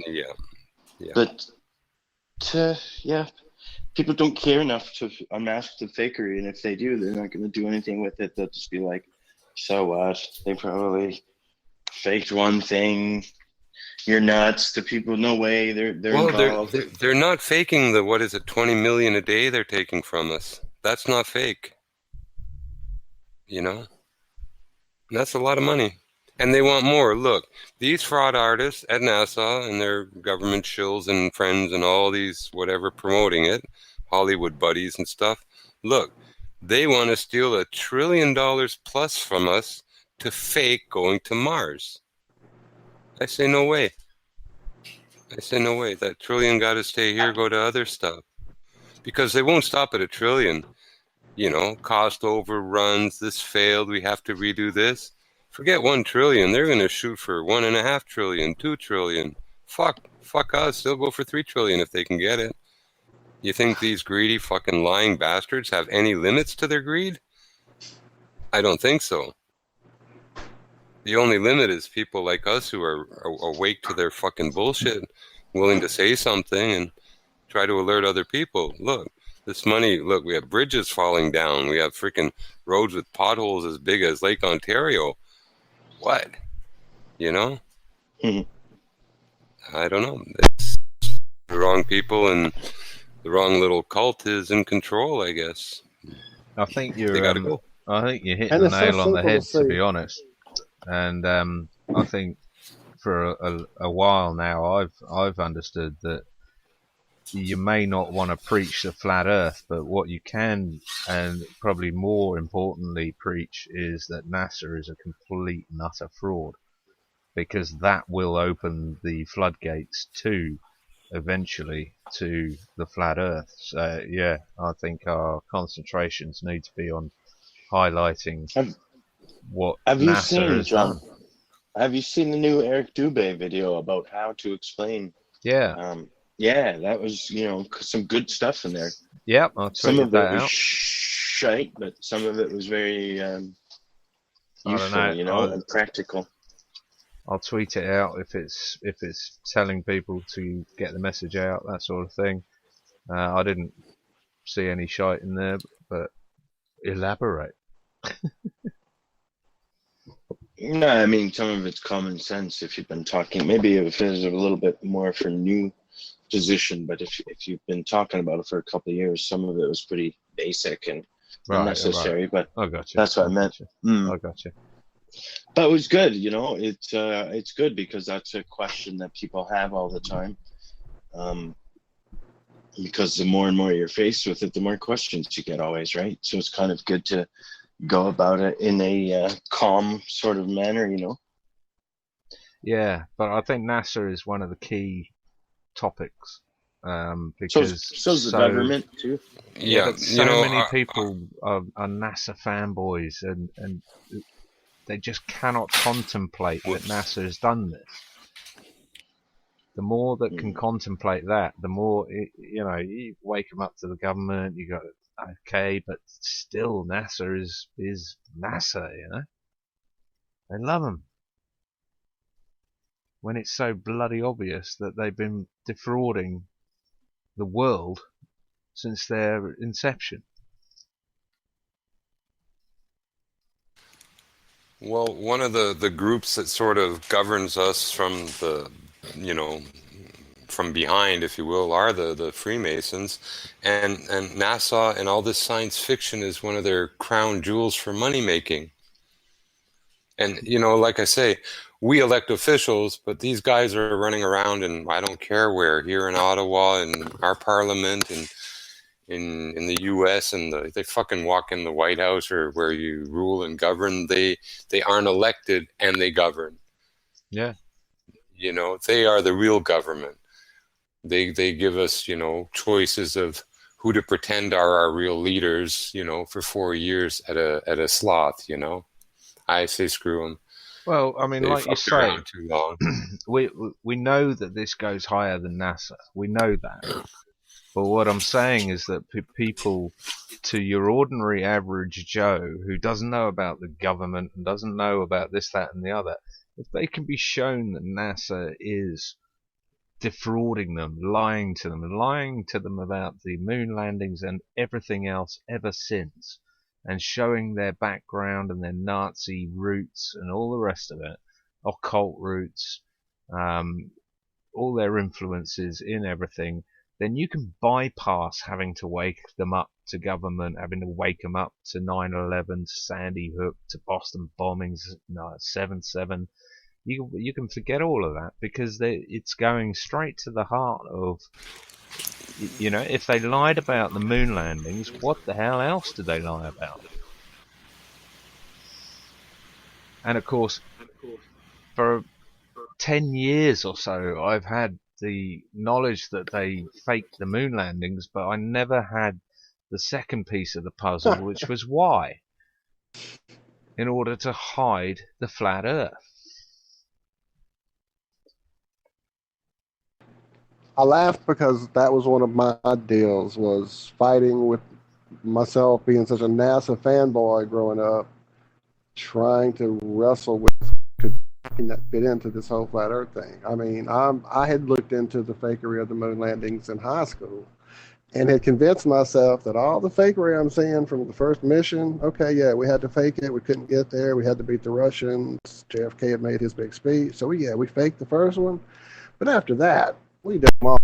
Yeah. But, yeah. People don't care enough to unmask the fakery, and if they do, they're not going to do anything with it. They'll just be like, so what? They probably faked one thing. You're nuts. The people, no way. They're involved. They're not faking the, 20 million a day they're taking from us. That's not fake. You know? That's a lot of money. And they want more. Look, these fraud artists at NASA and their government shills and friends and all these whatever promoting it, Hollywood buddies and stuff, look, they want to steal $1 trillion plus from us to fake going to Mars. I say no way. I say no way. That trillion got to stay here, go to other stuff. Because they won't stop at $1 trillion. You know, cost overruns, this failed, we have to redo this. Forget 1 trillion. They're going to shoot for 1.5 trillion, 2 trillion. Fuck us. They'll go for 3 trillion if they can get it. You think these greedy fucking lying bastards have any limits to their greed? I don't think so. The only limit is people like us who are awake to their fucking bullshit, willing to say something and try to alert other people. Look, this money, look, we have bridges falling down. We have freaking roads with potholes as big as Lake Ontario. What? You know? I don't know. It's the wrong people and the wrong little cult is in control, I guess. I think They gotta go. I think you're hitting And the it's so nail on the simple head, to to see. be honest. And I think for a while now, I've understood that you may not want to preach the flat Earth, but what you can, and probably more importantly, preach is that NASA is a complete and utter fraud, because that will open the floodgates to, eventually, to the flat Earth. So yeah, I think our concentrations need to be on highlighting what Have you NASA seen, has John? done. Have you seen the new Eric Dubé video about how to explain? Yeah. Yeah, that was, some good stuff in there. Yep, I Some tweeted of that it was out. shite, but some of it was very I don't useful, know. and practical. I'll tweet it out if it's telling people to get the message out, that sort of thing. I didn't see any shite in there, but elaborate. No, I mean, some of it's common sense if you've been talking. Maybe if it's a little bit more for new position, but if you've been talking about it for a couple of years, some of it was pretty basic and unnecessary. But I got you. that's what I meant. I got you. But it was good, it's good because that's a question that people have all the time. Because the more and more you're faced with it, the more questions you get always, right? So it's kind of good to go about it in a calm sort of manner, Yeah, but I think NASA is one of the key topics, because so's the government too. Yeah, but so many people are NASA fanboys, and they just cannot contemplate that NASA has done this. The more that can contemplate that, the more you wake them up to the government. You go, okay, but still NASA is NASA. They love them when it's so bloody obvious that they've been defrauding the world since their inception. Well, one of the groups that sort of governs us from from behind, if you will, are the Freemasons, and NASA and all this science fiction is one of their crown jewels for money making. And like I say, we elect officials, but these guys are running around, and I don't care where, here in Ottawa, in our parliament, and in the U.S., and they fucking walk in the White House or where you rule and govern. They aren't elected and they govern. Yeah. They are the real government. They give us, choices of who to pretend are our real leaders, for 4 years at a sloth, I say screw them. Well, I mean, They like you fucked say, around too long. we know that this goes higher than NASA. We know that. But what I'm saying is that people, to your ordinary average Joe, who doesn't know about the government and doesn't know about this, that, and the other, if they can be shown that NASA is defrauding them, lying to them about the moon landings and everything else ever since, and showing their background and their Nazi roots and all the rest of it, occult roots, all their influences in everything, then you can bypass having to wake them up to government, having to wake them up to 9/11, to Sandy Hook, to Boston bombings, 7/7. You can forget all of that because it's going straight to the heart of, if they lied about the moon landings, what the hell else did they lie about? And of course, for 10 years or so, I've had the knowledge that they faked the moon landings, but I never had the second piece of the puzzle, which was why. In order to hide the flat Earth. I laughed because that was one of my deals, was fighting with myself being such a NASA fanboy growing up, trying to wrestle with could that fit into this whole flat Earth thing. I mean, I had looked into the fakery of the moon landings in high school and had convinced myself that all the fakery I'm seeing from the first mission, okay, yeah, we had to fake it. We couldn't get there. We had to beat the Russians. JFK had made his big speech. So, we faked the first one. But after that, we did them all.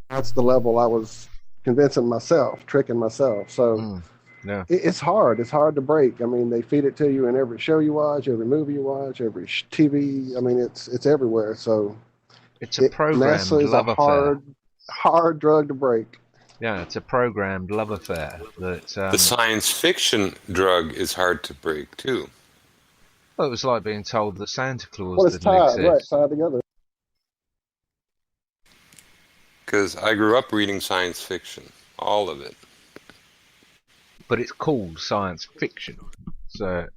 That's the level I was convincing myself, tricking myself. So it's hard. It's hard to break. I mean, they feed it to you in every show you watch, every movie you watch, every TV. I mean, it's everywhere. So it's a programmed NASA is love affair. Hard drug to break. Yeah, it's a programmed love affair. The science fiction drug is hard to break too. Well, it was like being told that Santa Claus Well, it's didn't tied, exist. right? Tied together. Because I grew up reading science fiction, all of it. But it's called science fiction, so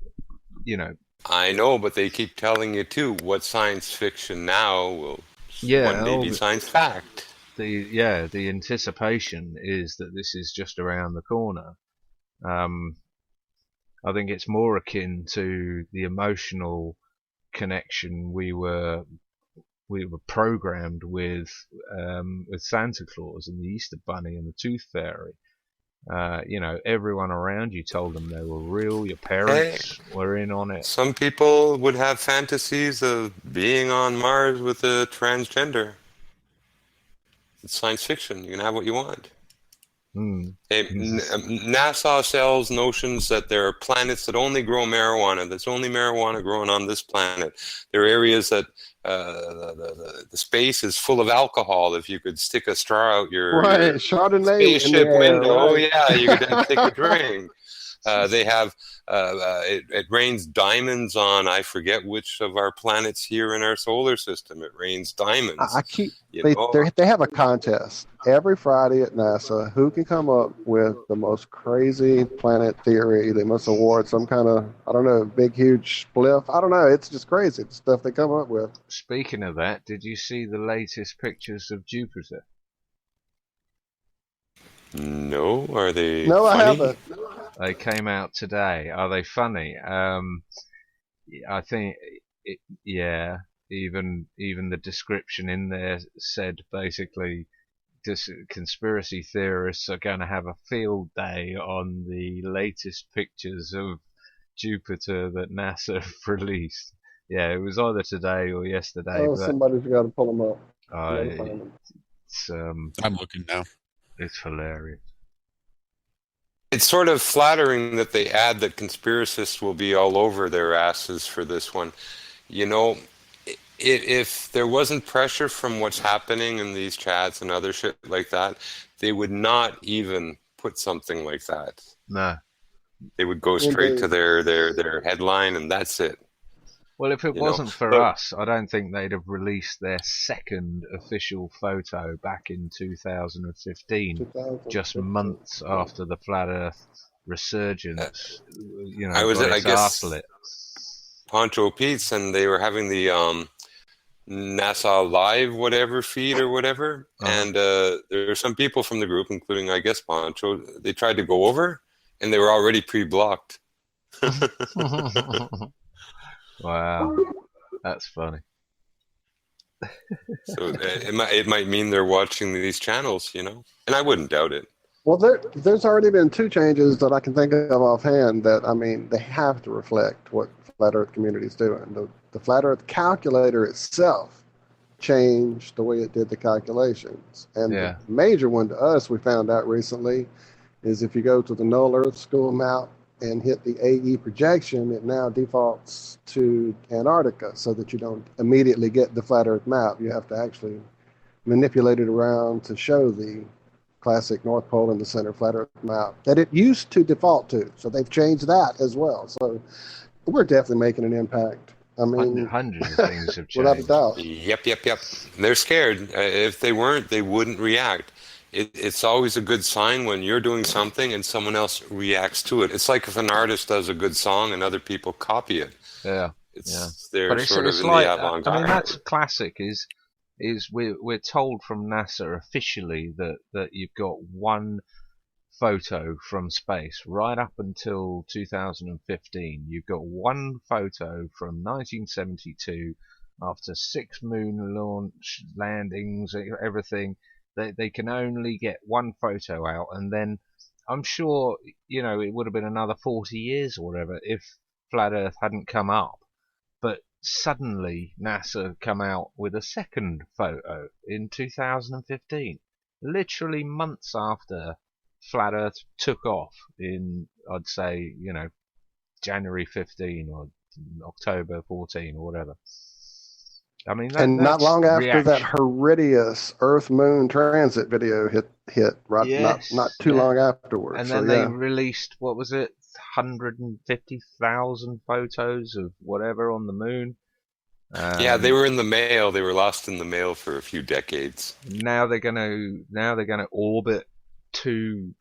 I know, but they keep telling you too. What science fiction now will one day be science fact. The anticipation is that this is just around the corner. I think it's more akin to the emotional connection we were programmed with Santa Claus and the Easter Bunny and the Tooth Fairy. Everyone around you told them they were real. Your parents were in on it. Some people would have fantasies of being on Mars with a transgender. It's science fiction. You can have what you want. NASA sells notions that there are planets that only grow marijuana. There's only marijuana growing on this planet. There are areas that the space is full of alcohol. If you could stick a straw out your Chardonnay spaceship window, right. oh yeah, you could take a drink. They have it rains diamonds on I forget which of our planets here in our solar system. It rains diamonds. They have a contest every Friday at NASA. Who can come up with the most crazy planet theory? They must award some kind of big huge spliff. I don't know. It's just crazy the stuff they come up with. Speaking of that, did you see the latest pictures of Jupiter? No, are they? No, funny? I haven't. They came out today. Are they funny? I think, even the description in there said basically, conspiracy theorists are going to have a field day on the latest pictures of Jupiter that NASA have released. Yeah, it was either today or yesterday. Oh, somebody's got to pull them up. I'm looking now. It's hilarious. It's sort of flattering that they add that conspiracists will be all over their asses for this one. If there wasn't pressure from what's happening in these chats and other shit like that, they would not even put something like that. No. They would go straight to their headline and that's it. Well, if it wasn't for us, I don't think they'd have released their second official photo back in 2015, just months after the Flat Earth resurgence. I was I guess, Poncho Pete's, and they were having the NASA Live whatever feed or whatever, and there were some people from the group, including I guess Poncho. They tried to go over, and they were already pre-blocked. Wow, that's funny. So it might mean they're watching these channels, and I wouldn't doubt it. Well, there's already been two changes that I can think of offhand that, they have to reflect what Flat Earth community is doing. The Flat Earth calculator itself changed the way it did the calculations. And the major one to us, we found out recently, is if you go to the null Earth school map and hit the AE projection, it now defaults to Antarctica so that you don't immediately get the flat Earth map. You have to actually manipulate it around to show the classic North Pole in the center flat Earth map that it used to default to. So they've changed that as well. So we're definitely making an impact. I mean, hundreds of things have changed. Without a doubt. Yep. They're scared. If they weren't, they wouldn't react. It's always a good sign when you're doing something and someone else reacts to it. It's like if an artist does a good song and other people copy it. Yeah. They're But sort of in like, the avant-garde. I mean, that's classic. Is we're told from NASA officially that you've got one photo from space right up until 2015. You've got one photo from 1972 after 6 moon launch landings, everything. They can only get one photo out, and then I'm sure it would have been another 40 years or whatever if flat Earth hadn't come up. But suddenly NASA come out with a second photo in 2015, literally months after flat Earth took off in, I'd say, January 15 or October 14 or whatever. I mean, and not long after that horrendous Earth-Moon transit video hit, right? Yes, not too long afterwards. And then they released, what was it, 150,000 photos of whatever on the moon. Yeah, they were in the mail. They were lost in the mail for a few decades. Now they're gonna orbit 2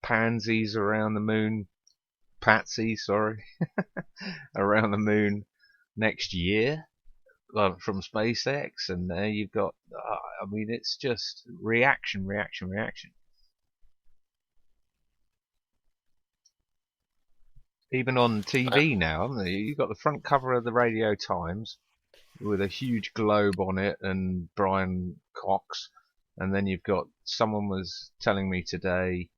pansies around the moon, around the moon next year. From SpaceX, and there you've got, I mean, it's just reaction. Even on TV now, haven't they? You've got the front cover of the Radio Times with a huge globe on it and Brian Cox, and then you've got, someone was telling me today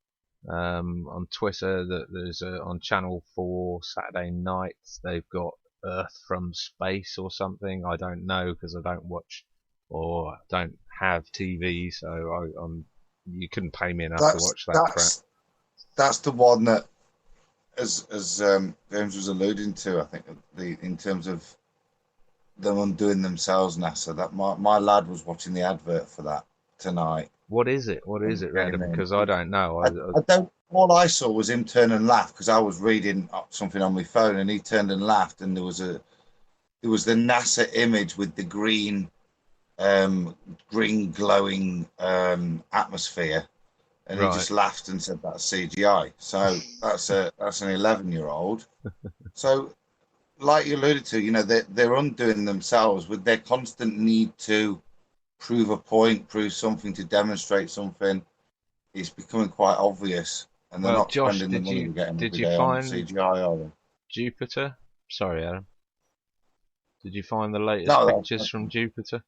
on Twitter that there's on Channel 4 Saturday nights they've got Earth from Space or something. I don't know because I don't watch or don't have TV, so you couldn't pay me enough to watch that crap. That's the one that, as James was alluding to, I think, in terms of them undoing themselves, NASA. That my lad was watching the advert for that tonight. What is it? What is it, Random? Because I don't know. I don't. All I saw was him turn and laugh because I was reading something on my phone, and he turned and laughed, and there was the NASA image with the green glowing atmosphere, and he just laughed and said that's CGI. So that's an 11-year-old. So, like you alluded to, they're undoing themselves with their constant need to prove a point, prove something, to demonstrate something. It's becoming quite obvious. And they're not spending the money getting did you find CGI, are they? Jupiter? Sorry, Adam. Did you find the latest pictures from Jupiter?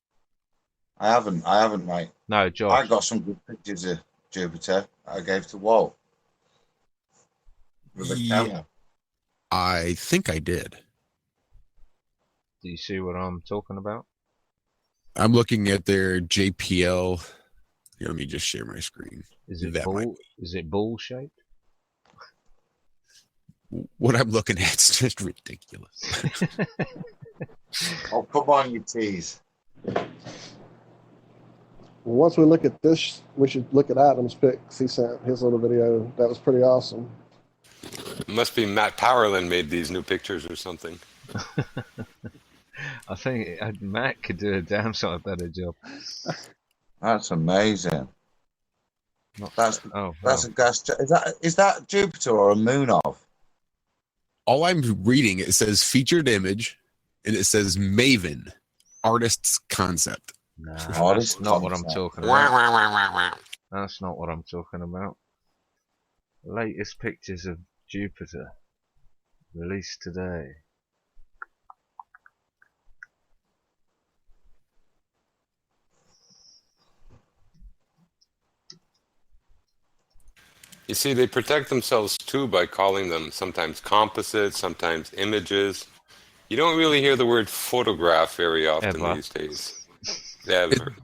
I haven't, mate. No, Josh. I got some good pictures of Jupiter I gave to Walt. With the camera. I think I did. Do you see what I'm talking about? I'm looking at their JPL. Here, let me just share my screen. Is it ball shaped? What I'm looking at is just ridiculous. Oh, come on, you tease. Once we look at this, we should look at Adam's pics. He sent his little video. That was pretty awesome. It must be Matt Powerland made these new pictures or something. I think Matt could do a damn sight better job. That's amazing. That's a gas. Is that Jupiter or a moon of? All I'm reading, it says featured image, and it says Maven, artist's concept. No, that's not what I'm talking about. That's not what I'm talking about. Latest pictures of Jupiter released today. You see, they protect themselves too by calling them sometimes composites, sometimes images. You don't really hear the word photograph very often these days. Ever.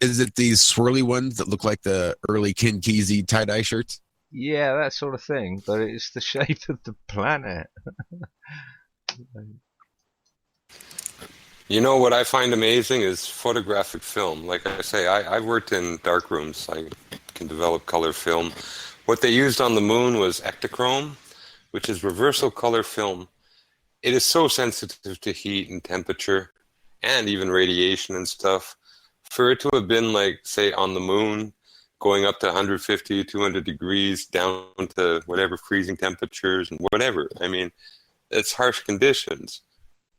Is it these swirly ones that look like the early Ken Kesey tie-dye shirts? Yeah, that sort of thing, but it's the shape of the planet. You know what I find amazing is photographic film. Like I say, I've worked in dark rooms. I can develop color film. What they used on the moon was ectochrome, which is reversal color film. It is so sensitive to heat and temperature and even radiation and stuff. For it to have been like, say, on the moon, going up to 150, 200 degrees, down to whatever freezing temperatures and whatever. I mean, it's harsh conditions.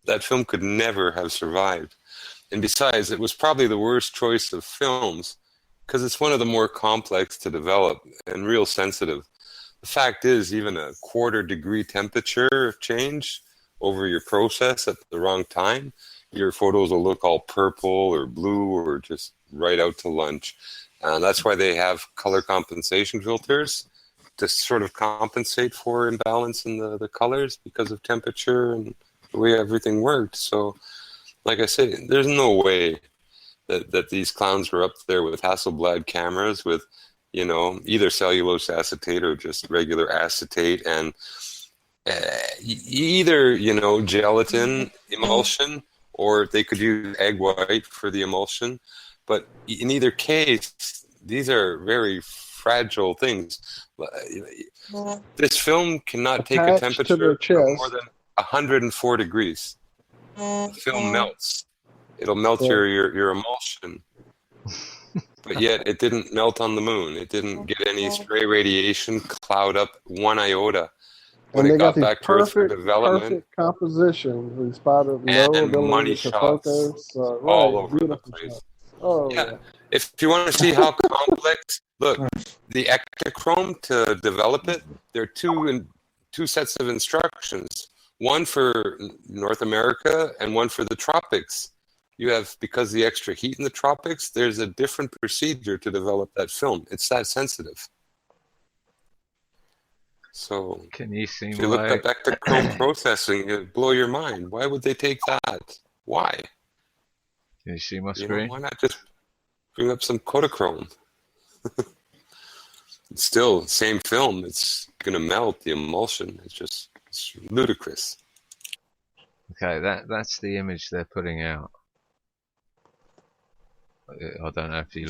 That film could never have survived. And besides, it was probably the worst choice of films because it's one of the more complex to develop and real sensitive. The fact is, even a 1/4 degree temperature change over your process at the wrong time, your photos will look all purple or blue or just right out to lunch. And that's why they have color compensation filters to sort of compensate for imbalance in the colors because of temperature and the way everything worked. So, like I said, there's no way that these clowns were up there with Hasselblad cameras with, you know, either cellulose acetate or just regular acetate and either, you know, gelatin emulsion, or they could use egg white for the emulsion. But in either case, these are very fragile things. This film cannot take a temperature of more than 104 degrees. The film melts. It'll melt your emulsion. But yet it didn't melt on the moon. It didn't get any spray radiation, cloud up one iota. When it got back to Earth for development, perfect composition, in spite of no and ability money to shots focus, all over the place. Oh, yeah. If you want to see how complex, look, the ectochrome, to develop it, there are two sets of instructions. One for North America and one for the tropics. You have, because the extra heat in the tropics, there's a different procedure to develop that film. It's that sensitive. So, can you see if you look at ectochrome processing, it'll blow your mind. Why would they take that? Why? Can you see my screen? Why not just bring up some Kodachrome? It's still same film. It's going to melt the emulsion. It's ludicrous. Okay, that's the image they're putting out. I don't know if you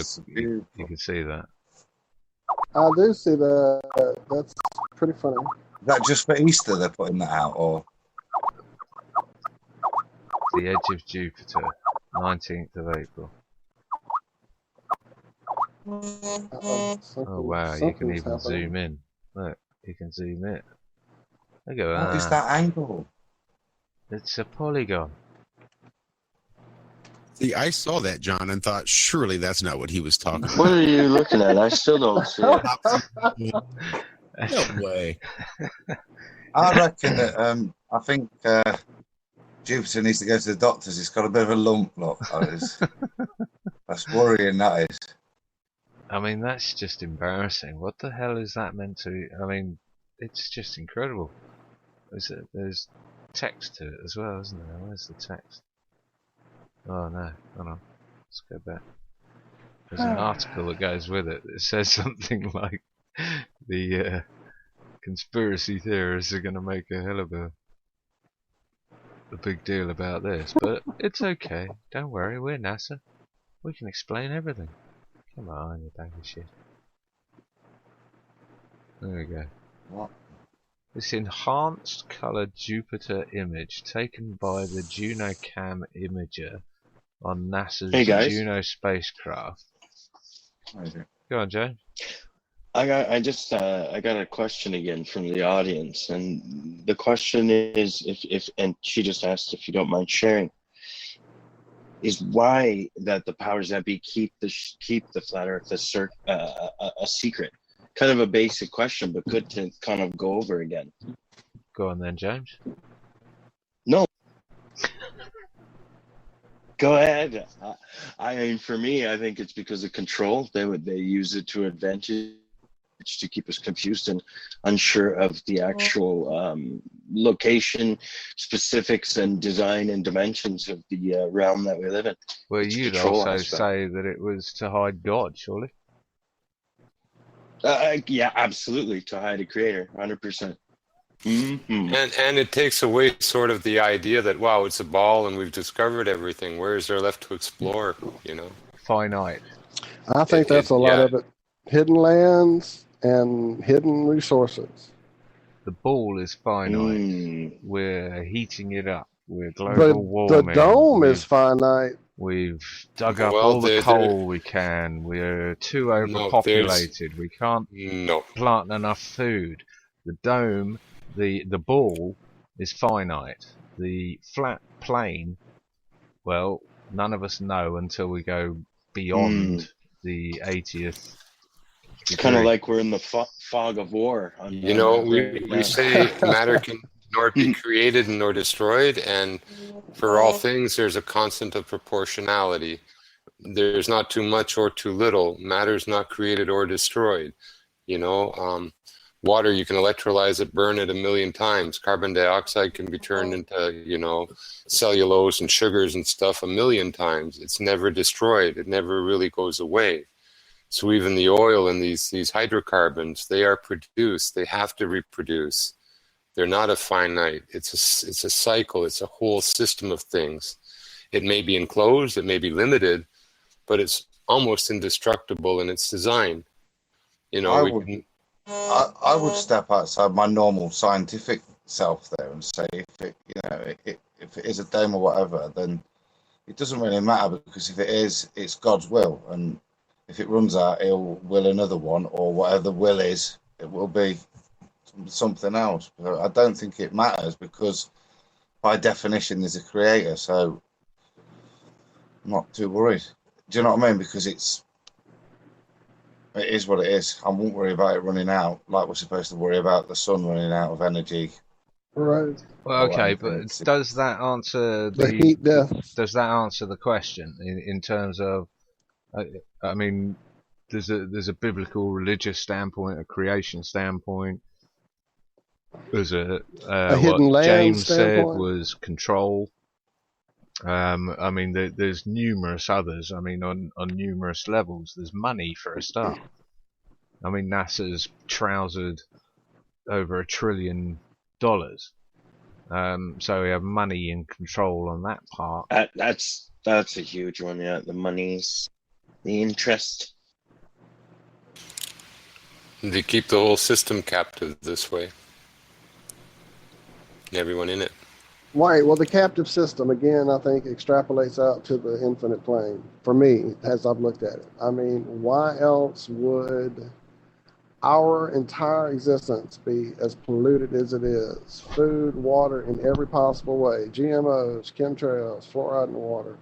can see that. I do see that. That's pretty funny. Is that just for Easter they're putting that out, or? The Edge of Jupiter, 19th of April. Oh wow, you can even zoom in. Look, you can zoom in. Look at that. What is that angle? It's a polygon. See, I saw that, John, and thought, surely that's not what he was talking about. What are you looking at? I still don't see it. No way. I reckon that, I think Jupiter needs to go to the doctors. It's got a bit of a lump, look. That's worrying, that is. I mean, that's just embarrassing. What the hell is that meant to... I mean, it's just incredible. There's text to it as well, isn't there? Where's the text? Oh no, hold on. Let's go back. There's an article that goes with it that says something like the conspiracy theorists are going to make a hell of a big deal about this, but it's okay. Don't worry, we're NASA. We can explain everything. Come on, you bag of shit. There we go. What? This enhanced colour Jupiter image taken by the JunoCam imager on NASA's Juno spacecraft. Go on, Joe. I got a question again from the audience, and the question is, if and she just asked if you don't mind sharing, is why that the powers that be keep the flat Earth a secret. Kind of a basic question, but good to kind of go over again. Go on then, James. No. Go ahead. I mean, for me, I think it's because of control. They use it to advantage to keep us confused and unsure of the actual location, specifics, and design and dimensions of the realm that we live in. Well, you'd also say that it was to hide God, surely. Yeah, absolutely. To hide a creator, 100%. Mm-hmm. And it takes away sort of the idea that, wow, it's a ball and we've discovered everything. Where is there left to explore, you know? Finite. I think that's a lot of it. Hidden lands and hidden resources. The ball is finite. We're heating it up. We're global warming. The dome is finite. We've dug up all the coal we can. We're too overpopulated. We can't plant enough food. The dome, the ball is finite. The flat plane, well, none of us know until we go beyond the 80th. It's kind of like we're in the fog of war. You know, we say matter can nor be created nor destroyed, and for all things there's a constant of proportionality. There's not too much or too little. Matter's not created or destroyed. You know, water, you can electrolyze it, burn it 1,000,000 times. Carbon dioxide can be turned into, you know, cellulose and sugars and stuff 1,000,000 times. It's never destroyed. It never really goes away. So even the oil and these hydrocarbons, they are produced. They have to reproduce. They're not a finite. It's a cycle. It's a whole system of things. It may be enclosed. It may be limited, but it's almost indestructible in its design. You know, I would step outside my normal scientific self there and say, if it is a dome or whatever, then it doesn't really matter, because if it is, it's God's will, and if it runs out, he'll will another one, or whatever the will is, it will be something else. But I don't think it matters, because by definition there's a creator, so I'm not too worried. Do you know what I mean? Because it is what it is. I won't worry about it running out like we're supposed to worry about the sun running out of energy. Right. Well, okay, but does that answer the heat death? Does that answer the question in terms of? I mean, there's a biblical religious standpoint, a creation standpoint. There's a hidden what land James standpoint. said was control. I mean, there's numerous others. I mean, on numerous levels. There's money for a start. I mean, NASA's trousered over $1 trillion. So we have money and control on that part. That's a huge one. Yeah, the money's the interest. They keep the whole system captive this way. Everyone in it. Right. Well, the captive system, again, I think extrapolates out to the infinite plane for me, as I've looked at it. I mean, why else would our entire existence be as polluted as it is? Food, water, in every possible way. GMOs, chemtrails, fluoride in the water.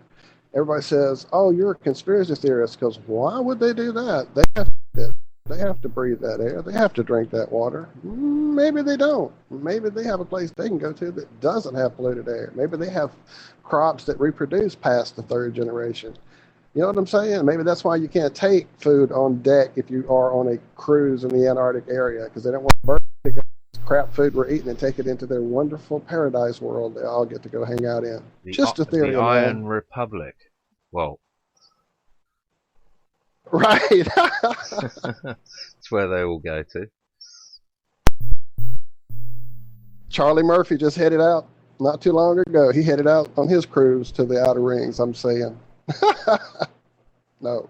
Everybody says, oh, you're a conspiracy theorist, because why would they do that? They have to breathe that air. They have to drink that water. Maybe they don't. Maybe they have a place they can go to that doesn't have polluted air. Maybe they have crops that reproduce past the third generation. You know what I'm saying? Maybe that's why you can't take food on deck if you are on a cruise in the Antarctic area, because they don't want birds to pick up this crap food we're eating and take it into their wonderful paradise world they all get to go hang out in. Just a theory. The Iron Republic. Well, right. It's where they all go to. Charlie Murphy just headed out not too long ago. He headed out on his cruise to the outer rings, I'm saying. No,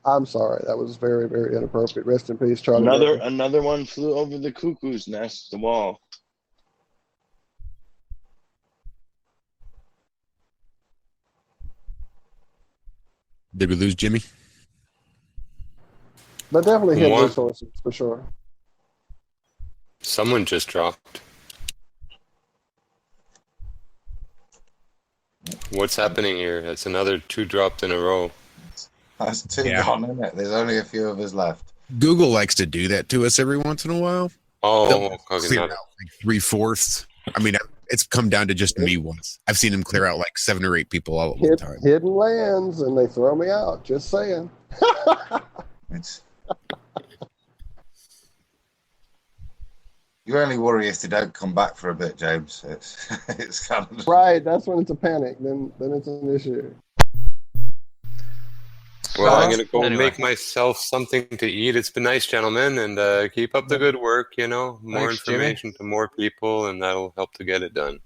I'm sorry. That was very, very inappropriate. Rest in peace, Charlie Murphy. Another one flew over the cuckoo's nest, the wall. Did we lose Jimmy? But definitely hidden resources, for sure. Someone just dropped. What's happening here? That's another 2 dropped in a row. That's 2 gone, isn't it? There's only a few of us left. Google likes to do that to us every once in a while. Oh, clear out like 3/4. I mean, it's come down to just me once. I've seen him clear out like 7 or 8 people all at one time. Hidden lands, and they throw me out. Just saying. You only worry if they don't come back for a bit, James. It's kind of right. That's when it's a panic. Then it's an issue. Well, I'm gonna go Anyway. make myself something to eat. It's been nice, gentlemen, and keep up the good work. You know, more Thanks, Jimmy. information to more people, and that'll help to get it done.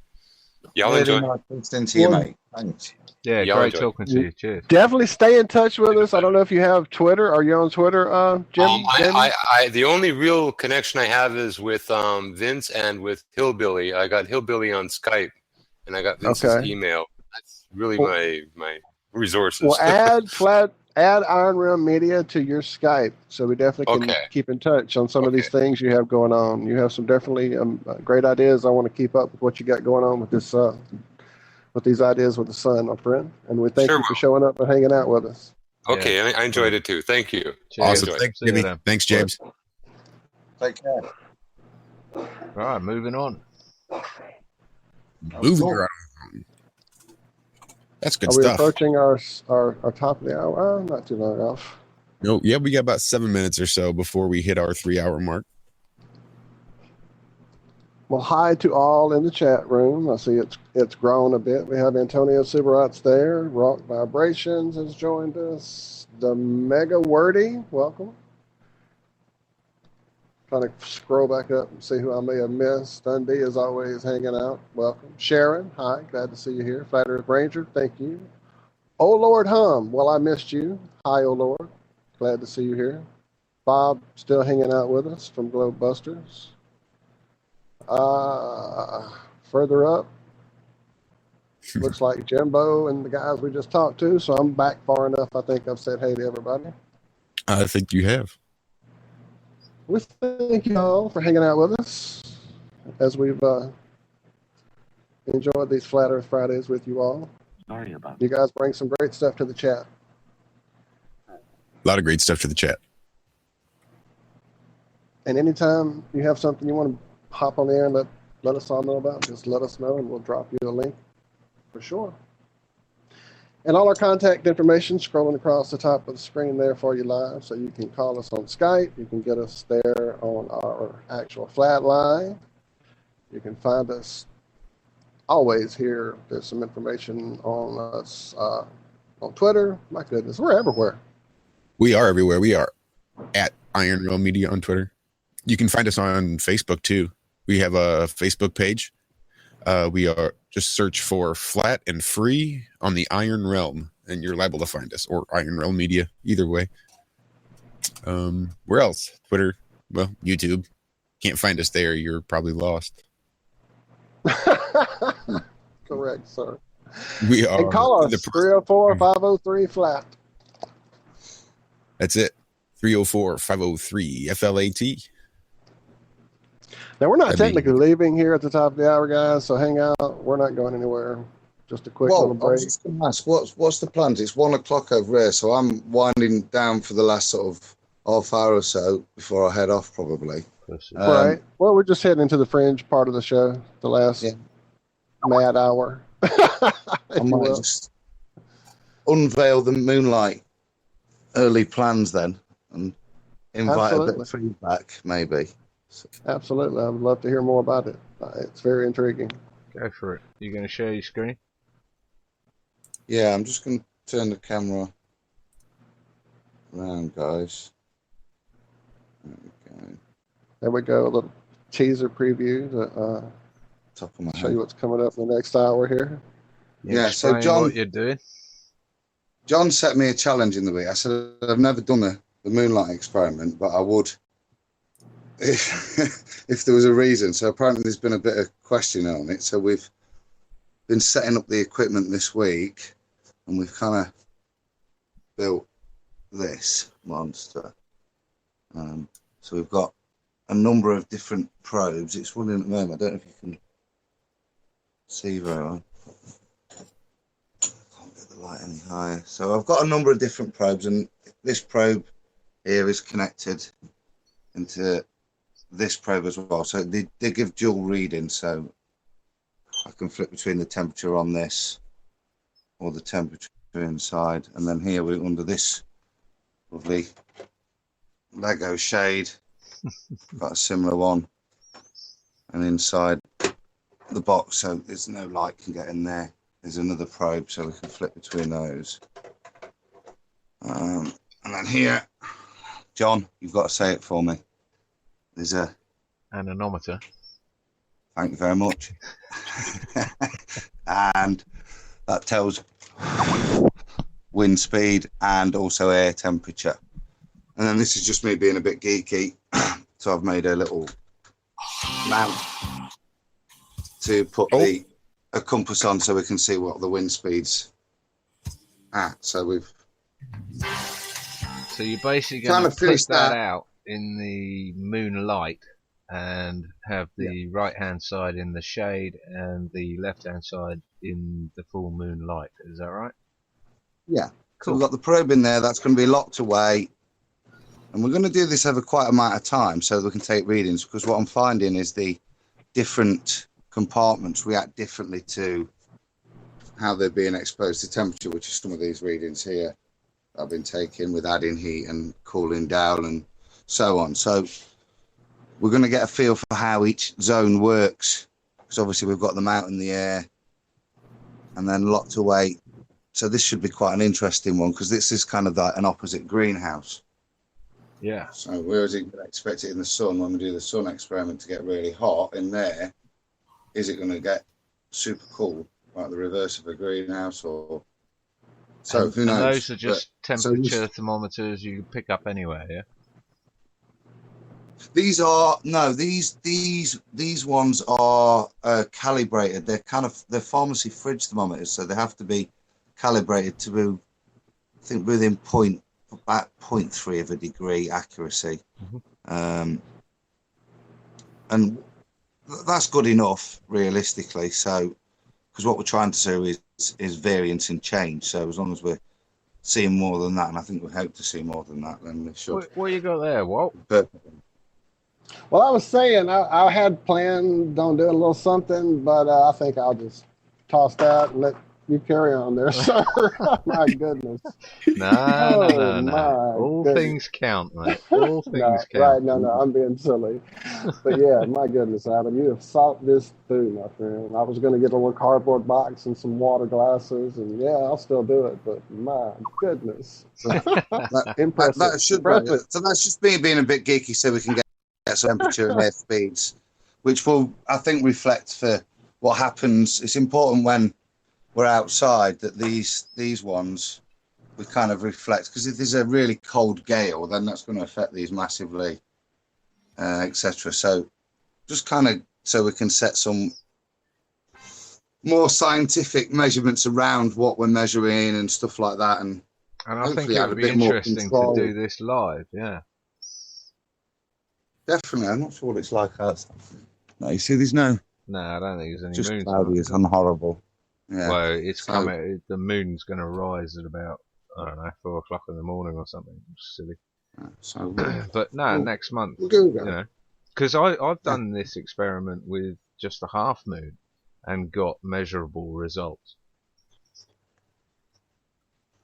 Y'all Really enjoy. nice listening to you, Well, mate. Thanks. Yeah, Y'all great enjoy. talking to you. Cheers. Definitely stay in touch with us. I don't know if you have Twitter. Are you on Twitter, Jamie? The only real connection I have is with Vince and with Hillbilly. I got Hillbilly on Skype, and I got Vince's Okay. email. That's really Well- my resources. Well, add IronRealmMedia to your Skype, so we definitely can Okay. keep in touch on some of these things you have going on. You have some definitely great ideas. I want to keep up with what you got going on with this, with these ideas with the sun, my friend. And we thank Sure you for showing up and hanging out with us. Okay, Yeah. I enjoyed it too. Thank you. Cheers. Awesome. Enjoy. Thanks, See you Jimmy. then. Thanks, James. Take care. Right, moving on. Moving around. That's good Are we stuff. approaching our top of the hour? Not too long off. No, yeah, we got about 7 minutes or so before we hit our 3-hour mark. Well, hi to all in the chat room. I see it's grown a bit. We have Antonio Subarat's there. Rock Vibrations has joined us. The Mega Wordy, welcome. Trying to scroll back up and see who I may have missed. Dundee is always hanging out. Welcome. Sharon, hi. Glad to see you here. Flat Earth Ranger, thank you. Oh Lord Hum, well, I missed you. Hi, oh Lord. Glad to see you here. Bob still hanging out with us from Globe Busters. Further up, looks like Jimbo and the guys we just talked to. So I'm back far enough. I think I've said hey to everybody. I think you have. We thank you all for hanging out with us as we've enjoyed these Flat Earth Fridays with you all. Sorry about You guys bring some great stuff to the chat. A lot of great stuff to the chat. And anytime you have something you want to hop on the air and let us all know about, just let us know and we'll drop you a link for sure. And all our contact information scrolling across the top of the screen there for you live. So you can call us on Skype. You can get us there on our actual flat line. You can find us always here. There's some information on us on Twitter. My goodness, we're everywhere. We are everywhere. We are at IronRealmMedia on Twitter. You can find us on Facebook too. We have a Facebook page. We are just search for Flat and Free on the Iron Realm, and you're liable to find us, or IronRealmMedia, either way. Where else? Twitter, well, YouTube. Can't find us there. You're probably lost. Correct, sir. We are. And call us 304-503-FLAT. That's it. 304-503-FLAT. Now, we're not technically leaving here at the top of the hour, guys, so hang out. We're not going anywhere. Just a quick little I break. was just going to ask, what's the plans? It's 1 o'clock over here, so I'm winding down for the last sort of half hour or so before I head off, probably. Right. Well, we're just heading into the fringe part of the show, the last mad hour. I might just unveil the Moonlight early plans then and invite a bit of feedback, maybe. Absolutely. I would love to hear more about it. It's very intriguing. Go for it. You going to share your screen? Yeah, I'm just going to turn the camera around, guys. There we go. A little teaser preview to top of my show you what's coming up in the next hour here. Yeah, so Explain John, what you're doing. John set me a challenge in the week. I said I've never done the Moonlight experiment, but I would if there was a reason. So apparently there's been a bit of questioning on it. So we've been setting up the equipment this week, and we've kind of built this monster. So we've got a number of different probes. It's running at the moment. I don't know if you can see very well. Can't get the light any higher. So I've got a number of different probes, and this probe here is connected into this probe as well. So they give dual reading, so I can flip between the temperature on this or the temperature inside. And then here we're under this lovely Lego shade. Got a similar one. And inside the box, so there's no light can get in there. There's another probe, so we can flip between those. And then here, John, you've got to say it for me. There's a anemometer. Thank you very much. And that tells wind speed and also air temperature. And then this is just me being a bit geeky. So I've made a little mount to put a compass on so we can see what the wind speed's at. So you're basically going to put that out in the moonlight and have the right-hand side in the shade and the left-hand side in the full moonlight. Is that right? Yeah. Cool. So we've got the probe in there. That's going to be locked away. And we're going to do this over quite a amount of time so that we can take readings, because what I'm finding is the different compartments react differently to how they're being exposed to temperature, which is some of these readings here I've been taking with adding heat and cooling down and so on. So we're going to get a feel for how each zone works, because obviously we've got them out in the air and then locked away. So this should be quite an interesting one, because this is kind of like an opposite greenhouse. Yeah. So whereas you can expect it in the sun, when we do the sun experiment, to get really hot in there, is it going to get super cool, like the reverse of a greenhouse? Or so who knows? And those are just temperature thermometers you can pick up anywhere, yeah? These ones are calibrated. They're pharmacy fridge thermometers, so they have to be calibrated to, I think, within about 0.3 of a degree accuracy. And that's good enough realistically. So, because what we're trying to do is variance and change. So as long as we're seeing more than that, and I think we hope to see more than that, then we should. What you got there, Walt? Well, I was saying I had planned on doing a little something, but I think I'll just toss that and let you carry on there, sir. My goodness. No. All things count, mate. All things count. Right, no, I'm being silly. But yeah, my goodness, Adam, you have thought this through, my friend. I was going to get a little cardboard box and some water glasses, and yeah, I'll still do it, but my goodness. Impressive. That should be. So that's just me being a bit geeky so we can get some temperature and air speeds, which will, I think, reflect for what happens. It's important when we're outside that these ones we kind of reflect, because if there's a really cold gale, then that's going to affect these massively, etc. So just kind of so we can set some more scientific measurements around what we're measuring and stuff like that, and I think it would be interesting to do this live. Yeah, definitely. I'm not sure what it's like outside. No, you see, there's no. No, I don't think there's any just moons. Cloudy and horrible. Yeah. Well, it's coming. The moon's going to rise at about, I don't know, 4 o'clock in the morning or something. Silly. So, but no, next month. You know, because I've done this experiment with just a half moon and got measurable results.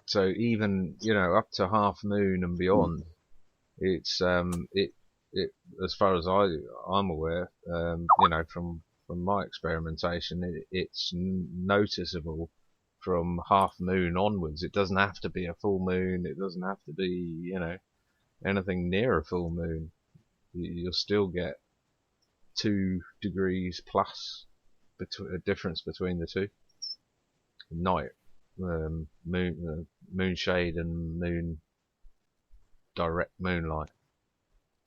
So even up to half moon and beyond, it's it as far as I'm aware, from my experimentation, it's noticeable from half moon onwards. It doesn't have to be a full moon. It doesn't have to be, anything near a full moon. You'll still get 2 degrees plus a difference between the two. Night, moon shade and moon direct moonlight.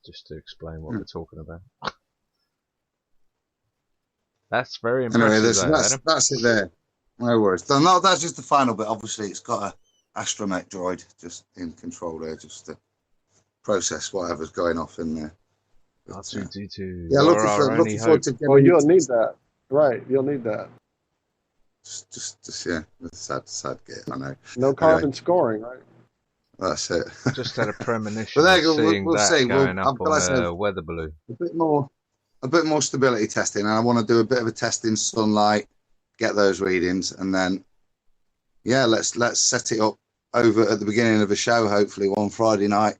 Just to explain what we're talking about. That's very impressive. Anyway, that's it there. No worries. So, no, that's just the final bit. Obviously, it's got a astromech droid just in control there, just to process whatever's going off in there. R2-D2. Yeah, looking forward to getting. Well, you'll need that. Right, you'll need that. Just yeah, it's sad get. I know. No carbon scoring, right? That's it. Just had a premonition of seeing we'll that see. going up on a weather balloon. A bit more stability testing, and I want to do a bit of a test in sunlight, get those readings, and then let's set it up over at the beginning of a show, hopefully one Friday night,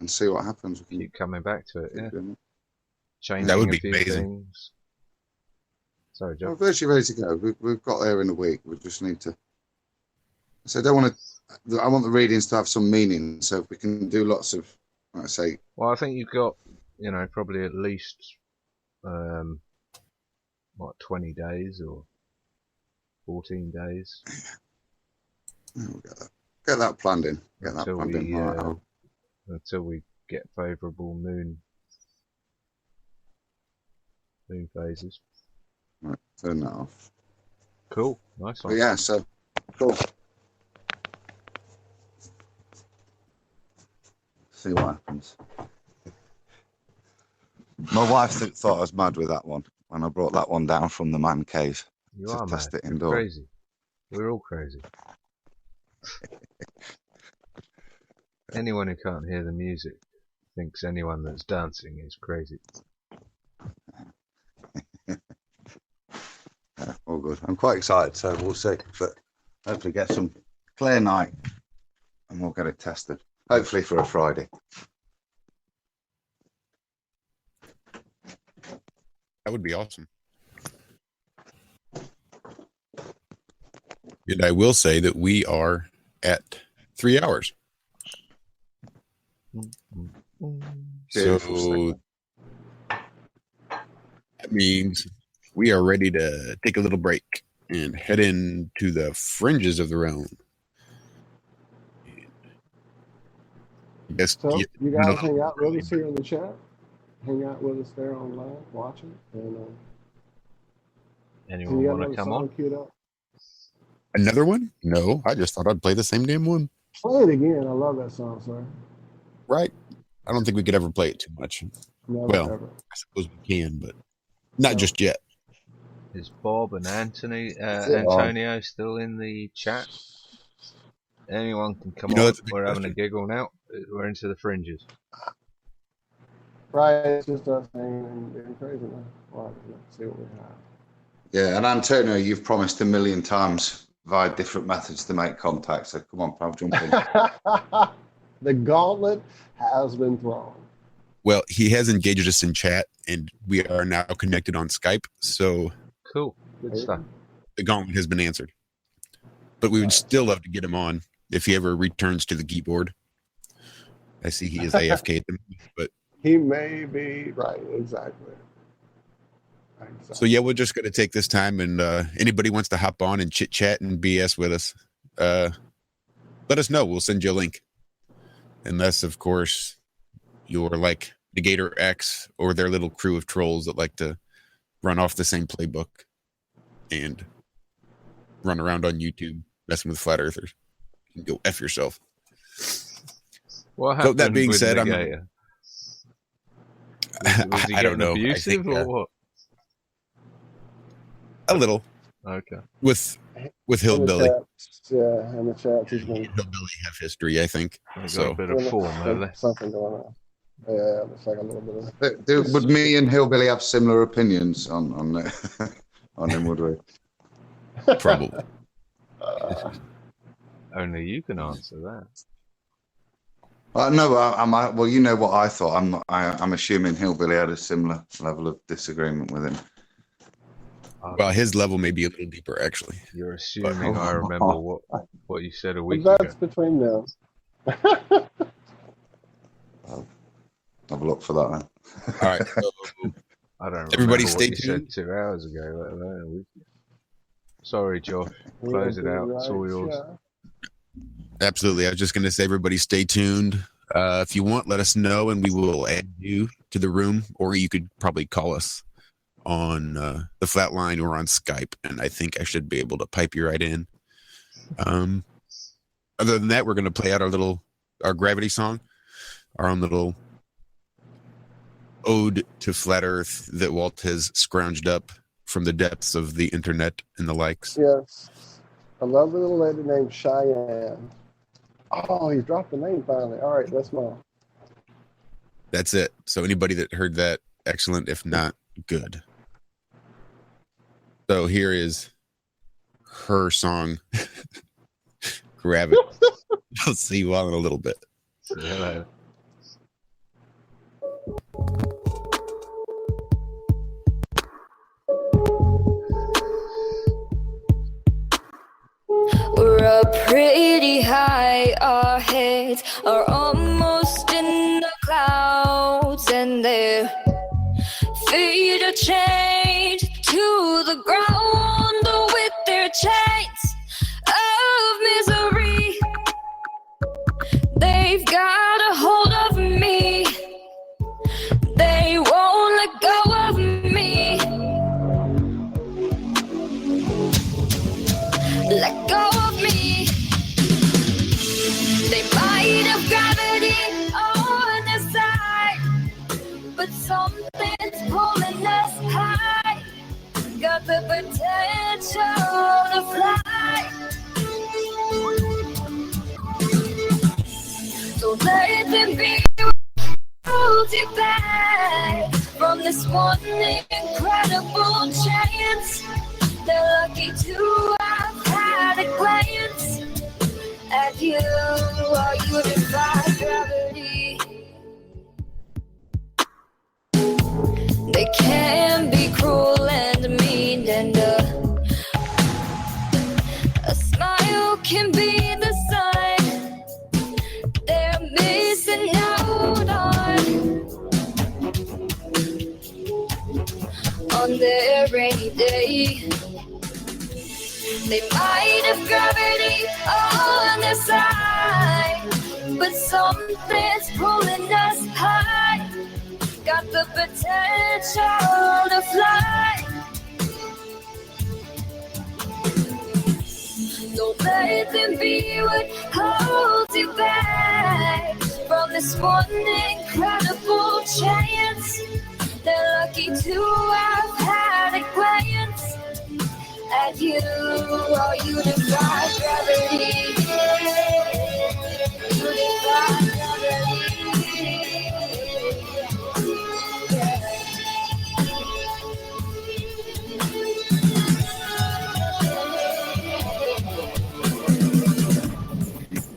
and see what happens. We keep coming back to it, yeah. Changing that would be a few amazing. Things. Sorry, Joe. We're virtually ready to go. We've got there in a week. We just need to. So I don't want to. I want the readings to have some meaning. So if we can do lots of, like I say, Well, I think you've got, probably at least 20 days or 14 days. We'll get that planned in. Get that until planned we in. Right, until we get favourable moon phases. right, turn that off. Cool, nice one. But yeah, so cool. See what happens. My wife thought I was mad with that one when I brought that one down from the man cave. You are mad. Test it You're indoors. crazy. We're all crazy. Anyone who can't hear the music thinks anyone that's dancing is crazy. Yeah, all good. I'm quite excited, so we'll see. But hopefully get some clear night and we'll get it tested. Hopefully for a Friday. That would be awesome. And I will say that we are at 3 hours. So that means we are ready to take a little break and head into the fringes of the realm. Yes, So you guys hang out with us here in the chat. Hang out with us there online, watching. And anyone want to come on? Queued up? Another one? No, I just thought I'd play the same damn one. Play it again. I love that song, sir. Right. I don't think we could ever play it too much. Never, ever. I suppose we can, but not just yet. Is Bob and Antonio still in the chat? Anyone can come on. We're having a giggle now. We're into the fringes. Right, it's just us hanging and being crazy now. Well, let's see what we have. Yeah, and Antonio, you've promised 1 million times via different methods to make contact. So come on, pal, jump in. The gauntlet has been thrown. Well, he has engaged us in chat, and we are now connected on Skype. So cool, good stuff. The gauntlet has been answered, but we would still love to get him on if he ever returns to the keyboard. I see he is AFK at the moment, but he may be right. Exactly. So yeah, we're just going to take this time, and anybody wants to hop on and chit chat and BS with us, let us know. We'll send you a link. Unless, of course, you're like Negator X or their little crew of trolls that like to run off the same playbook and run around on YouTube messing with flat earthers. You can go F yourself. What happened? So that being with said, Negator? Was he I don't know. Abusive or what? A little. Okay. With Hillbilly. Yeah, in the chat. He's been Hillbilly have history, I think. So a bit of form, have they? Something going on. Yeah, it's like a little bit of. Would me and Hillbilly have similar opinions on him, would we? Probably. Only you can answer that. No, well, you know what I thought. I'm assuming Hillbilly had a similar level of disagreement with him. Well, his level may be a little deeper, actually. You're assuming I remember what you said a week ago. That's between them. I'll have a look for that then. All right. So, I don't remember everybody what stay you tuned. said 2 hours ago, let alone a week ago. Sorry, Josh. Close it out. It's all yours. Absolutely. I was just going to say, everybody stay tuned. If you want, let us know, and we will add you to the room, or you could probably call us on the flat line or on Skype, and I think I should be able to pipe you right in. Other than that, we're going to play out our Gravity song, our own little ode to flat Earth that Walt has scrounged up from the depths of the internet and the likes. Yes. A lovely little lady named Cheyenne. Oh, he dropped the name finally. All right, that's mine. That's it. So anybody that heard that, excellent. If not, good. So here is her song, Gravity. I'll see you all in a little bit. Hello. We're up pretty high. Our heads are almost in the clouds, and their feet are chained to the ground with their chains of misery. They've got a hold of me. They won't let go of me. Let go of me. They might have gravity on their side, but something's pulling us high. Got the potential to fly. Don't let them be hold you back from this one incredible chance. They're lucky to have had a glance at you, or you defy gravity. They can be cruel and mean, and a smile can be the sign they're missing out on their rainy day. They might have gravity on their side, but something's pulling us high. Got the potential to fly. Don't let them be what holds you back from this one incredible chance. They're lucky to have had a glance at you, or you defy gravity. You defy gravity.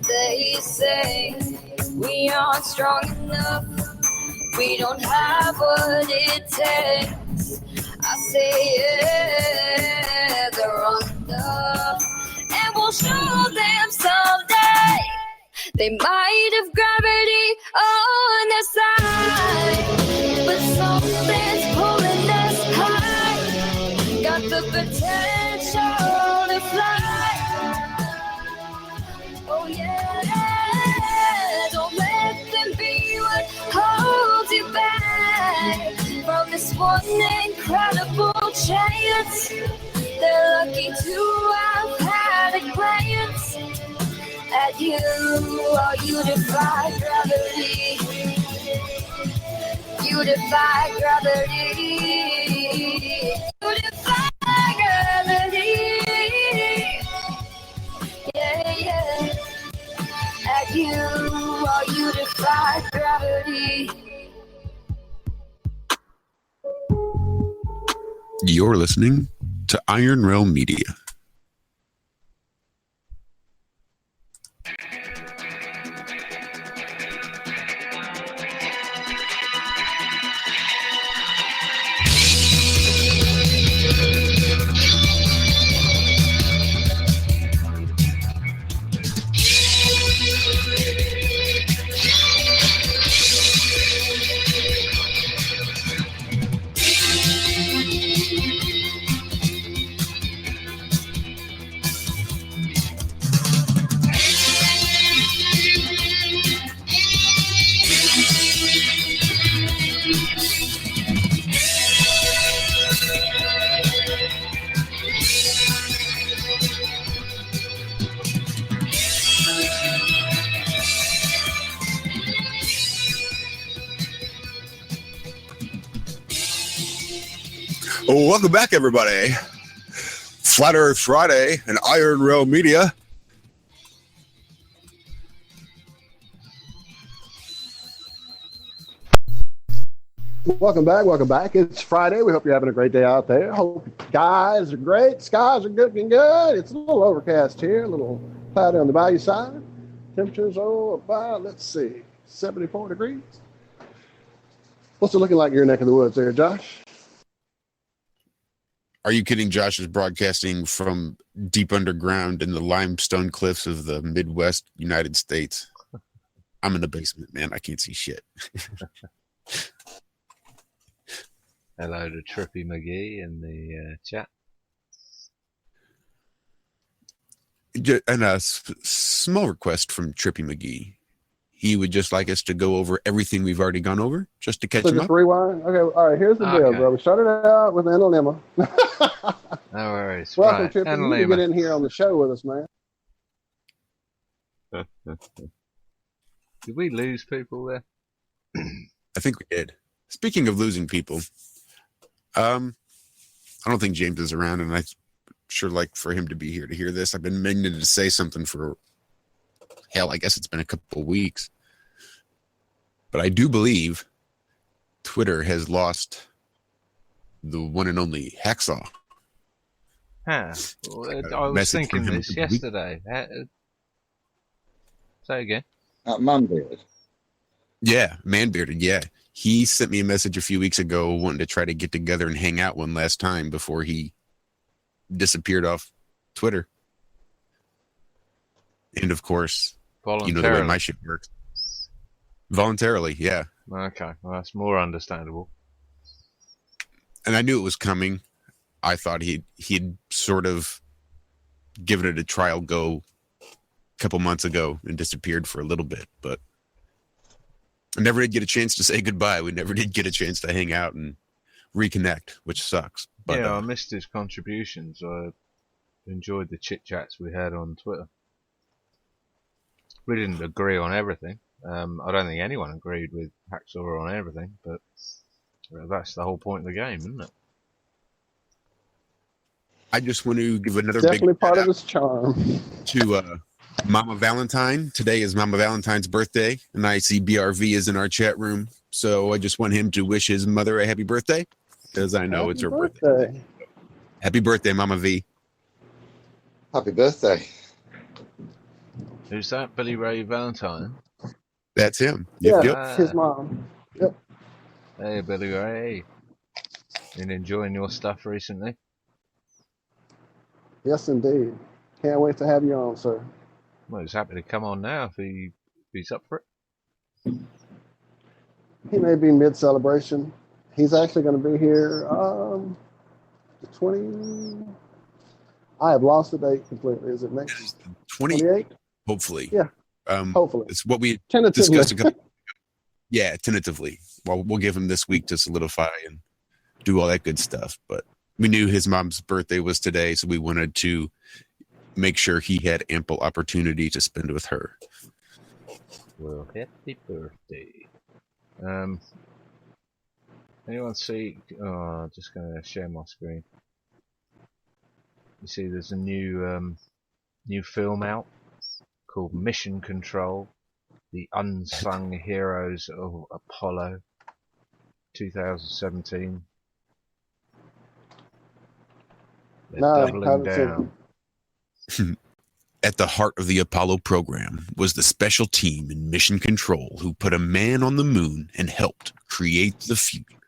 They say we aren't strong enough. We don't have what it takes. I say, yeah, they're wrong enough, and we'll show them someday. They might have gravity on their side, but something's pulling us high. Got the potential to fly. Oh yeah, don't let them be what holds you back from this one incredible chance. They're lucky to have had a glance at you, or you defy gravity. You defy gravity. You defy gravity. Yeah, yeah. At you, or you defy gravity. You're listening to IronRealmMedia. Well, welcome back, everybody. Flat Earth Friday and IronRealmMedia. Welcome back. It's Friday. We hope you're having a great day out there. Hope you guys are great. Skies are looking good. It's a little overcast here, a little cloudy on the value side. Temperatures about, let's see, 74 degrees. What's it looking like in your neck of the woods there, Josh? Are you kidding? Josh is broadcasting from deep underground in the limestone cliffs of the Midwest United States. I'm in the basement, man. I can't see shit. Hello to Trippy McGee in the chat. And a small request from Trippy McGee. He would just like us to go over everything we've already gone over, just to catch him just up. rewind. Okay, all right. Here's the deal, bro. We started out with Analemma. No worries. Welcome, right. Trippy. You can get in here on the show with us, man. Did we lose people there? I think we did. Speaking of losing people, I don't think James is around, and I sure like for him to be here to hear this. I've been meaning to say something for, hell, I guess it's been a couple of weeks. But I do believe Twitter has lost the one and only Hacksaw. Huh. I was thinking this yesterday. Say again. Manbeard. Yeah, Manbearded, yeah. He sent me a message a few weeks ago wanting to try to get together and hang out one last time before he disappeared off Twitter. And of course, you know the way my shit works. Voluntarily, yeah. Okay, well, that's more understandable. And I knew it was coming. I thought he'd sort of given it a trial go a couple months ago and disappeared for a little bit, but I never did get a chance to say goodbye. We never did get a chance to hang out and reconnect, which sucks. But, yeah, I missed his contributions. I enjoyed the chit-chats we had on Twitter. We didn't agree on everything. I don't think anyone agreed with Hacksaw on everything, but that's the whole point of the game, isn't it? I just want to give another Definitely big part of his charm to Mama Valentine. Today is Mama Valentine's birthday, and I see BRV is in our chat room, so I just want him to wish his mother a happy birthday, because I know it's her birthday. Happy birthday, Mama V. Happy birthday. Who's that? Billy Ray Valentine? That's him. Yeah, his mom. Yep. Hey, Billy Ray. Been enjoying your stuff recently? Yes, indeed. Can't wait to have you on, sir. Well, he's happy to come on now if he's up for it. He may be mid-celebration. He's actually going to be here the 20... I have lost the date completely. Is it next 28? Hopefully. Yeah. Hopefully. It's what we tentatively discussed a couple. Yeah, tentatively. Well, we'll give him this week to solidify and do all that good stuff. But we knew his mom's birthday was today, so we wanted to make sure he had ample opportunity to spend with her. Well, happy birthday. Anyone see? Oh, just going to share my screen. You see, there's a new film out called Mission Control: The Unsung Heroes of Apollo, 2017. They're doubling down. At the heart of the Apollo program was the special team in Mission Control who put a man on the moon and helped create the future.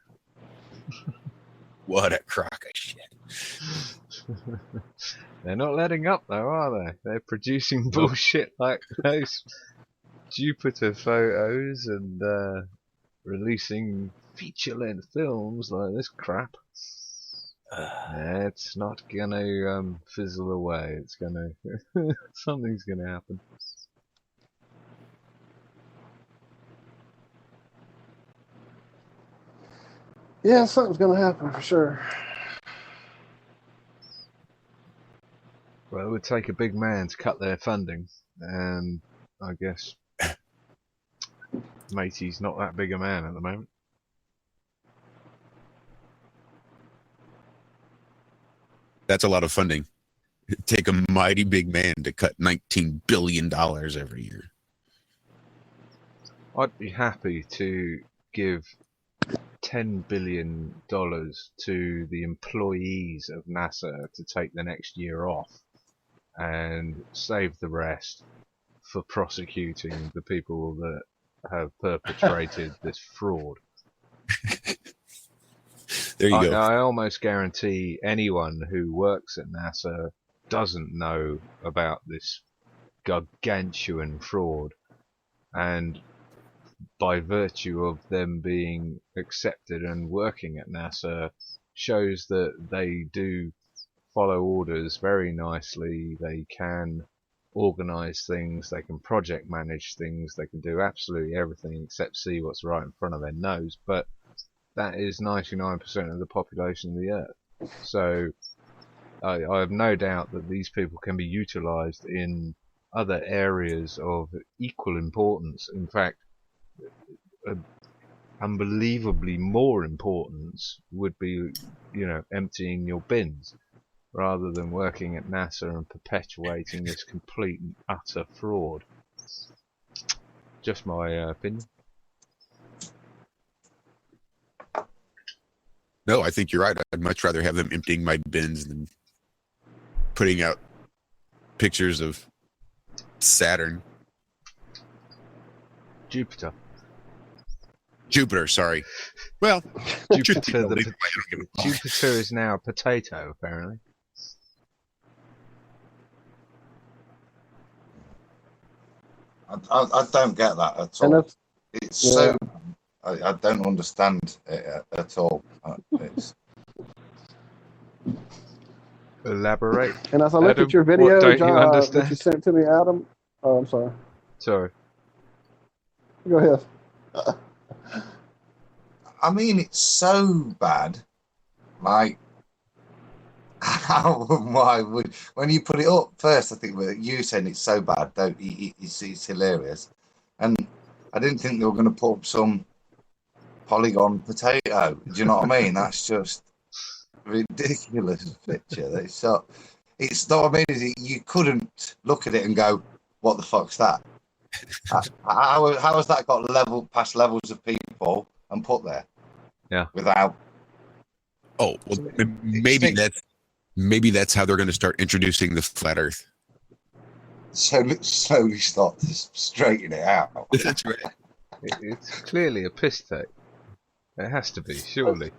What a crock of shit. They're not letting up though, are they? They're producing bullshit like those Jupiter photos and releasing feature-length films like this crap. It's not gonna fizzle away. It's gonna something's gonna happen. Yeah, something's gonna happen for sure. Well, it would take a big man to cut their funding, and I guess Matey's not that big a man at the moment. That's a lot of funding. It'd take a mighty big man to cut $19 billion every year. I'd be happy to give $10 billion to the employees of NASA to take the next year off and save the rest for prosecuting the people that have perpetrated this fraud. There you go. I almost guarantee anyone who works at NASA doesn't know about this gargantuan fraud, and by virtue of them being accepted and working at NASA shows that they do follow orders very nicely. They can organize things, they can project manage things, they can do absolutely everything except see what's right in front of their nose, but that is 99% of the population of the Earth. So I have no doubt that these people can be utilized in other areas of equal importance. In fact, unbelievably more importance would be, emptying your bins rather than working at NASA and perpetuating this complete and utter fraud. Just my opinion. No, I think you're right. I'd much rather have them emptying my bins than putting out pictures of Saturn. Jupiter, sorry. Well, Jupiter is now a potato, apparently. I don't get that at all. It's so... I don't understand it at all. Elaborate. And as I looked at your video, John, that you sent to me, Adam. Oh, I'm sorry. Sorry. Go ahead. I mean, it's so bad. Like, how and why would... When you put it up first, I think you saying it's so bad, it's hilarious. And I didn't think they were going to put up some polygon potato. Do you know what I mean? That's just ridiculous picture. It's not what I mean. You couldn't look at it and go, "What the fuck's that?" How has that got past levels of people and put there? Yeah. Without. Oh well, maybe that's how they're going to start introducing the flat Earth. Slowly start to straighten it out. That's right. It's clearly a piss take. It has to be, surely.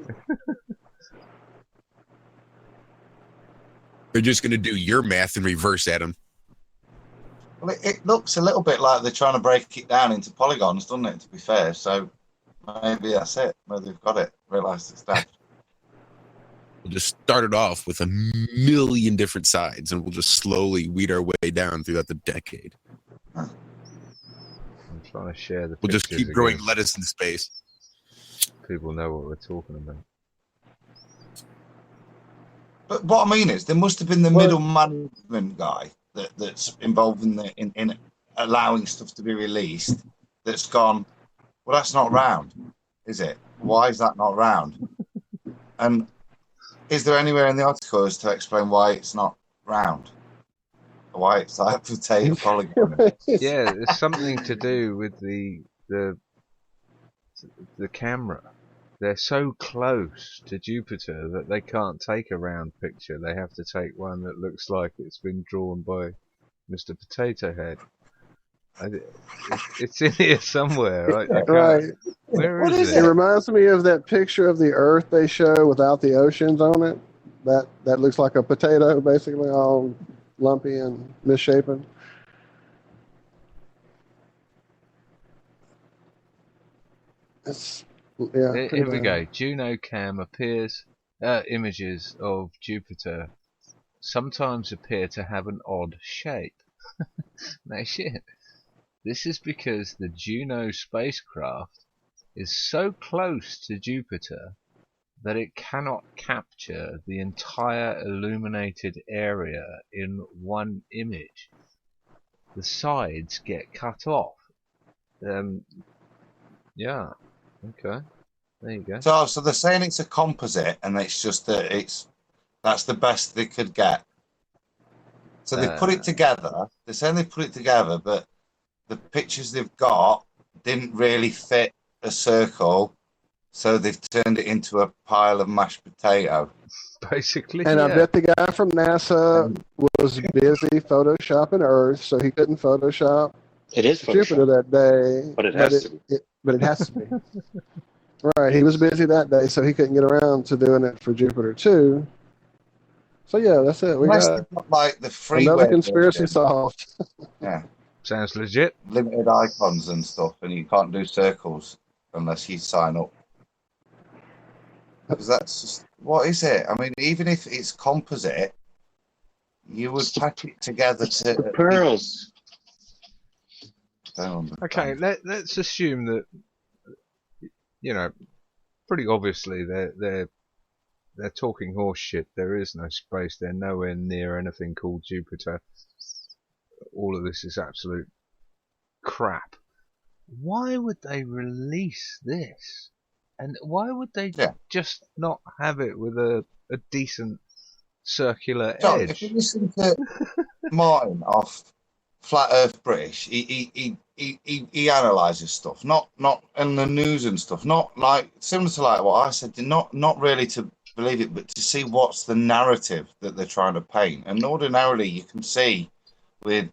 They're just going to do your math in reverse, Adam. Well, it looks a little bit like they're trying to break it down into polygons, doesn't it, to be fair? So maybe that's it. Maybe they've got it, realised it's that. We'll just start it off with 1,000,000 different sides, and we'll just slowly weed our way down throughout the decade. I'm trying to share the We'll just keep pictures growing again. lettuce in space. People know what we're talking about. But what I mean is, there must have been the middle management guy that's involved in allowing stuff to be released. That's gone. Well, that's not round, is it? Why is that not round? And is there anywhere in the article as to explain why it's not round? Why it's like a potato polygon? Yeah, there's something to do with the camera. They're so close to Jupiter that they can't take a round picture. They have to take one that looks like it's been drawn by Mr. Potato Head. It's in here somewhere, right? Right. Where is It it? reminds me of that picture of the Earth they show without the oceans on it. That looks like a potato, basically, all lumpy and misshapen. Here we go. Juno Cam images of Jupiter sometimes appear to have an odd shape. No shit. This is because the Juno spacecraft is so close to Jupiter that it cannot capture the entire illuminated area in one image. The sides get cut off. Yeah. Okay. There you go. So they're saying it's a composite, and it's just that that's the best they could get. So they put it together. They're saying they put it together, but the pictures they've got didn't really fit a circle, so they've turned it into a pile of mashed potato. Basically. And I bet the guy from NASA was busy photoshopping Earth, so he couldn't Photoshop It is Jupiter that day. But it has to be. But it has to be. Right, he was busy that day, so he couldn't get around to doing it for Jupiter 2. So yeah, that's it. We Unless got they've got like the another freeware conspiracy version. solved. Yeah, Sounds legit. limited icons and stuff, and you can't do circles unless you sign up. Because that's just, what is it? I mean, even if it's composite, you would patch it together to. The pearls. Don't Okay, understand. let's assume that, you know, pretty obviously they're talking horse shit. There is no space. They're nowhere near anything called Jupiter. All of this is absolute crap. Why would they release this? And why would they just not have it with a decent circular John, edge? if you listen to Martin off Flat Earth British, he analyses stuff, not in the news and stuff, not like similar to like what I said, not really to believe it, but to see what's the narrative that they're trying to paint. And ordinarily, you can see with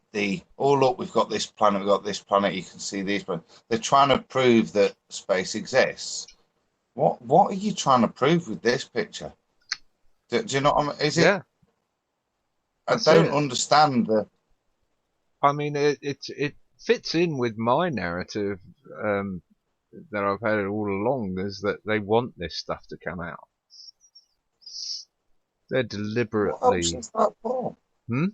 look, we've got this planet, we've got this planet. You can see these, but they're trying to prove that space exists. What are you trying to prove with this picture? Do you know what I mean? Is it? Yeah. I don't understand the. I mean, it fits in with my narrative that I've had all along. Is that they want this stuff to come out. They're deliberately. What else is that for? Hmm?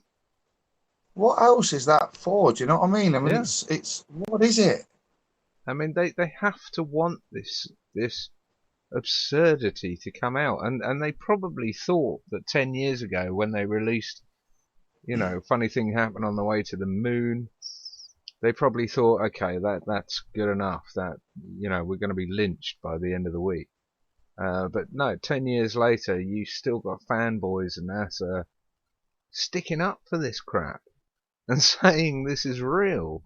What else is that for? Do you know what I mean? I mean, Yeah. it's what is it? I mean, they have to want this absurdity to come out, and they probably thought that 10 years ago when they released, you know, funny thing happened on the way to the moon. They probably thought, okay, that's good enough. That, you know, we're going to be lynched by the end of the week. But no, 10 years later, you still got fanboys and NASA sticking up for this crap and saying this is real.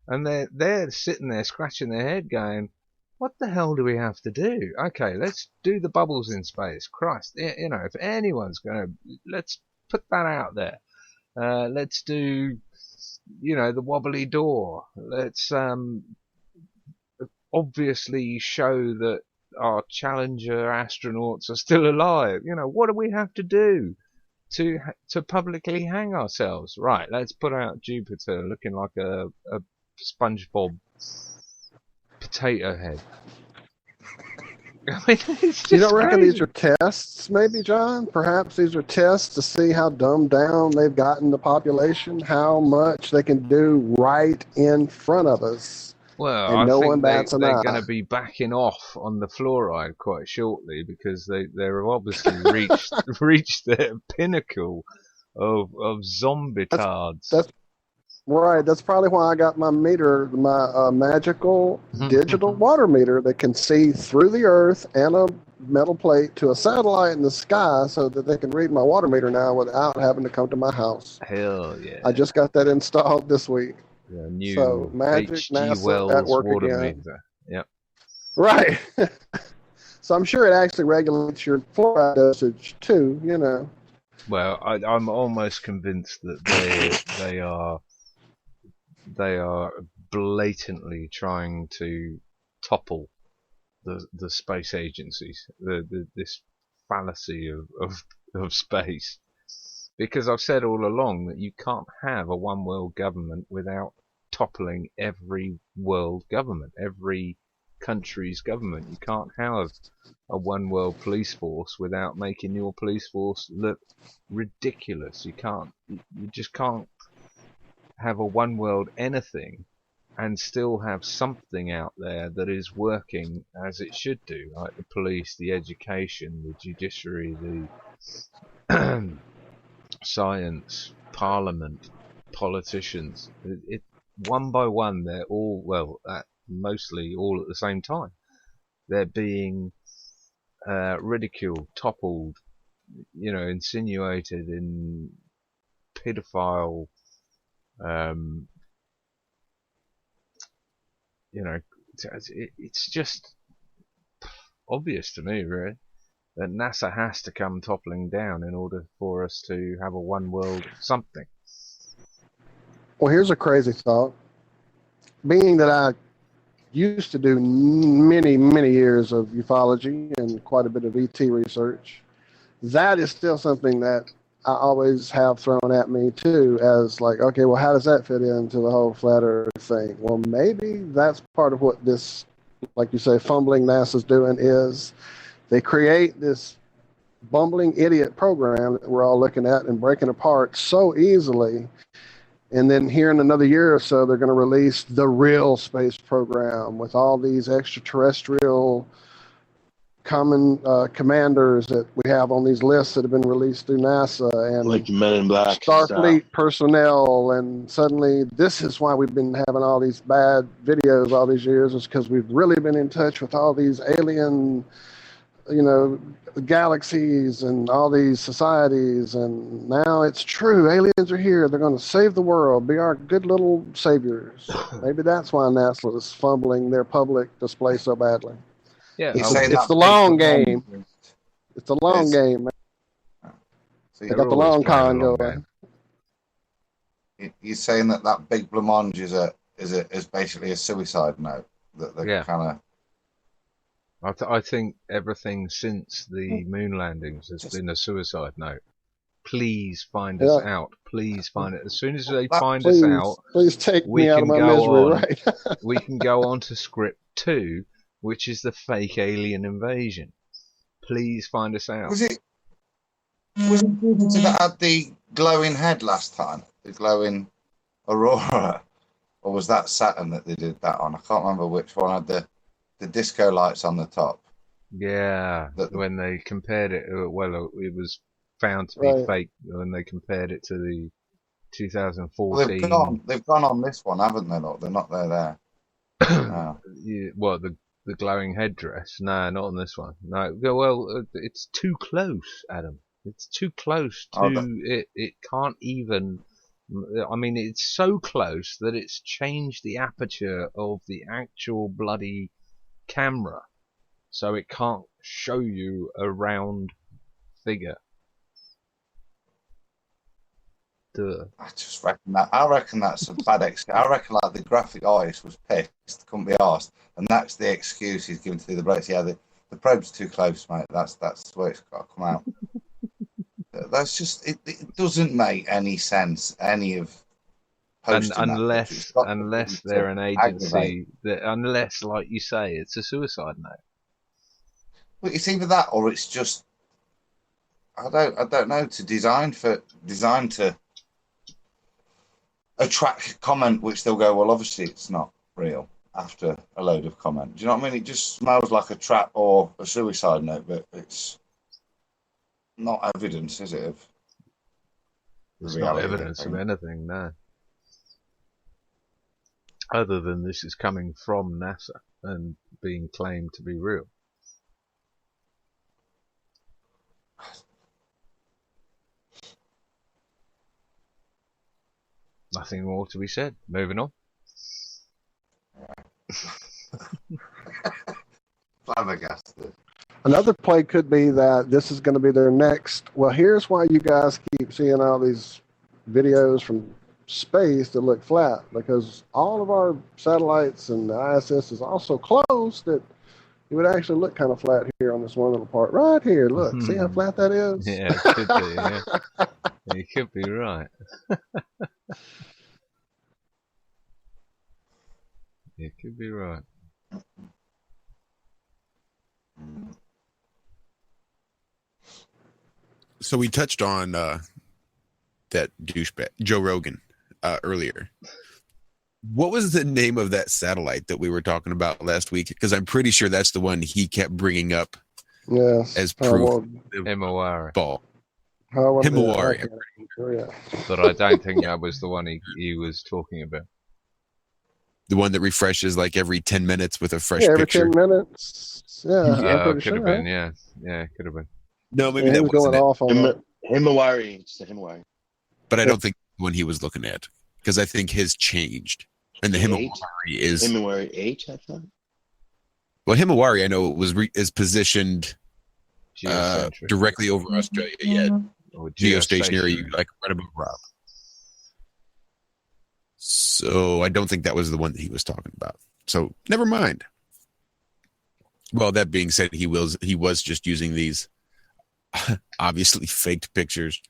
And they're sitting there scratching their head going, what the hell do we have to do? Okay, let's do the bubbles in space. Christ, you know, if anyone's going to, let's put that out there. Let's do, you know, the wobbly door. Let's obviously show that our Challenger astronauts are still alive. You know, what do we have to do to publicly hang ourselves? Right, let's put out Jupiter looking like a SpongeBob potato head. I mean, it's just You don't reckon crazy. these are tests, maybe, John? Perhaps these are tests to see how dumbed down they've gotten the population, how much they can do right in front of us. Well, and I no think one bats an they're eye. going to be backing off on the fluoride quite shortly because they've obviously reached their pinnacle of zombitards. That's right. That's probably why I got my meter, my magical digital water meter that can see through the Earth and a metal plate to a satellite in the sky, so that they can read my water meter now without having to come to my house. Hell yeah! I just got that installed this week. Yeah, new so magic H.G. NASA Wells at work water again. meter. Yep. Right. So I'm sure it actually regulates your fluoride dosage too. You know. Well, I'm almost convinced that they are blatantly trying to topple the space agencies, this fallacy of space. Because I've said all along that you can't have a one world government without toppling every world government, every country's government. You can't have a one world police force without making your police force look ridiculous. You just can't have a one world anything and still have something out there that is working as it should do, like the police, the education, the judiciary, the science, parliament, politicians. It one by one, they're all, mostly all at the same time. They're being ridiculed, toppled, you know, insinuated in pedophile, you know, it's just obvious to me, really, that NASA has to come toppling down in order for us to have a one world something. Well, here's a crazy thought. Being that I used to do many, many years of ufology and quite a bit of ET research. That is still something that I always have thrown at me too, as like, okay, well, how does that fit into the whole flat Earth thing? Well, maybe that's part of what this, like you say, fumbling NASA's doing is they create this bumbling idiot program that we're all looking at and breaking apart so easily. And then here in another year or so, they're going to release the real space program with all these extraterrestrial common commanders that we have on these lists that have been released through NASA and like Men in Black, Starfleet personnel. And suddenly, this is why we've been having all these bad videos all these years, is because we've really been in touch with all these alien, galaxies and all these societies, and now it's true. Aliens are here. They're going to save the world, be our good little saviors. Maybe that's why NASA is fumbling their public display so badly. Yeah, it's the long game. It's the long game. So they got the long con going. You're saying that big blancmange is basically a suicide note that they're kind of. I think everything since the moon landings has been a suicide note. Please find us out. Please find it. As soon as they find us out, please take me out of my misery. Right? We can go on to script 2, which is the fake alien invasion. Please find us out. Was it that had the glowing head last time? The glowing aurora? Or was that Saturn that they did that on? I can't remember which one had the disco lights on the top. Yeah, when they compared it, it was found to be fake when they compared it to the 2014. Well, they've gone on this one, haven't they? Look, they're not there. No. What, the glowing headdress? No, not on this one. No, well, it's too close, Adam. It's too close to it. It can't even. I mean, it's so close that it's changed the aperture of the actual bloody camera, so it can't show you a round figure. Duh. I reckon that's a bad excuse. I reckon like the graphic artist was pissed, couldn't be asked, and that's the excuse he's given to the breaks. Yeah, the probe's too close, mate. That's the way it's got to come out. That's just it doesn't make any sense. Any of unless they're an agency that, unless, like you say, it's a suicide note. Well, it's either that or it's just I don't know, to design to attract comment, which they'll go, well, obviously it's not real after a load of comment. Do you know what I mean? It just smells like a trap or a suicide note, but it's not evidence, is it? Of it's not evidence of anything, no. Other than this is coming from NASA and being claimed to be real. Nothing more to be said. Moving on. Flabbergasted. Another play could be that this is going to be their next. Well, here's why you guys keep seeing all these videos from space that look flat, because all of our satellites and the ISS is also close that it would actually look kind of flat here on this one little part right here. Look, see how flat that is? Yeah, it could be. Yeah. You could be right. You could be right. So we touched on that douchebag, Joe Rogan, earlier. What was the name of that satellite that we were talking about last week? Because I'm pretty sure that's the one he kept bringing up as proof. Himawari. Ball. Himawari. But I don't think that was the one he was talking about. The one that refreshes like every 10 minutes with a fresh every picture. 10 minutes. Yeah. Could have been, yeah. Yeah, could have been. No, maybe that wasn't going off on Himawari. It's the Himawari. But I don't think the one he was looking at, because I think his changed. And the Himawari is Himawari 8, I thought. Well, Himawari, I know, is positioned directly over Australia. Yeah, geostationary, like right above Rob. So I don't think that was the one that he was talking about. So never mind. Well, that being said, he was just using these obviously faked pictures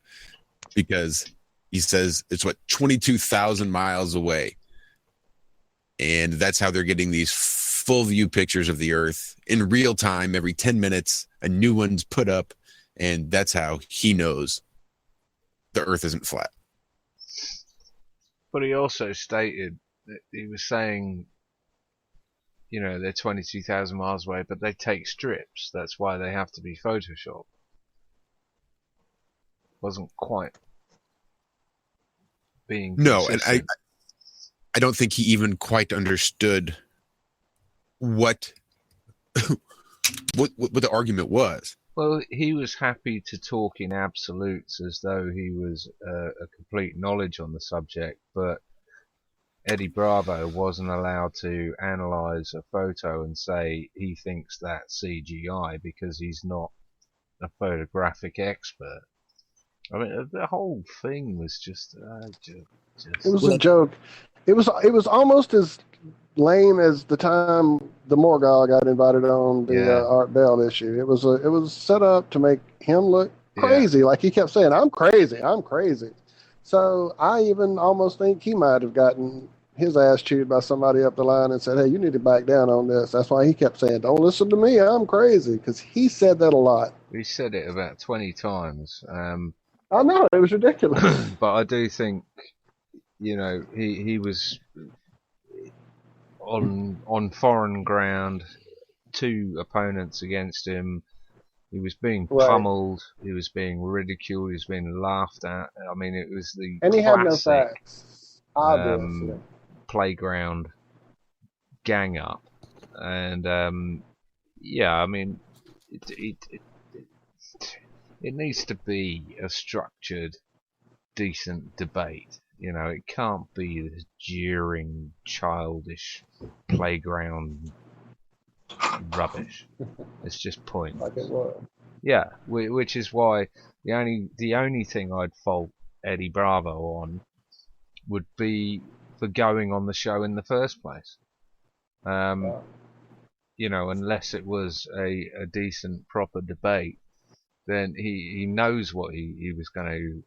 because he says it's 22,000 miles away. And that's how they're getting these full view pictures of the Earth in real time. Every 10 minutes, a new one's put up. And that's how he knows the Earth isn't flat. But he also stated that he was saying, you know, they're 22,000 miles away, but they take strips. That's why they have to be photoshopped. Wasn't quite being consistent. And I don't think he even quite understood what the argument was. Well, he was happy to talk in absolutes as though he was a complete knowledge on the subject, but Eddie Bravo wasn't allowed to analyse a photo and say he thinks that's CGI because he's not a photographic expert. I mean, the whole thing was just it was a joke. It was almost as lame as the time the Morgul got invited on the Art Bell issue. It was set up to make him look crazy. Like he kept saying, I'm crazy. So I even almost think he might have gotten his ass chewed by somebody up the line and said, hey, you need to back down on this. That's why he kept saying, don't listen to me, I'm crazy, because he said that a lot. He said it about 20 times. I know, it was ridiculous. But I do think, you know, he was on foreign ground, two opponents against him. He was being pummeled. He was being ridiculed. He was being laughed at. I mean, it was the and he classic, had no facts. Obviously. Playground gang up, and yeah, I mean, it needs to be a structured, decent debate. You know, it can't be this jeering, childish playground rubbish. It's just pointless. Like it was. Yeah, which is why the only thing I'd fault Eddie Bravo on would be for going on the show in the first place. You know, unless it was a decent, proper debate, then he knows what he was going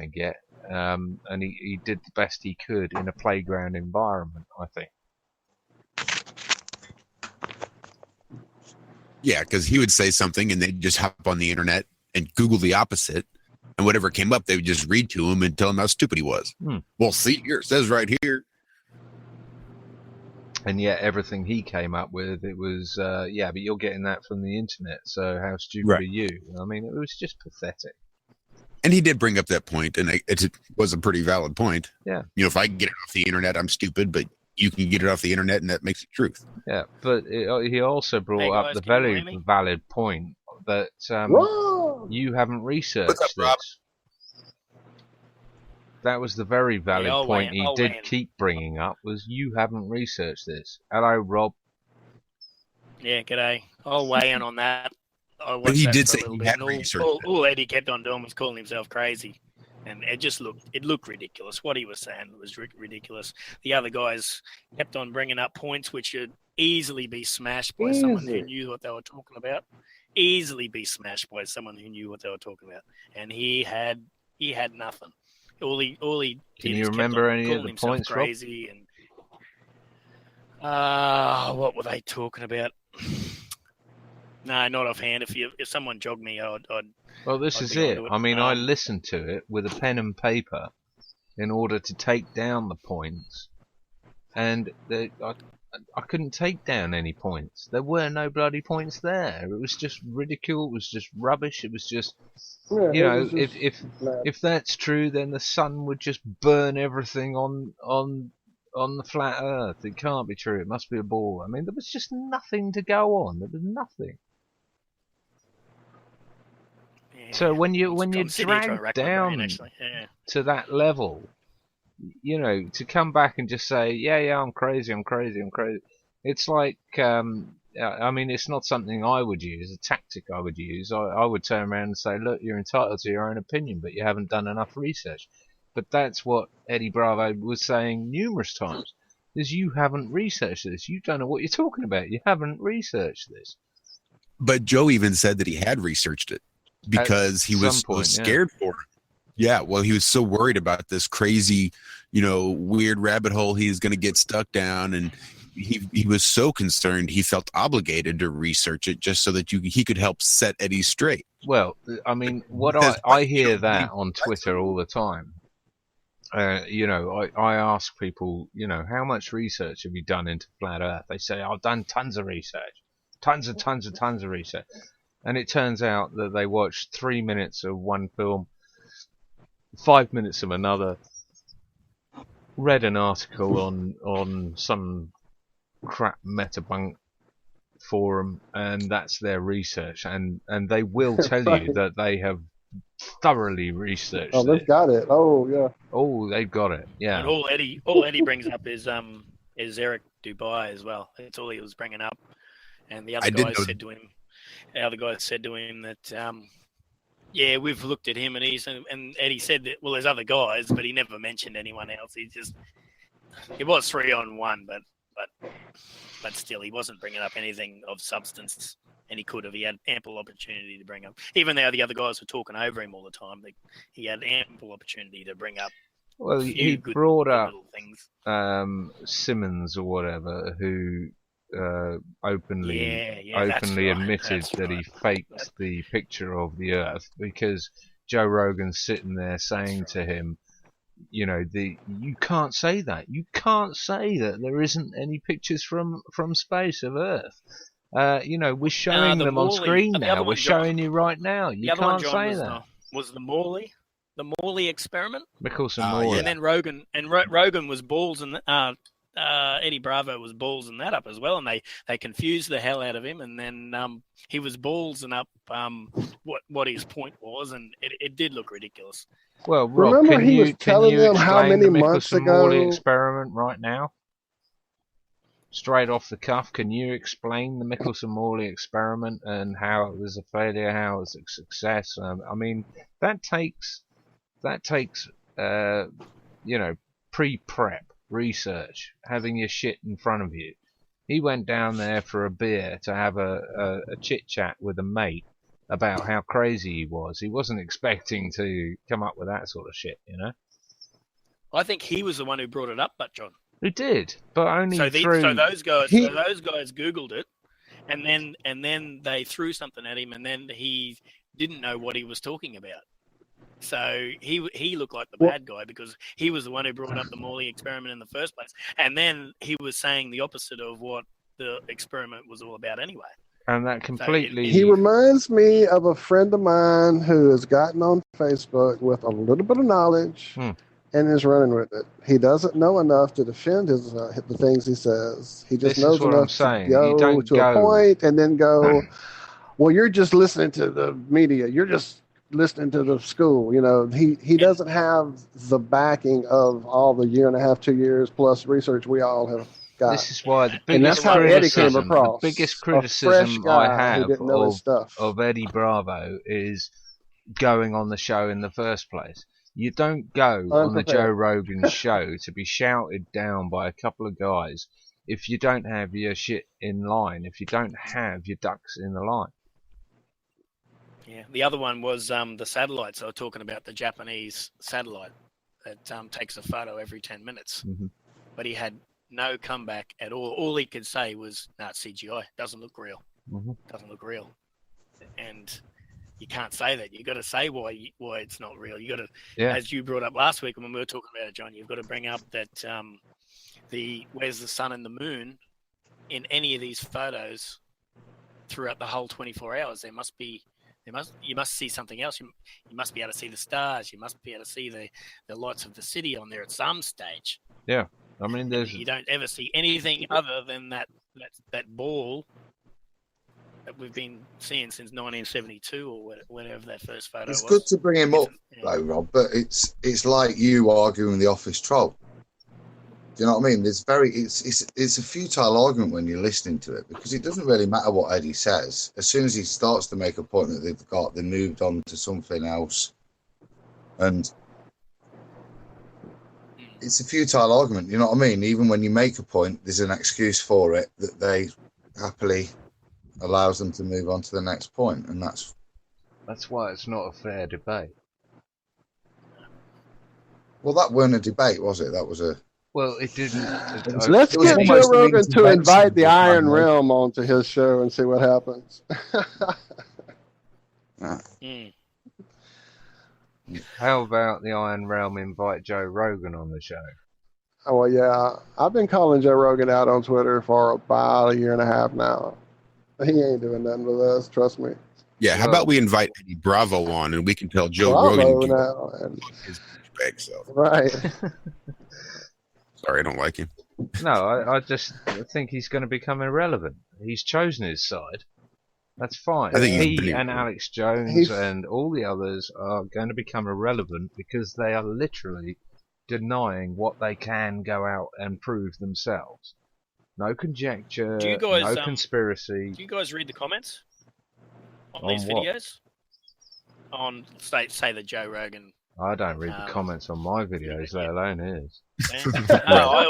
to get, and he did the best he could in a playground environment, I think. Yeah, because he would say something and they'd just hop on the internet and Google the opposite, and whatever came up, they would just read to him and tell him how stupid he was. Well, see, here it says right here. And yet everything he came up with, it was, yeah, but you're getting that from the internet, so how stupid are you? I mean, it was just pathetic. And he did bring up that point, and it was a pretty valid point. Yeah. You know, if I get it off the internet, I'm stupid, but you can get it off the internet, and that makes it truth. Yeah, but he also brought up the very valid point that you haven't researched this. That was the very valid point he did keep bringing up, was you haven't researched this. Hello, Rob. Yeah, g'day. I'll weigh in on that. But he did say he had researched it. All Eddie kept on doing was calling himself crazy. And it looked ridiculous. What he was saying was ridiculous. The other guys kept on bringing up points which could easily be smashed by someone who knew what they were talking about. Easily be smashed by someone who knew what they were talking about. And he had nothing. All he Can did you is remember kept on any of calling the himself points, crazy and what were they talking about? No, not offhand. If someone jogged me, I'd Well, this is it. I mean, I listened to it with a pen and paper in order to take down the points, and I couldn't take down any points. There were no bloody points there. It was just ridicule. It was just rubbish. It was just, you know, if that's true, then the sun would just burn everything on the flat Earth. It can't be true. It must be a ball. I mean, there was just nothing to go on. There was nothing. So when you drag down to that level, you know, to come back and just say, yeah, I'm crazy, it's like, I mean, it's not something I would use, a tactic I would use. I would turn around and say, look, you're entitled to your own opinion, but you haven't done enough research. But that's what Eddie Bravo was saying numerous times. Is you haven't researched this. You don't know what you're talking about. You haven't researched this. But Joe even said that he had researched it because he was so scared for it. Yeah, well, he was so worried about this crazy, weird rabbit hole he's going to get stuck down, and he was so concerned he felt obligated to research it just so that he could help set Eddie straight. Well, I mean, what I hear that on Twitter all the time. I ask people, how much research have you done into flat Earth? They say, I've done tons of research, tons of research, and it turns out that they watched 3 minutes of one film, 5 minutes of another, read an article on some crap metabunk forum, and that's their research, and they will tell you that they have thoroughly researched. Oh, they've got it. Oh, yeah. Oh, they've got it. Yeah. And all Eddie brings up is Eric Dubai as well. That's all he was bringing up. And the other guys said to him that yeah, we've looked at him, and Eddie said that, well, there's other guys, but he never mentioned anyone else. It was 3-on-1, but still, he wasn't bringing up anything of substance, and he could have. He had ample opportunity to bring up. Even though the other guys were talking over him all the time, he had ample opportunity to bring up. Well, he brought up Simmons or whatever, who openly admitted that he faked the picture of the Earth because Joe Rogan's sitting there saying to him, you can't say that. You can't say that there isn't any pictures from space of Earth. We're showing them on screen now. We're showing you right now. You can't say that. Was the Morley experiment? Morley. And then Rogan was balls, and Eddie Bravo was balls and that up as well, and they confused the hell out of him, and then he was balls and up what his point was, and it did look ridiculous. Well, Rob, remember he was telling them how many months ago Morley experiment right now? Straight off the cuff, can you explain the Mickelson-Morley experiment and how it was a failure, how it was a success? I mean, that takes pre-prep research, having your shit in front of you. He went down there for a beer to have a chit-chat with a mate about how crazy he was. He wasn't expecting to come up with that sort of shit, I think he was the one who brought it up, but John. He did, but only through. So those guys Googled it, and then they threw something at him, and then he didn't know what he was talking about. So he looked like the bad guy because he was the one who brought up the Morley experiment in the first place, and then he was saying the opposite of what the experiment was all about anyway. And that completely... He reminds me of a friend of mine who has gotten on Facebook with a little bit of knowledge and is running with it. He doesn't know enough to defend the things he says. He just knows enough to go to a point and then go, well, you're just listening to the media. You're just listening to the school. He doesn't have the backing of all the 1.5, 2 years plus research we all have got. This is why the biggest criticism, the biggest criticism I have of Eddie Bravo is going on the show in the first place. You don't go on the Joe Rogan show to be shouted down by a couple of guys if you don't have your shit in line, if you don't have your ducks in the line. Yeah, the other one was the satellites. I was talking about the Japanese satellite that takes a photo every 10 minutes. Mm-hmm. But he had no comeback at all. All he could say was, "No, it's CGI. Doesn't look real. Mm-hmm. Doesn't look real." And you can't say that. You got to say why it's not real. You got to, as you brought up last week when we were talking about it, John. You've got to bring up that where's the sun and the moon in any of these photos throughout the whole 24 hours. You must see something else. You must be able to see the stars. You must be able to see the lights of the city on there at some stage. Yeah, I mean, you don't ever see anything other than that ball that we've been seeing since 1972 or whatever that first photo was. It's good to bring him up, though, Rob, but it's like you arguing the office troll. Do you know what I mean? It's a futile argument when you're listening to it because it doesn't really matter what Eddie says. As soon as he starts to make a point that they moved on to something else, and it's a futile argument. You know what I mean? Even when you make a point, there's an excuse for it that they happily allows them to move on to the next point, and that's why it's not a fair debate. Well, that weren't a debate, was it? That was a. Well, it didn't. Let's get Joe Rogan to invite the Iron Realm onto his show and see what happens. How about the Iron Realm invite Joe Rogan on the show? Oh, well, yeah. I've been calling Joe Rogan out on Twitter for about a year and a half now. He ain't doing nothing with us, trust me. Yeah, how about we invite Eddie Bravo on and we can tell Joe Bravo Rogan now, his bag self. Right. Sorry, I don't like him. No, I just think he's going to become irrelevant. He's chosen his side. That's fine. I think he and Alex Jones and all the others are going to become irrelevant because they are literally denying what they can go out and prove themselves. No conjecture, Do you guys, no conspiracy. Do you guys read the comments on On these what? videos? On say the Joe Rogan. I don't read the comments on my videos, let alone his. I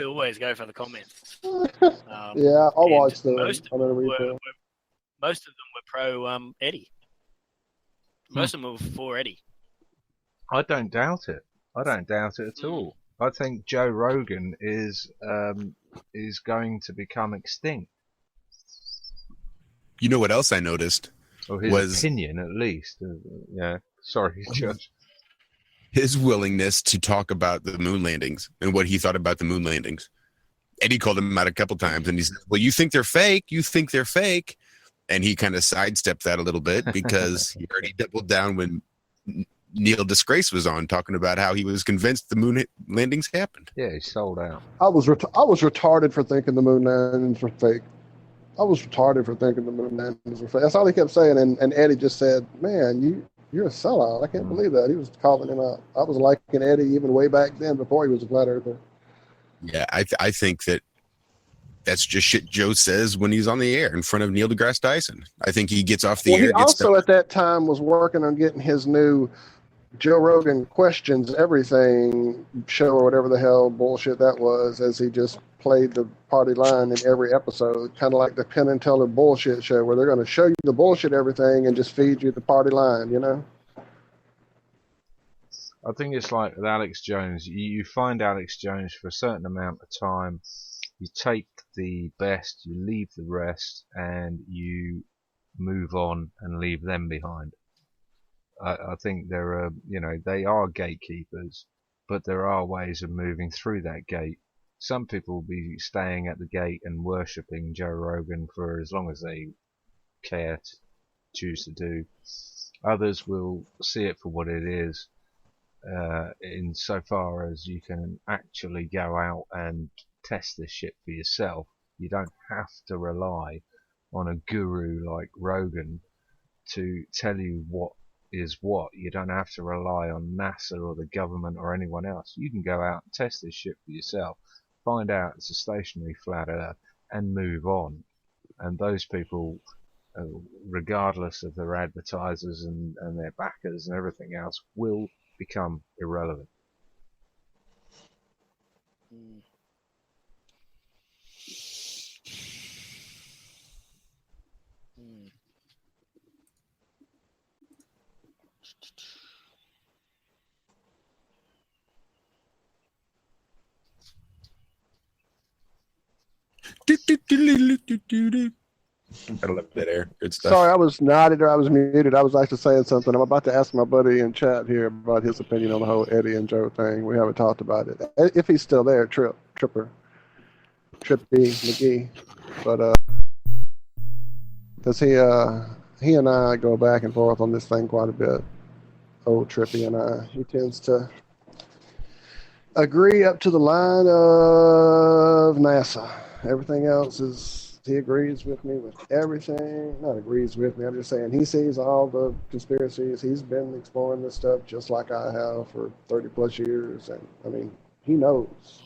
always go for the comments. Yeah, I'll watch them. Most of them were pro Eddie. Most of them were for Eddie. I don't doubt it. I don't doubt it at all. I think Joe Rogan is going to become extinct. You know what else I noticed? Or his opinion, at least. Yeah. Sorry, Judge. His willingness to talk about the moon landings and what he thought about the moon landings. Eddie called him out a couple times, and he said, "Well, you think they're fake? You think they're fake?" And he kind of sidestepped that a little bit because he already doubled down when Neil Disgrace was on, talking about how he was convinced the moon landings happened. Yeah, he sold out. I was retarded for thinking the moon landings were fake. I was retarded for thinking the moon landings were fake. That's all he kept saying. And Eddie just said, "Man, you're a sellout." I can't believe that. He was calling him out. I was liking Eddie even way back then before he was a flat earther. Yeah, I think that's just shit Joe says when he's on the air in front of Neil deGrasse Tyson. I think he gets off the air. He also at that time was working on getting his new Joe Rogan Questions Everything show or whatever the hell bullshit that was, as he just played the party line in every episode, kind of like the Penn and Teller bullshit show where they're going to show you the bullshit everything and just feed you the party line, you know? I think it's like with Alex Jones. You find Alex Jones for a certain amount of time. You take the best, you leave the rest, and you move on and leave them behind. I think there are, they are gatekeepers, but there are ways of moving through that gate. Some people will be staying at the gate and worshipping Joe Rogan for as long as they care to choose to do. Others will see it for what it is, insofar as you can actually go out and test this shit for yourself. You don't have to rely on a guru like Rogan to tell you what is what. You don't have to rely on NASA or the government or anyone else. You can go out and test this shit for yourself, find out it's a stationary flat earth, and move on. And those people, regardless of their advertisers and their backers and everything else, will become irrelevant. I love that air. Good stuff. Sorry, I was nodded or I was muted. I was actually saying something. I'm about to ask my buddy in chat here about his opinion on the whole Eddie and Joe thing. We haven't talked about it. If he's still there, Trippy McGee. But because he and I go back and forth on this thing quite a bit. Old Trippy and I. He tends to agree up to the line of NASA. Everything else is. He agrees with me with everything. Not agrees with me. I'm just saying he sees all the conspiracies. He's been exploring this stuff just like I have for 30 plus years. And I mean, he knows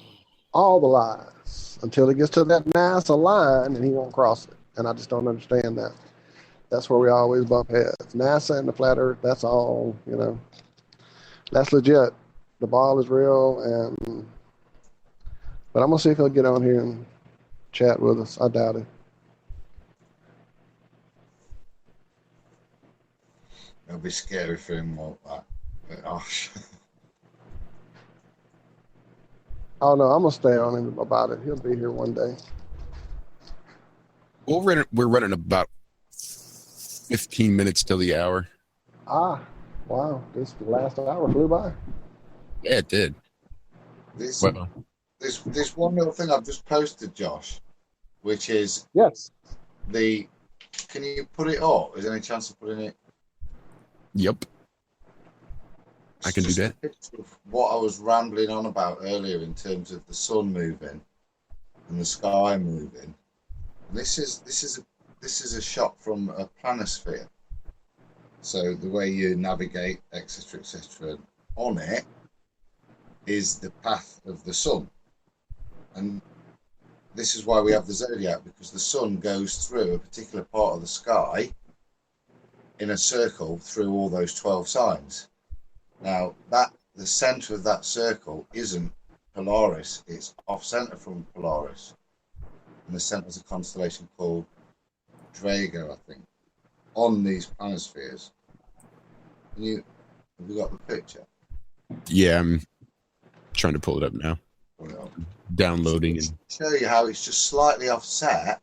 all the lies until he gets to that NASA line and he won't cross it. And I just don't understand that. That's where we always bump heads. NASA and the flat earth, that's all, That's legit. the ball is real, but I'm gonna see if he'll get on here and chat with us. I doubt it. It'll be scary for him, Walt. Oh no, I'm gonna stay on him about it. He'll be here one day. We're running about 15 minutes till the hour. Ah, wow! This last hour flew by. Yeah, it did. This Well, one little thing I've just posted, Josh, which is Yes. Can you put it up? Is there any chance of putting it? Yep. I can do Just that. a picture of what I was rambling on about earlier in terms of the sun moving and the sky moving. And this is a shot from a planisphere. So the way you navigate, etc., etc., on it is the path of the sun, and this is why we have the zodiac, because the sun goes through a particular part of the sky in a circle through all those 12 signs. Now, the center of that circle isn't Polaris, it's off center from Polaris, and the center is a constellation called Drago, I think, on these planispheres. Have you got the picture? Yeah, I'm trying to pull it up now. Downloading and Show you how it's just slightly offset,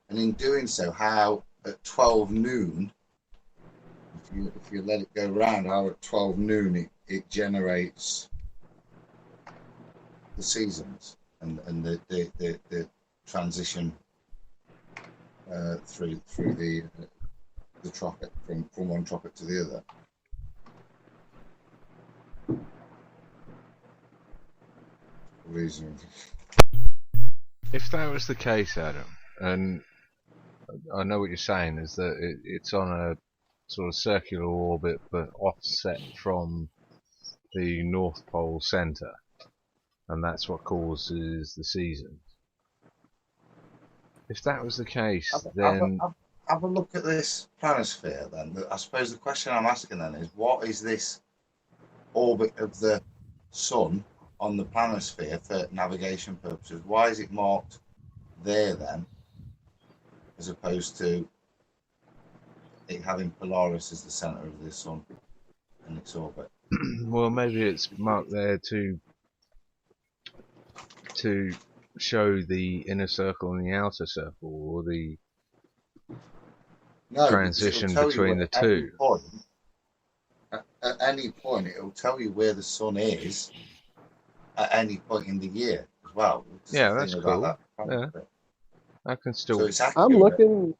and in doing so, how at 12 noon, if you let it go round, how at 12 noon it generates the seasons and the transition through the tropic from one tropic to the other. Reason. If that was the case, Adam, and I know what you're saying, is that it's on a sort of circular orbit but offset from the North Pole centre, and that's what causes the seasons. If that was the case, then have a look at this planisphere. Then I suppose the question I'm asking then is, what is this orbit of the sun on the planisphere for navigation purposes? Why is it marked there then, as opposed to it having Polaris as the center of the sun and its orbit? well, maybe it's marked there to show the inner circle and the outer circle, or the transition between the two. At any point, it'll tell you where the sun is at any point in the year as well. Yeah, that's cool. Yeah, I can still. So I'm looking.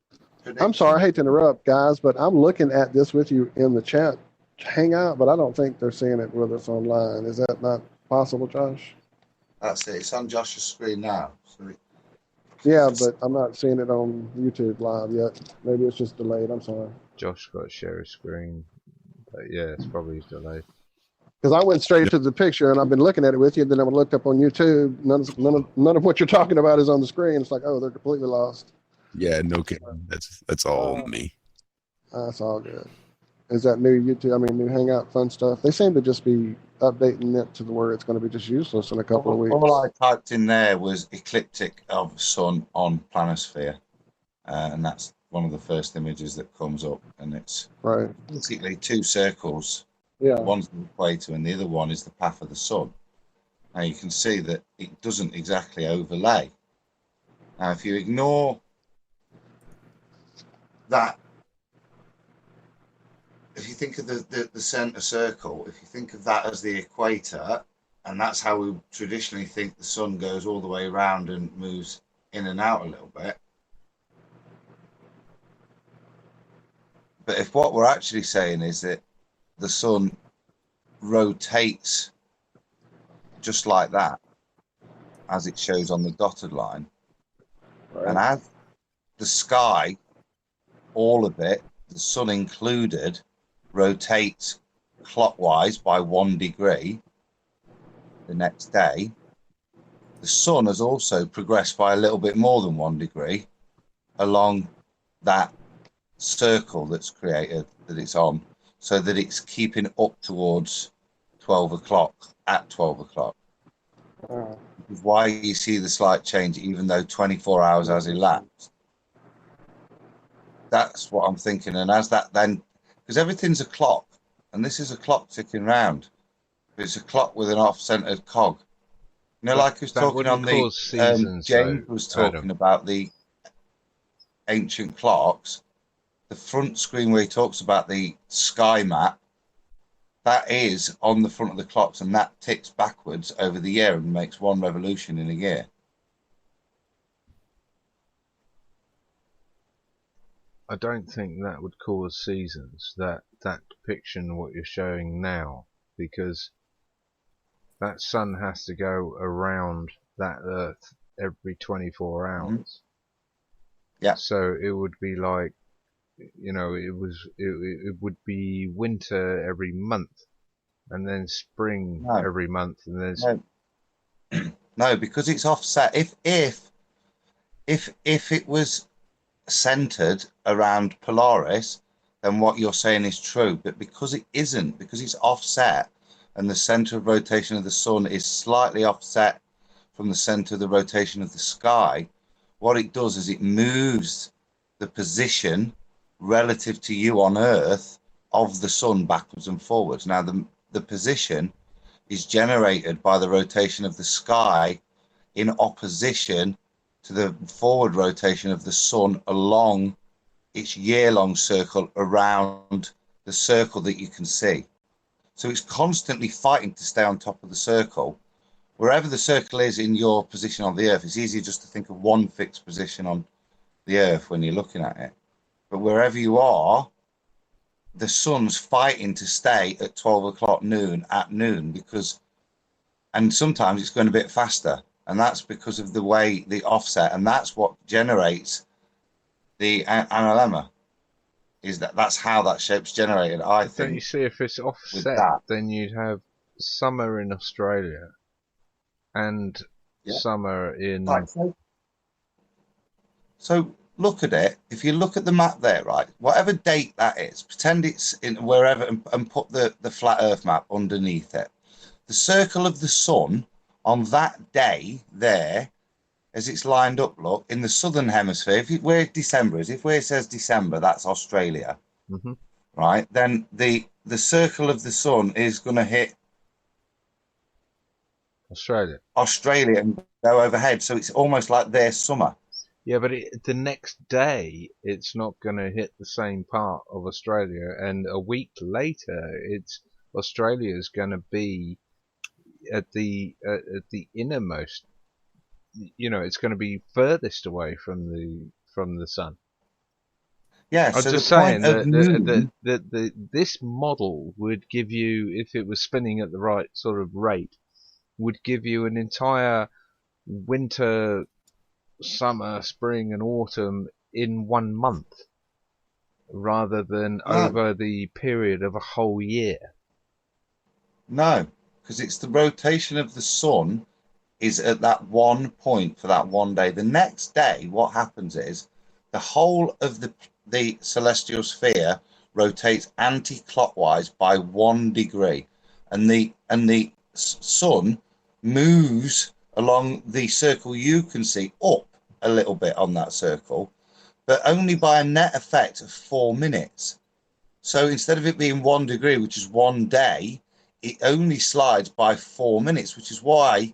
I'm sorry, I hate to interrupt, guys, but I'm looking at this with you in the chat hangout, but I don't think they're seeing it with us online. Is that not possible, Josh? That's it. It's on Josh's screen now. Yeah, but I'm not seeing it on YouTube live yet. Maybe it's just delayed. I'm sorry. Josh got to share his screen. But yeah, it's probably delayed. Because I went straight to the picture and I've been looking at it with you. Then I looked up on YouTube. None of what you're talking about is on the screen. It's like, oh, they're completely lost. yeah, no kidding. That's all me. That's all good. Is that new YouTube? I mean, new Hangout fun stuff? They seem to just be updating it to where it's going to be just useless in a couple of weeks. All I typed in there was ecliptic of sun on planisphere, and that's one of the first images that comes up, and it's right. Basically two circles. Yeah. One's the equator, and the other one is the path of the sun. Now you can see that it doesn't exactly overlay. Now, if you ignore that, if you think of the center circle, if you think of that as the equator, and that's how we traditionally think the sun goes all the way around and moves in and out a little bit. But if what we're actually saying is that the sun rotates just like that, as it shows on the dotted line, right. And as the sky, all of it, the sun included, rotates clockwise by 1 degree the next day, the sun has also progressed by a little bit more than 1 degree along that circle that's created, that it's on, so that it's keeping up towards 12 o'clock at 12 o'clock. Uh, Why you see the slight change even though 24 hours has elapsed. That's what I'm thinking. And as that then, because everything's a clock, and this is a clock ticking round. It's a clock with an off-centered cog. You know, But like I was that talking on wouldn't the, cause seasons, James though, was talking Adam. about the ancient clocks. The front screen where he talks about the sky map, that is on the front of the clocks, and that ticks backwards over the year and makes one revolution in a year. I don't think that would cause seasons, that depiction of what you're showing now, because that sun has to go around that Earth every 24 hours. Yeah. So it would be like, you know, it would be winter every month, and then spring every month, and then no, because it's offset. If it was centered around Polaris, then what you're saying is true. But because it isn't, because it's offset, and the center of rotation of the sun is slightly offset from the center of the rotation of the sky, what it does is it moves the position relative to you on Earth of the sun backwards and forwards. Now, the position is generated by the rotation of the sky in opposition to the forward rotation of the sun along its year-long circle around the circle that you can see. So it's constantly fighting to stay on top of the circle. Wherever the circle is in your position on the Earth, it's easy just to think of one fixed position on the Earth when you're looking at it. But wherever you are, the sun's fighting to stay at 12 o'clock at noon, because, and sometimes it's going a bit faster, and that's because of the way the offset, and that's what generates the analemma. Is that's how that shape's generated, I think. Don't you see, if it's offset, then you'd have summer in Australia and summer in... Right, so look at it. If you look at the map there, right, whatever date that is, pretend it's in wherever, and put the flat Earth map underneath it. The circle of the sun on that day there, as it's lined up, look, in the southern hemisphere, where December is, where it says December, that's Australia, right? Then the circle of the sun is going to hit Australia and go overhead. So it's almost like their summer. Yeah, but the next day, it's not going to hit the same part of Australia, and a week later, Australia's going to be at the innermost. You know, it's going to be furthest away from the sun. Yeah, I'm so just the saying point that this model would give you, if it was spinning at the right sort of rate, would give you an entire winter, summer, spring, and autumn in 1 month, rather than over the period of a whole year. No, because it's the rotation of the sun is at that one point for that one day. The next day, what happens is the whole of the celestial sphere rotates anti-clockwise by 1 degree, and the sun moves along the circle you can see up a little bit on that circle, but only by a net effect of 4 minutes. So instead of it being 1 degree, which is 1 day, it only slides by 4 minutes, which is why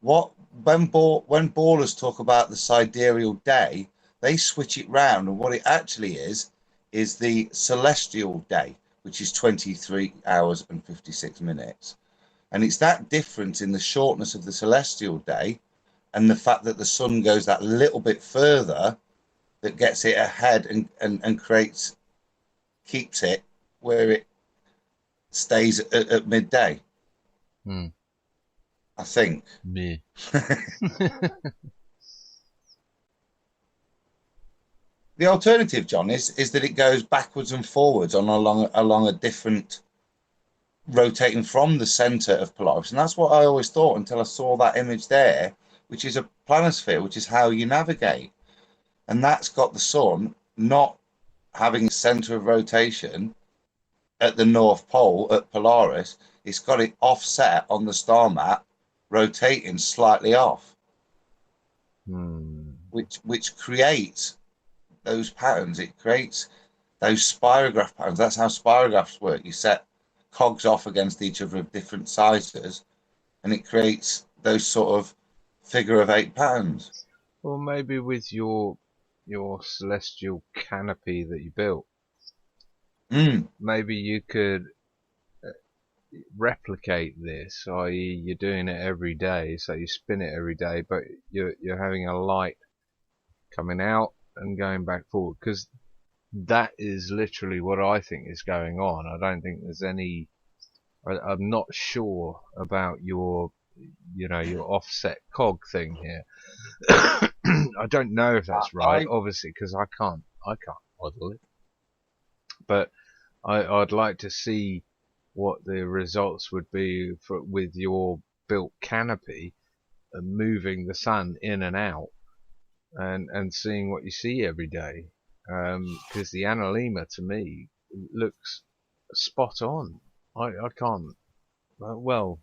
when ballers talk about the sidereal day, they switch it round, and what it actually is the celestial day, which is 23 hours and 56 minutes. And it's that difference in the shortness of the celestial day and the fact that the sun goes that little bit further that gets it ahead and keeps it where it stays at midday. I think. Me. The alternative, John, is that it goes backwards and forwards along a different, rotating from the center of Polaris. And that's what I always thought until I saw that image there, which is a planisphere, which is how you navigate. And that's got the sun not having a center of rotation at the North Pole at Polaris, it's got it offset on the star map, rotating slightly off, which creates those patterns. It creates those spirograph patterns. That's how spirographs work. You set cogs off against each other of different sizes, and it creates those sort of figure of 8 patterns. Well, maybe with your celestial canopy that you built, maybe you could replicate this, i.e. you're doing it every day, so you spin it every day, but you're having a light coming out and going back forward, because that is literally what I think is going on. I don't think there's any. I'm not sure about your offset cog thing here. I don't know if that's right, obviously, because I can't model it. But I'd like to see what the results would be with your built canopy moving the sun in and out, and seeing what you see every day. Because the Analema to me looks spot on. I can't. Well,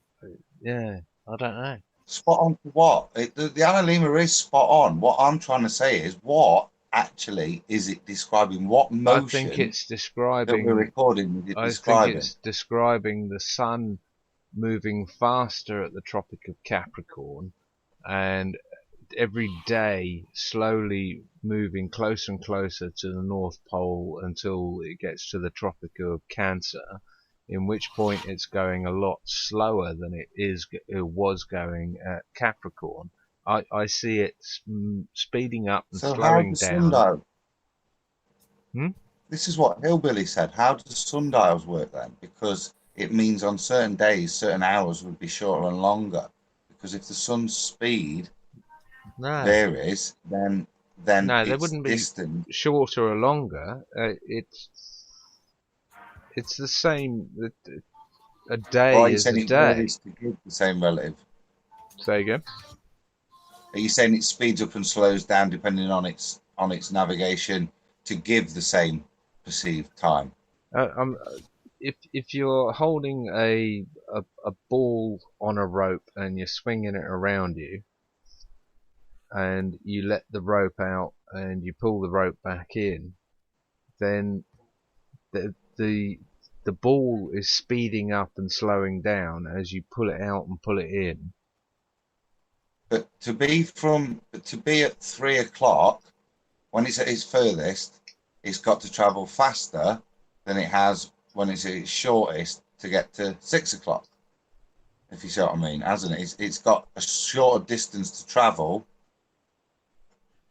yeah, I don't know. Spot on for what? The Analema is spot on. What I'm trying to say is, what actually is it describing? What motion? I think it's describing. That we're recording. I think it's describing the sun moving faster at the Tropic of Capricorn, and every day slowly moving closer and closer to the North Pole until it gets to the Tropic of Cancer, in which point it's going a lot slower than it was going at Capricorn. I see it speeding up and slowing down. This is what Hillbilly said. How does sundials work then? Because it means on certain days, certain hours would be shorter and longer. Because if the sun's speed varies, then no, they wouldn't be shorter or longer. It's the same. A day is a day. To give the same relative. Say again. Are you saying it speeds up and slows down depending on its navigation to give the same perceived time? If you're holding a ball on a rope and you're swinging it around you, and you let the rope out and you pull the rope back in, then the ball is speeding up and slowing down as you pull it out and pull it in. But to be at 3 o'clock, when it's at its furthest, it's got to travel faster than it has when it's at its shortest to get to 6 o'clock. If you see what I mean, hasn't it? It's got a shorter distance to travel.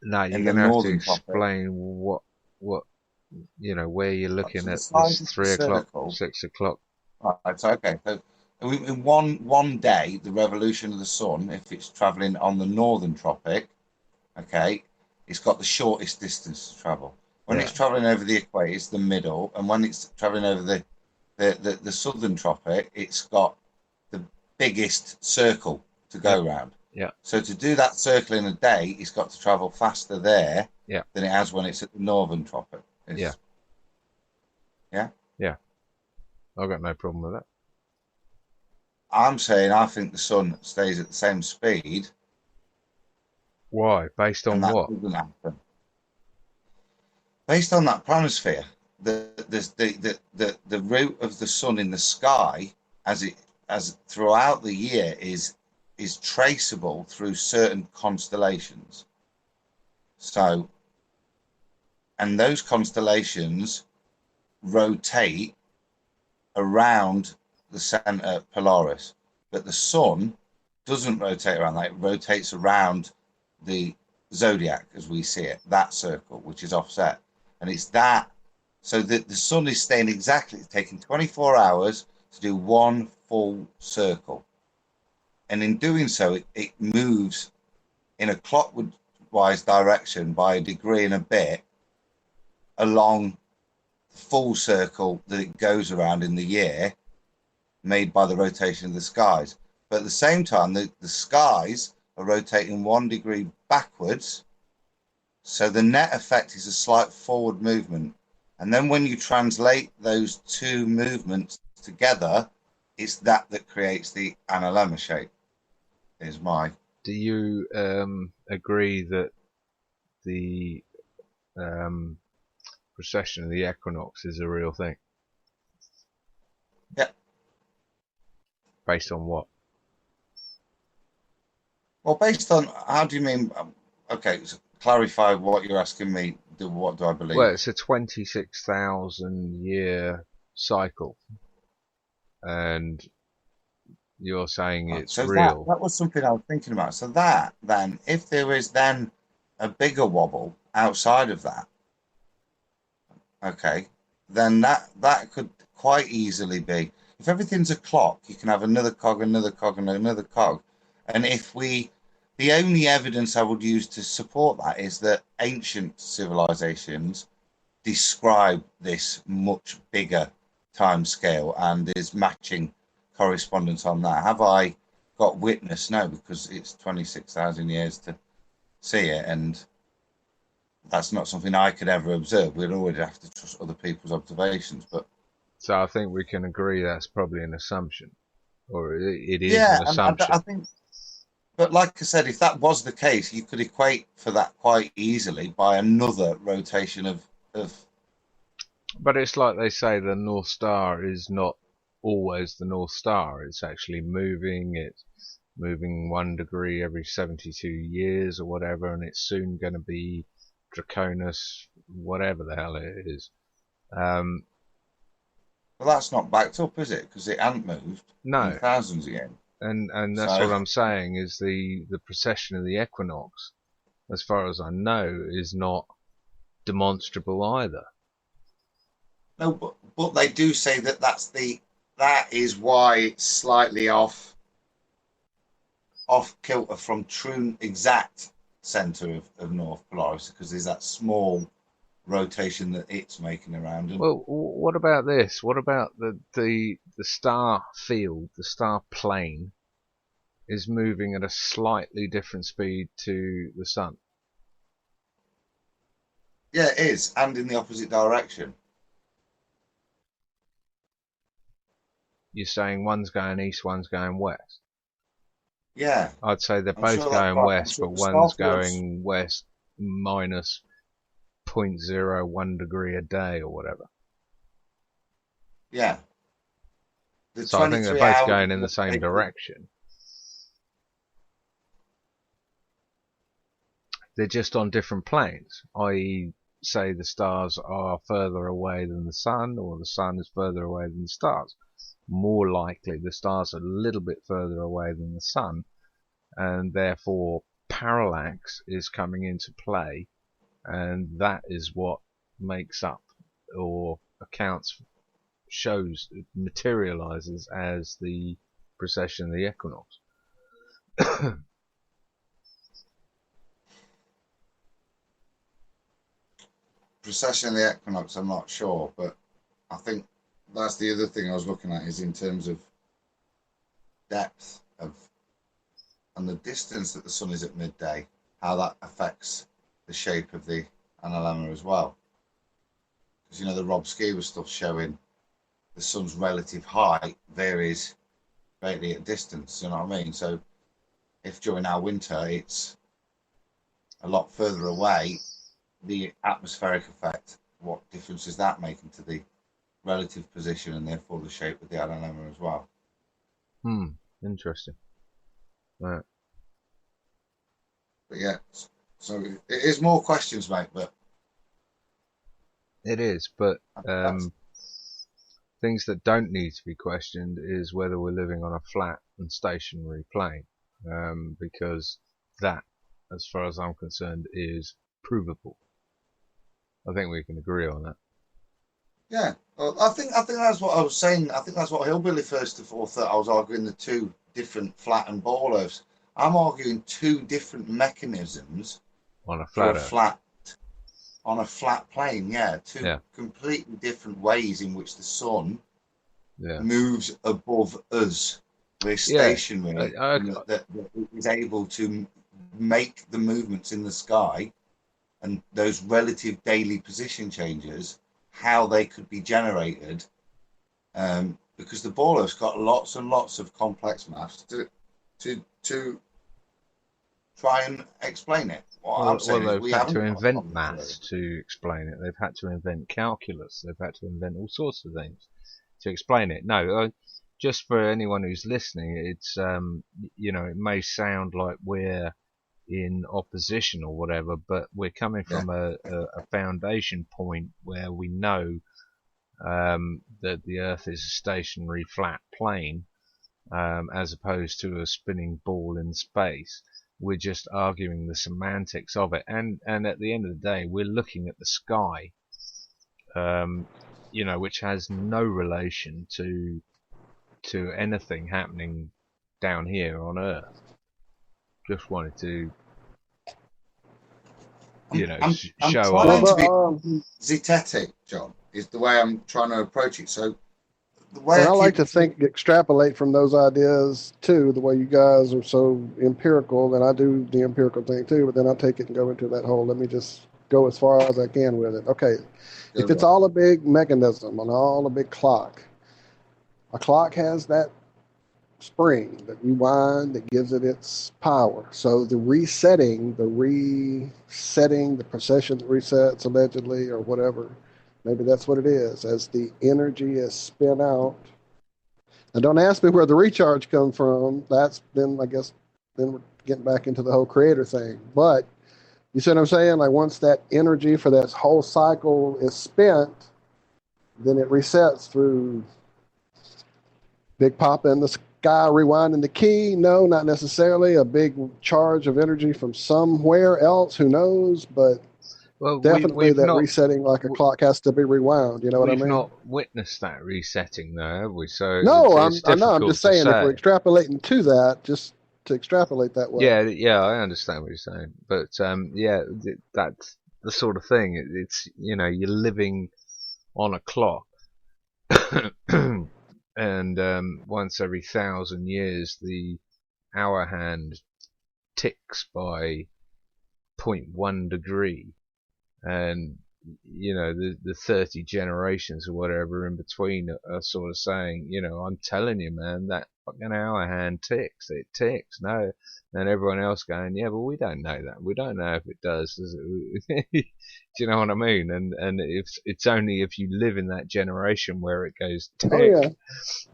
No, you're going to have to explain what where you're looking at this 3 o'clock, 6 o'clock. Right, so okay. So in one day, the revolution of the sun, if it's traveling on the northern tropic, okay, it's got the shortest distance to travel. When it's traveling over the equator, it's the middle, and when it's traveling over the southern tropic, it's got the biggest circle to go round. Yeah. So to do that circle in a day, it's got to travel faster there than it has when it's at the northern tropic. Yeah. I've got no problem with that. I'm saying I think the sun stays at the same speed. Why? Based on what? Doesn't happen. Based on that planisphere, the route of the sun in the sky as throughout the year is traceable through certain constellations. So, and those constellations rotate around the center Polaris, but the sun doesn't rotate around that. It rotates around the zodiac as we see it, that circle, which is offset. And it's that, so that the sun is staying exactly, it's taking 24 hours to do one full circle. And in doing so, it moves in a clockwise direction by a degree and a bit along the full circle that it goes around in the year, made by the rotation of the skies. But at the same time, the skies are rotating 1 degree backwards. So the net effect is a slight forward movement And then when you translate those two movements together, it's that creates the analemma shape. Is my. Do you agree that the precession of the equinox is a real thing? Yeah. Based on what? Well, based on, how do you mean? Okay, so clarify what you're asking me. What do I believe? Well, it's a 26,000 year cycle, and you're saying it's so real. That was something I was thinking about. So that then, if there is then a bigger wobble outside of that, okay, then that could quite easily be. If everything's a clock, you can have another cog, another cog, and another cog. And the only evidence I would use to support that is that ancient civilizations describe this much bigger time scale and is matching correspondence on that. Have I got witness? No, because it's 26,000 years to see it, and that's not something I could ever observe. We'd always have to trust other people's observations. But so I think we can agree that's probably an assumption, or it is an assumption. I think. But like I said, if that was the case, you could equate for that quite easily by another rotation of. But it's like they say, the North Star is not always the North Star. It's actually moving. It's moving 1 degree every 72 years or whatever, and it's soon going to be Draconis, whatever the hell it is. Well, that's not backed up, is it? Because it hasn't moved in thousands of years. And that's what I'm saying, is the precession of the equinox, as far as I know, is not demonstrable either. No, but they do say that is why it's slightly off kilter from true exact center of North Polaris, because there's that small rotation that it's making around. Well, what about this? What about the star field, the star plane, is moving at a slightly different speed to the sun? Yeah, it is, and in the opposite direction. You're saying one's going east, one's going west? Yeah. I'd say they're both going west, but one's going west minus 0.01 degree a day or whatever. Yeah. So I think they're both going in the same direction. They're just on different planes, i.e. say the stars are further away than the sun, or the sun is further away than the stars. More likely the stars are a little bit further away than the sun, and therefore parallax is coming into play, and that is what makes up or accounts, shows, materializes as the precession of the equinox. Precession of the equinox, I'm not sure, but I think that's the other thing I was looking at, is in terms of depth of and the distance that the sun is at midday, how that affects the shape of the analemma as well. Because, you know, the Rob Skewer stuff showing the sun's relative height varies greatly at distance, you know what I mean? So if during our winter it's a lot further away, the atmospheric effect, what difference is that making to the relative position and therefore the shape of the analemma as well? Interesting. Right. But yeah, so it is more questions, mate, but it is, but things that don't need to be questioned is whether we're living on a flat and stationary plane, because that, as far as I'm concerned, is provable. I think we can agree on that. Yeah, well, I think that's what I was saying. I think that's what Hillbilly first of all thought. I was arguing the two different flat and ball earths. I'm arguing two different mechanisms on a flat on a flat plane. Yeah, two completely different ways in which the sun moves above us. We're stationary. That is able to make the movements in the sky, and those relative daily position changes how they could be generated, because the baller's got lots and lots of complex maths to try and explain it. Well, they've had to invent maths to explain it. They've had to invent calculus. They've had to invent all sorts of things to explain it. No, just for anyone who's listening, it's it may sound like we're in opposition or whatever, but we're coming from a foundation point where we know that the Earth is a stationary flat plane, as opposed to a spinning ball in space. We're just arguing the semantics of it, and at the end of the day, we're looking at the sky, which has no relation to anything happening down here on Earth. Just wanted to, I'm show trying off. to be zetetic, John, is the way I'm trying to approach it. So the way I like to extrapolate from those ideas too, the way you guys are so empirical, and I do the empirical thing too, but then I take it and go into that whole, let me just go as far as I can with it. Okay, if it's all a big mechanism and all a big clock, a clock has that spring that you wind that gives it its power. So the resetting, the procession that resets allegedly or whatever, maybe that's what it is, as the energy is spin out. And don't ask me where the recharge comes from. That's then, I guess, then we're getting back into the whole creator thing. But you see what I'm saying? Like once that energy for that whole cycle is spent, then it resets through big pop in the sky, rewinding the key. No, not necessarily. A big charge of energy from somewhere else. Who knows? But definitely resetting like a clock has to be rewound. You know what I mean? We've not witnessed that resetting, though, have we? So no, I'm just saying if we're extrapolating to that, just to extrapolate that way. Yeah, I understand what you're saying, but that's the sort of thing. It's you're living on a clock, and once every 1,000 years, the hour hand ticks by 0.1 degree. And the 30 generations or whatever in between are sort of saying, I'm telling you, man, that fucking hour hand ticks. It ticks. No, and everyone else going, yeah, but we don't know that. We don't know if it does. Does it? Do you know what I mean? And it's only if you live in that generation where it goes tick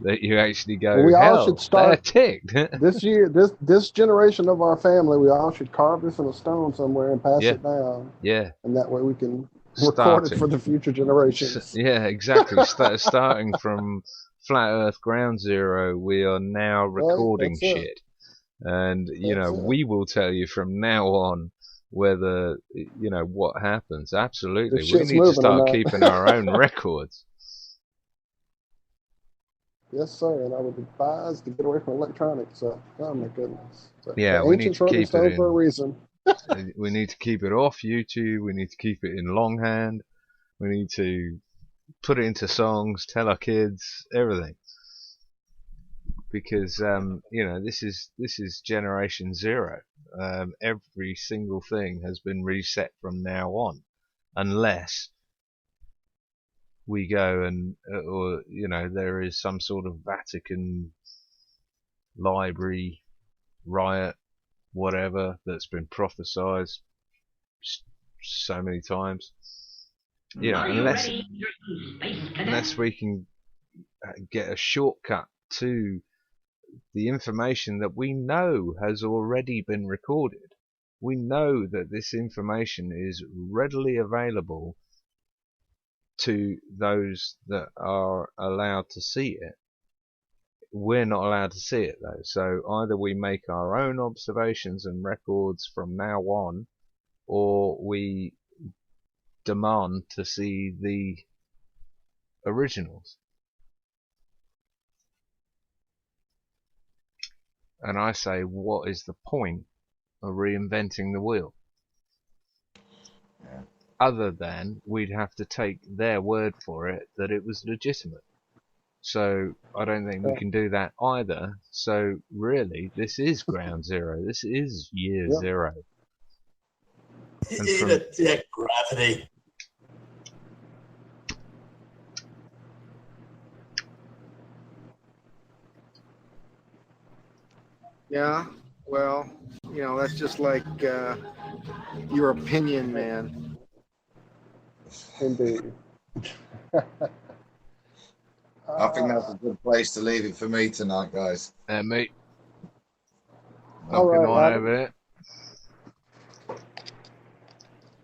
that you actually go. Well, we all should start ticked. This year. This generation of our family, we all should carve this in a stone somewhere and pass it down. Yeah, and that way we can record it for the future generations. Yeah, exactly. Starting from Flat Earth Ground Zero, we are now recording shit. And, we will tell you from now on whether, what happens. Absolutely. We need to start keeping our own records. Yes, sir. And I would advise to get away from electronics. Oh, my goodness. Yeah, we need to keep it for a reason. We need to keep it off YouTube. We need to keep it in longhand. We need to put it into songs, tell our kids, everything. Because this is generation zero. Every single thing has been reset from now on, unless we go and there is some sort of Vatican library riot, whatever, that's been prophesied so many times. Unless we can get a shortcut to the information that we know has already been recorded. We know that this information is readily available to those that are allowed to see it. We're not allowed to see it, though. So either we make our own observations and records from now on, or we demand to see the originals. And I say, what is the point of reinventing the wheel? Yeah. Other than we'd have to take their word for it that it was legitimate. So I don't think we can do that either. So really, this is ground zero. This is year zero. Gravity. Yeah. Well, that's just like your opinion, man. Indeed. I think that's a good place to leave it for me tonight, guys. Mate. All Knocking right, on Robbie. over there.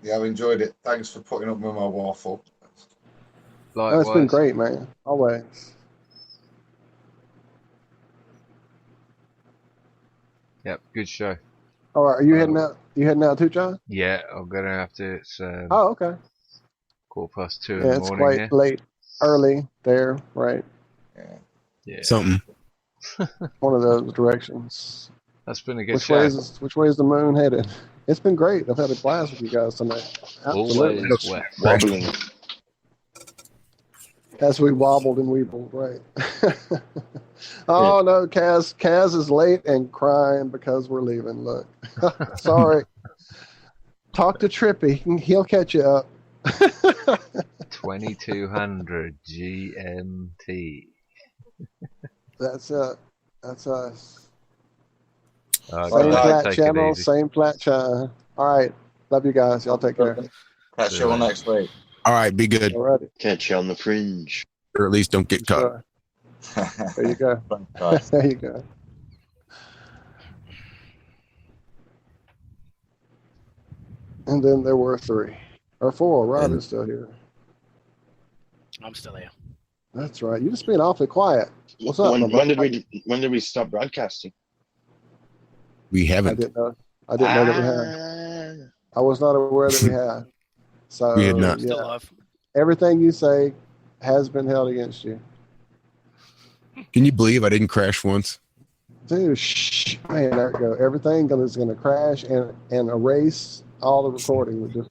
Yeah, I've enjoyed it. Thanks for putting up with my waffle. Oh, it's been Likewise. great, man. Always. Yep, good show. All right, are you heading out? You heading out too, John? Yeah, I'm gonna have to. It's Oh, okay. 2:15 in Yeah, the it's morning quite here. late, early there, right? Yeah. Something. One of those directions. That's been a good Which show. way is the moon headed? It's been great. I've had a blast with you guys tonight. Absolutely. Always west. Wobbling. As we wobbled and weebled, right? Oh no, Kaz is late and crying because we're leaving. Look, sorry. Talk to Trippy. He'll catch you up. 2200 GMT. That's it. That's us. Go Same on, flat take it channel, easy. same flat channel. All right. Love you guys. Y'all take care. Catch you all next week. All right, be good. All righty. Catch you on the fringe. Or at least don't get caught. Sure. There you go. There you go. And then there were 3 or 4. Rob is still here. I'm still here. That's right. You just being awfully quiet. What's up? When, my when brother? did we stop broadcasting? We I haven't. didn't know. I didn't know that we had. I was not aware that we had. So We had not. Still yeah, alive. everything you say has been held against you. Can you believe I didn't crash once? Dude, shh, man, there we go. Everything is going to crash and erase all the recording. We just